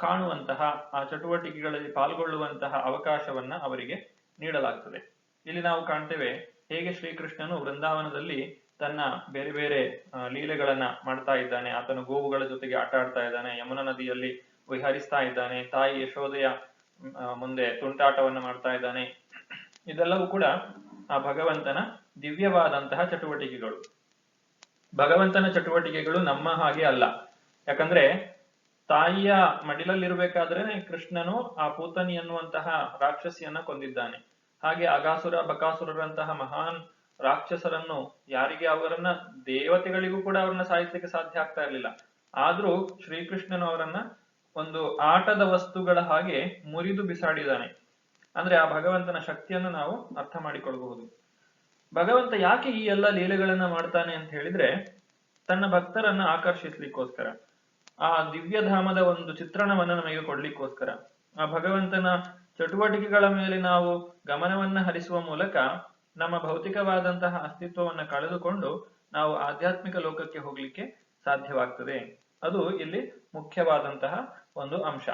ಕಾಣುವಂತಹ, ಆ ಚಟುವಟಿಕೆಗಳಲ್ಲಿ ಪಾಲ್ಗೊಳ್ಳುವಂತಹ ಅವಕಾಶವನ್ನ ಅವರಿಗೆ ನೀಡಲಾಗ್ತದೆ. ಇಲ್ಲಿ ನಾವು ಕಾಣ್ತೇವೆ ಹೇಗೆ ಶ್ರೀಕೃಷ್ಣನು ವೃಂದಾವನದಲ್ಲಿ ತನ್ನ ಬೇರೆ ಬೇರೆ ಲೀಲೆಗಳನ್ನ ಮಾಡ್ತಾ ಇದ್ದಾನೆ. ಆತನು ಗೋವುಗಳ ಜೊತೆಗೆ ಆಟ ಆಡ್ತಾ ಇದ್ದಾನೆ, ಯಮುನಾ ನದಿಯಲ್ಲಿ ವಿಹರಿಸ್ತಾ ಇದ್ದಾನೆ, ತಾಯಿ ಯಶೋದೆಯ ಮುಂದೆ ತುಂಟಾಟವನ್ನ ಮಾಡ್ತಾ ಇದ್ದಾನೆ. ಇದೆಲ್ಲವೂ ಕೂಡ ಆ ಭಗವಂತನ ದಿವ್ಯವಾದಂತಹ ಚಟುವಟಿಕೆಗಳು. ಭಗವಂತನ ಚಟುವಟಿಕೆಗಳು ನಮ್ಮ ಹಾಗೆ ಅಲ್ಲ. ಯಾಕಂದ್ರೆ ತಾಯಿಯ ಮಡಿಲಲ್ಲಿರ್ಬೇಕಾದ್ರೆ ಕೃಷ್ಣನು ಆ ಪೂತನಿ ಎನ್ನುವಂತಹ ರಾಕ್ಷಸಿಯನ್ನ ಕೊಂದಿದ್ದಾನೆ. ಹಾಗೆ ಅಗಾಸುರ ಬಕಾಸುರರಂತಹ ಮಹಾನ್ ರಾಕ್ಷಸರನ್ನು ಯಾರಿಗೆ ಅವರನ್ನ ದೇವತೆಗಳಿಗೂ ಕೂಡ ಅವರನ್ನ ಸಾಯಿಸಲಿಕ್ಕೆ ಸಾಧ್ಯ ಆಗ್ತಾ ಇರಲಿಲ್ಲ. ಆದ್ರೂ ಶ್ರೀಕೃಷ್ಣನು ಅವರನ್ನ ಒಂದು ಆಟದ ವಸ್ತುಗಳ ಹಾಗೆ ಮುರಿದು ಬಿಸಾಡಿದಾನೆ. ಅಂದ್ರೆ ಆ ಭಗವಂತನ ಶಕ್ತಿಯನ್ನು ನಾವು ಅರ್ಥ ಮಾಡಿಕೊಳ್ಳಬಹುದು. ಭಗವಂತ ಯಾಕೆ ಈ ಎಲ್ಲ ಲೀಲೆಗಳನ್ನ ಮಾಡ್ತಾನೆ ಅಂತ ಹೇಳಿದ್ರೆ ತನ್ನ ಭಕ್ತರನ್ನ ಆಕರ್ಷಿಸ್ಲಿಕ್ಕೋಸ್ಕರ, ಆ ದಿವ್ಯಧಾಮದ ಒಂದು ಚಿತ್ರಣವನ್ನ ನಮಗೆ ಕೊಡ್ಲಿಕ್ಕೋಸ್ಕರ. ಆ ಭಗವಂತನ ಚಟುವಟಿಕೆಗಳ ಮೇಲೆ ನಾವು ಗಮನವನ್ನ ಹರಿಸುವ ಮೂಲಕ ನಮ್ಮ ಭೌತಿಕವಾದಂತಹ ಅಸ್ತಿತ್ವವನ್ನ ಕಳೆದುಕೊಂಡು ನಾವು ಆಧ್ಯಾತ್ಮಿಕ ಲೋಕಕ್ಕೆ ಹೋಗ್ಲಿಕ್ಕೆ ಸಾಧ್ಯವಾಗ್ತದೆ. ಅದು ಇಲ್ಲಿ ಮುಖ್ಯವಾದಂತಹ ಒಂದು ಅಂಶ.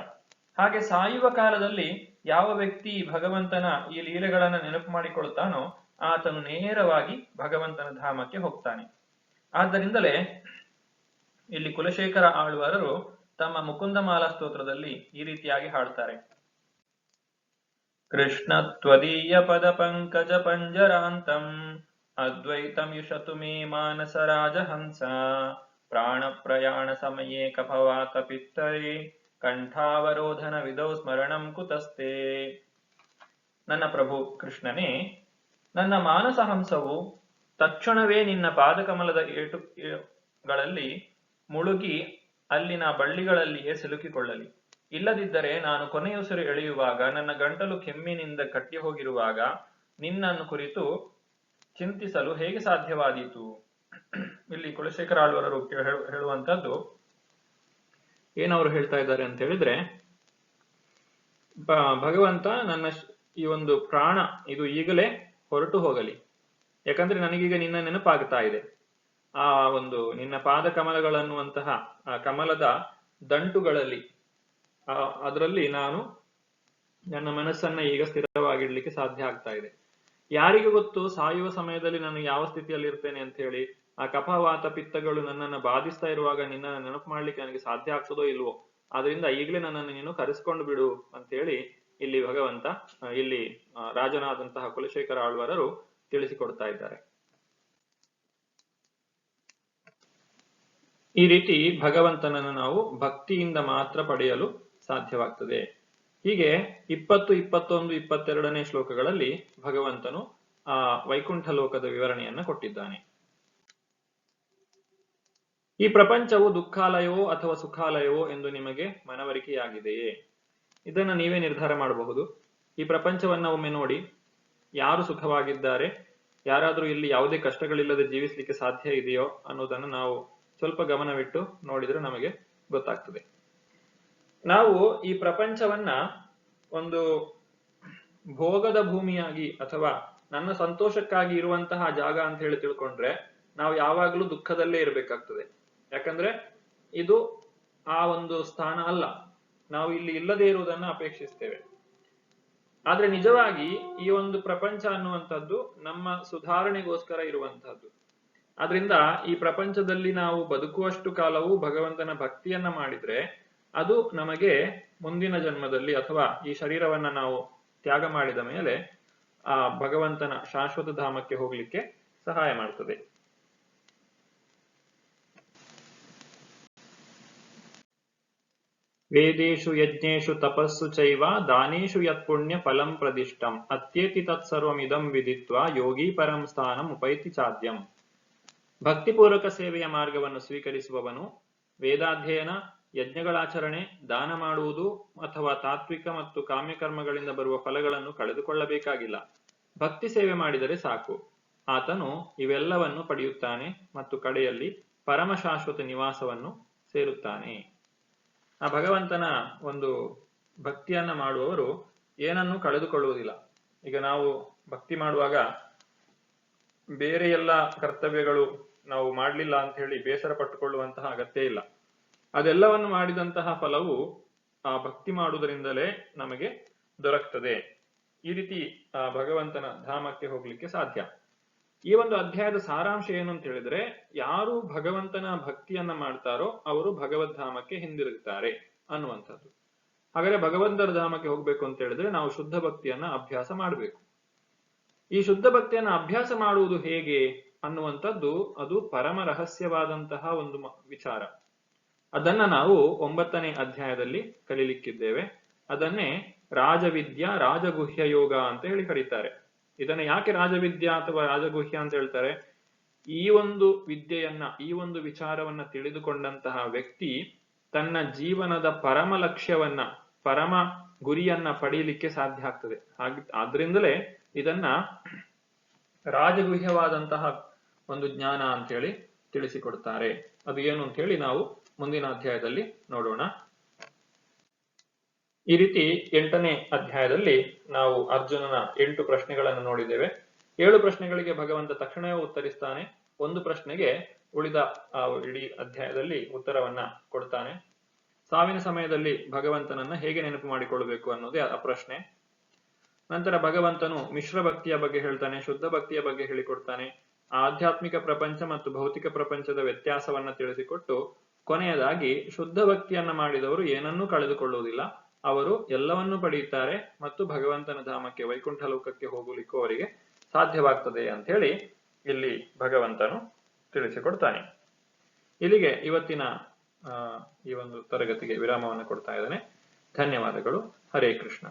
ಹಾಗೆ ಸಾಯುವ ಕಾಲದಲ್ಲಿ ಯಾವ ವ್ಯಕ್ತಿ ಭಗವಂತನ ಈ ಲೀಲೆಗಳನ್ನ ನೆನಪು ಮಾಡಿಕೊಳ್ತಾನೋ ಆತನು ನೇರವಾಗಿ ಭಗವಂತನ ಧಾಮಕ್ಕೆ ಹೋಗ್ತಾನೆ. ಆದ್ದರಿಂದಲೇ ಇಲ್ಲಿ ಕುಲಶೇಖರ ಆಳ್ವಾರರು ತಮ್ಮ ಮುಕುಂದಮಾಲಾ ಸ್ತೋತ್ರದಲ್ಲಿ ಈ ರೀತಿಯಾಗಿ ಹಾಡ್ತಾರೆ. ಕೃಷ್ಣ ತ್ವದೀಯ ಪದ ಪಂಕಜ ಪಂಜರಾಂತಂ ಅದ್ವೈತಂ ಯುಷತು ಮೇ ಮಾನಸ ರಾಜಹಂಸ ಪ್ರಾಣ ಪ್ರಯಾಣ ಸಮಯೇ ಕಫವಾತ ಪಿತ್ತರೇ ಕಂಠಾವರೋಧನ ವಿಧೌ ಸ್ಮರಣಂ ಕುತಸ್ತೆ. ನನ್ನ ಪ್ರಭು ಕೃಷ್ಣನೇ, ನನ್ನ ಮಾನಸ ಹಂಸವು ತಕ್ಷಣವೇ ನಿನ್ನ ಪಾದಕಮಲದ ಏಟುಗಳಲ್ಲಿ ಮುಳುಗಿ ಅಲ್ಲಿನ ಬಳ್ಳಿಗಳಲ್ಲಿಯೇ ಸಿಲುಕಿಕೊಳ್ಳಲಿ. ಇಲ್ಲದಿದ್ದರೆ ನಾನು ಕೊನೆಯುಸಿರು ಎಳೆಯುವಾಗ, ನನ್ನ ಗಂಟಲು ಕೆಮ್ಮಿನಿಂದ ಕಟ್ಟಿ ಹೋಗಿರುವಾಗ ನಿನ್ನನ್ನು ಕುರಿತು ಚಿಂತಿಸಲು ಹೇಗೆ ಸಾಧ್ಯವಾದೀತು? ಇಲ್ಲಿ ಕುಲಶೇಖರ ಆಳ್ವಾರರು ಹೇಳುವಂತದ್ದು ಏನವರು ಹೇಳ್ತಾ ಇದ್ದಾರೆ ಅಂತ ಹೇಳಿದ್ರೆ, ಭಗವಂತ ನನ್ನ ಈ ಒಂದು ಪ್ರಾಣ ಇದು ಈಗಲೇ ಹೊರಟು ಹೋಗಲಿ, ಯಾಕಂದ್ರೆ ನನಗೀಗ ನಿನ್ನ ನೆನಪಾಗ್ತಾ ಇದೆ. ಆ ಒಂದು ನಿನ್ನ ಪಾದ ಕಮಲಗಳನ್ನುವಂತಹ ಆ ಕಮಲದ ದಂಟುಗಳಲ್ಲಿ ಅದರಲ್ಲಿ ನಾನು ನನ್ನ ಮನಸ್ಸನ್ನ ಈಗ ಸ್ಥಿರವಾಗಿಡ್ಲಿಕ್ಕೆ ಸಾಧ್ಯ ಆಗ್ತಾ ಇದೆ. ಯಾರಿಗೆ ಗೊತ್ತು ಸಾಯುವ ಸಮಯದಲ್ಲಿ ನಾನು ಯಾವ ಸ್ಥಿತಿಯಲ್ಲಿ ಇರ್ತೇನೆ ಅಂತ ಹೇಳಿ. ಆ ಕಫವಾತ ಪಿತ್ತಗಳು ನನ್ನನ್ನು ಬಾಧಿಸ್ತಾ ಇರುವಾಗ ನಿನ್ನನ್ನು ನೆನಪು ಮಾಡ್ಲಿಕ್ಕೆ ನನಗೆ ಸಾಧ್ಯ ಆಗ್ತದೋ ಇಲ್ವೋ. ಆದ್ರಿಂದ ಈಗಲೇ ನನ್ನನ್ನು ನೀನು ಕರೆಸ್ಕೊಂಡು ಬಿಡು ಅಂತ ಹೇಳಿ ಇಲ್ಲಿ ಭಗವಂತ ಇಲ್ಲಿ ರಾಜನಾದಂತಹ ಕುಲಶೇಖರ ಆಳ್ವಾರರು ತಿಳಿಸಿಕೊಡ್ತಾ ಇದ್ದಾರೆ. ಈ ರೀತಿ ಭಗವಂತನನ್ನು ನಾವು ಭಕ್ತಿಯಿಂದ ಮಾತ್ರ ಪಡೆಯಲು ಸಾಧ್ಯವಾಗ್ತದೆ. ಹೀಗೆ 20, 21, 22ನೇ ಶ್ಲೋಕಗಳಲ್ಲಿ ಭಗವಂತನು ಆ ವೈಕುಂಠ ಲೋಕದ ವಿವರಣೆಯನ್ನ ಕೊಟ್ಟಿದ್ದಾನೆ. ಈ ಪ್ರಪಂಚವು ದುಃಖಾಲಯವೋ ಅಥವಾ ಸುಖಾಲಯವೋ ಎಂದು ನಿಮಗೆ ಮನವರಿಕೆಯಾಗಿದೆಯೇ? ಇದನ್ನ ನೀವೇ ನಿರ್ಧಾರ ಮಾಡಬಹುದು. ಈ ಪ್ರಪಂಚವನ್ನ ಒಮ್ಮೆ ನೋಡಿ, ಯಾರು ಸುಖವಾಗಿದ್ದಾರೆ, ಯಾರಾದ್ರೂ ಇಲ್ಲಿ ಯಾವುದೇ ಕಷ್ಟಗಳಿಲ್ಲದೆ ಜೀವಿಸಲಿಕ್ಕೆ ಸಾಧ್ಯ ಇದೆಯೋ ಅನ್ನೋದನ್ನು ನಾವು ಸ್ವಲ್ಪ ಗಮನವಿಟ್ಟು ನೋಡಿದ್ರೆ ನಮಗೆ ಗೊತ್ತಾಗ್ತದೆ. ನಾವು ಈ ಪ್ರಪಂಚವನ್ನ ಒಂದು ಭೋಗದ ಭೂಮಿಯಾಗಿ ಅಥವಾ ನನ್ನ ಸಂತೋಷಕ್ಕಾಗಿ ಇರುವಂತಹ ಜಾಗ ಅಂತ ಹೇಳಿ ತಿಳ್ಕೊಂಡ್ರೆ ನಾವು ಯಾವಾಗ್ಲೂ ದುಃಖದಲ್ಲೇ ಇರಬೇಕಾಗ್ತದೆ. ಯಾಕಂದ್ರೆ ಇದು ಆ ಒಂದು ಸ್ಥಾನ ಅಲ್ಲ. ನಾವು ಇಲ್ಲಿ ಇಲ್ಲದೆ ಇರುವುದನ್ನ ಅಪೇಕ್ಷಿಸ್ತೇವೆ. ಆದ್ರೆ ನಿಜವಾಗಿ ಈ ಒಂದು ಪ್ರಪಂಚ ಅನ್ನುವಂಥದ್ದು ನಮ್ಮ ಸುಧಾರಣೆಗೋಸ್ಕರ ಇರುವಂತಹದ್ದು. ಆದ್ರಿಂದ ಈ ಪ್ರಪಂಚದಲ್ಲಿ ನಾವು ಬದುಕುವಷ್ಟು ಕಾಲವೂ ಭಗವಂತನ ಭಕ್ತಿಯನ್ನ ಮಾಡಿದ್ರೆ ಅದು ನಮಗೆ ಮುಂದಿನ ಜನ್ಮದಲ್ಲಿ ಅಥವಾ ಈ ಶರೀರವನ್ನ ನಾವು ತ್ಯಾಗ ಮಾಡಿದ ಮೇಲೆ ಆ ಭಗವಂತನ ಶಾಶ್ವತ ಧಾಮಕ್ಕೆ ಹೋಗ್ಲಿಕ್ಕೆ ಸಹಾಯ ಮಾಡ್ತದೆ. ವೇದೇಶು ಯಜ್ಞೇಶು ತಪಸ್ಸು ಚೈವ ದಾನೇಶು ಯತ್ಪುಣ್ಯ ಫಲಂ ಪ್ರದಿಷ್ಟಂ ಅತ್ಯೇತಿ ತತ್ಸರ್ವಮಿದಂ ವಿದಿತ್ವ ಯೋಗಿ ಪರಂ ಸ್ಥಾನಂ ಉಪೈತಿ ಚಾದ್ಯಂ. ಭಕ್ತಿಪೂರ್ವಕ ಸೇವೆಯ ಮಾರ್ಗವನ್ನು ಸ್ವೀಕರಿಸುವವನು ವೇದಾಧ್ಯಯನ, ಯಜ್ಞಗಳಾಚರಣೆ, ದಾನ ಮಾಡುವುದು ಅಥವಾ ತಾತ್ವಿಕ ಮತ್ತು ಕಾಮ್ಯಕರ್ಮಗಳಿಂದ ಬರುವ ಫಲಗಳನ್ನು ಕಳೆದುಕೊಳ್ಳಬೇಕಾಗಿಲ್ಲ. ಭಕ್ತಿ ಸೇವೆ ಮಾಡಿದರೆ ಸಾಕು. ಆತನು ಇವೆಲ್ಲವನ್ನು ಪಡೆಯುತ್ತಾನೆ ಮತ್ತು ಕಡೆಯಲ್ಲಿ ಪರಮ ಶಾಶ್ವತ ನಿವಾಸವನ್ನು ಸೇರುತ್ತಾನೆ. ಆ ಭಗವಂತನ ಒಂದು ಭಕ್ತಿಯನ್ನ ಮಾಡುವವರು ಏನನ್ನೂ ಕಳೆದುಕೊಳ್ಳುವುದಿಲ್ಲ. ಈಗ ನಾವು ಭಕ್ತಿ ಮಾಡುವಾಗ ಬೇರೆ ಎಲ್ಲ ಕರ್ತವ್ಯಗಳು ನಾವು ಮಾಡಲಿಲ್ಲ ಅಂತ ಹೇಳಿ ಬೇಸರ ಪಟ್ಟುಕೊಳ್ಳುವಂತಹ ಅಗತ್ಯ ಇಲ್ಲ. ಅದೆಲ್ಲವನ್ನು ಮಾಡಿದಂತಹ ಫಲವು ಆ ಭಕ್ತಿ ಮಾಡುವುದರಿಂದಲೇ ನಮಗೆ ದೊರಕ್ತದೆ. ಈ ರೀತಿ ಆ ಭಗವಂತನ ಧಾಮಕ್ಕೆ ಹೋಗ್ಲಿಕ್ಕೆ ಸಾಧ್ಯ. ಈ ಒಂದು ಅಧ್ಯಾಯದ ಸಾರಾಂಶ ಏನು ಅಂತ ಹೇಳಿದ್ರೆ, ಯಾರು ಭಗವಂತನ ಭಕ್ತಿಯನ್ನ ಮಾಡ್ತಾರೋ ಅವರು ಭಗವದ್ಧಾಮಕ್ಕೆ ಹಿಂದಿರುಗುತ್ತಾರೆ ಅನ್ನುವಂಥದ್ದು. ಹಾಗಾದ್ರೆ ಭಗವಂತನ ಧಾಮಕ್ಕೆ ಹೋಗ್ಬೇಕು ಅಂತ ಹೇಳಿದ್ರೆ ನಾವು ಶುದ್ಧ ಭಕ್ತಿಯನ್ನ ಅಭ್ಯಾಸ ಮಾಡಬೇಕು. ಈ ಶುದ್ಧ ಭಕ್ತಿಯನ್ನ ಅಭ್ಯಾಸ ಮಾಡುವುದು ಹೇಗೆ ಅನ್ನುವಂಥದ್ದು ಅದು ಪರಮ ರಹಸ್ಯವಾದಂತಹ ಒಂದು ವಿಚಾರ. ಅದನ್ನ ನಾವು 9ನೇ ಅಧ್ಯಾಯದಲ್ಲಿ ಕಲೀಲಿಕ್ಕಿದ್ದೇವೆ. ಅದನ್ನೇ ರಾಜವಿದ್ಯಾ ರಾಜಗುಹ್ಯ ಯೋಗ ಅಂತ ಹೇಳಿ ಕರೀತಾರೆ. ಇದನ್ನ ಯಾಕೆ ರಾಜವಿದ್ಯಾ ಅಥವಾ ರಾಜಗುಹ್ಯ ಅಂತ ಹೇಳ್ತಾರೆ? ಈ ಒಂದು ವಿದ್ಯೆಯನ್ನ, ಈ ಒಂದು ವಿಚಾರವನ್ನ ತಿಳಿದುಕೊಂಡಂತಹ ವ್ಯಕ್ತಿ ತನ್ನ ಜೀವನದ ಪರಮ ಲಕ್ಷ್ಯವನ್ನ, ಪರಮ ಗುರಿಯನ್ನ ಪಡೆಯಲಿಕ್ಕೆ ಸಾಧ್ಯ ಆಗ್ತದೆ. ಆದ್ರಿಂದಲೇ ಇದನ್ನ ರಾಜಗುಹ್ಯವಾದಂತಹ ಒಂದು ಜ್ಞಾನ ಅಂತ ಹೇಳಿ ತಿಳಿಸಿಕೊಡ್ತಾರೆ. ಅದು ಏನು ಅಂತ ಹೇಳಿ ನಾವು ಮುಂದಿನ ಅಧ್ಯಾಯದಲ್ಲಿ ನೋಡೋಣ. ಈ ರೀತಿ 8ನೇ ಅಧ್ಯಾಯದಲ್ಲಿ ನಾವು ಅರ್ಜುನನ 8 ಪ್ರಶ್ನೆಗಳನ್ನು ನೋಡಿದ್ದೇವೆ. 7 ಪ್ರಶ್ನೆಗಳಿಗೆ ಭಗವಂತ ತಕ್ಷಣವೇ ಉತ್ತರಿಸ್ತಾನೆ. ಒಂದು ಪ್ರಶ್ನೆಗೆ ಉಳಿದ ಇಡೀ ಅಧ್ಯಾಯದಲ್ಲಿ ಉತ್ತರವನ್ನ ಕೊಡ್ತಾನೆ. ಸಾವಿನ ಸಮಯದಲ್ಲಿ ಭಗವಂತನನ್ನ ಹೇಗೆ ನೆನಪು ಮಾಡಿಕೊಳ್ಳಬೇಕು ಅನ್ನೋದೇ ಆ ಪ್ರಶ್ನೆ. ನಂತರ ಭಗವಂತನು ಮಿಶ್ರ ಭಕ್ತಿಯ ಬಗ್ಗೆ ಹೇಳ್ತಾನೆ, ಶುದ್ಧ ಭಕ್ತಿಯ ಬಗ್ಗೆ ಹೇಳಿಕೊಡ್ತಾನೆ, ಆಧ್ಯಾತ್ಮಿಕ ಪ್ರಪಂಚ ಮತ್ತು ಭೌತಿಕ ಪ್ರಪಂಚದ ವ್ಯತ್ಯಾಸವನ್ನ ತಿಳಿಸಿಕೊಟ್ಟು ಕೊನೆಯದಾಗಿ ಶುದ್ಧ ಭಕ್ತಿಯನ್ನ ಮಾಡಿದವರು ಏನನ್ನೂ ಕಳೆದುಕೊಳ್ಳುವುದಿಲ್ಲ, ಅವರು ಎಲ್ಲವನ್ನೂ ಪಡೆಯುತ್ತಾರೆ ಮತ್ತು ಭಗವಂತನ ಧಾಮಕ್ಕೆ, ವೈಕುಂಠ ಲೋಕಕ್ಕೆ ಹೋಗಲಿಕ್ಕೂ ಅವರಿಗೆ ಸಾಧ್ಯವಾಗ್ತದೆ ಅಂತ ಹೇಳಿ ಇಲ್ಲಿ ಭಗವಂತನು ತಿಳಿಸಿಕೊಡ್ತಾನೆ. ಇಲ್ಲಿಗೆ ಇವತ್ತಿನ ಈ ಒಂದು ತರಗತಿಗೆ ವಿರಾಮವನ್ನು ಕೊಡ್ತಾ ಇದ್ದಾನೆ. ಧನ್ಯವಾದಗಳು. ಹರೇ ಕೃಷ್ಣ.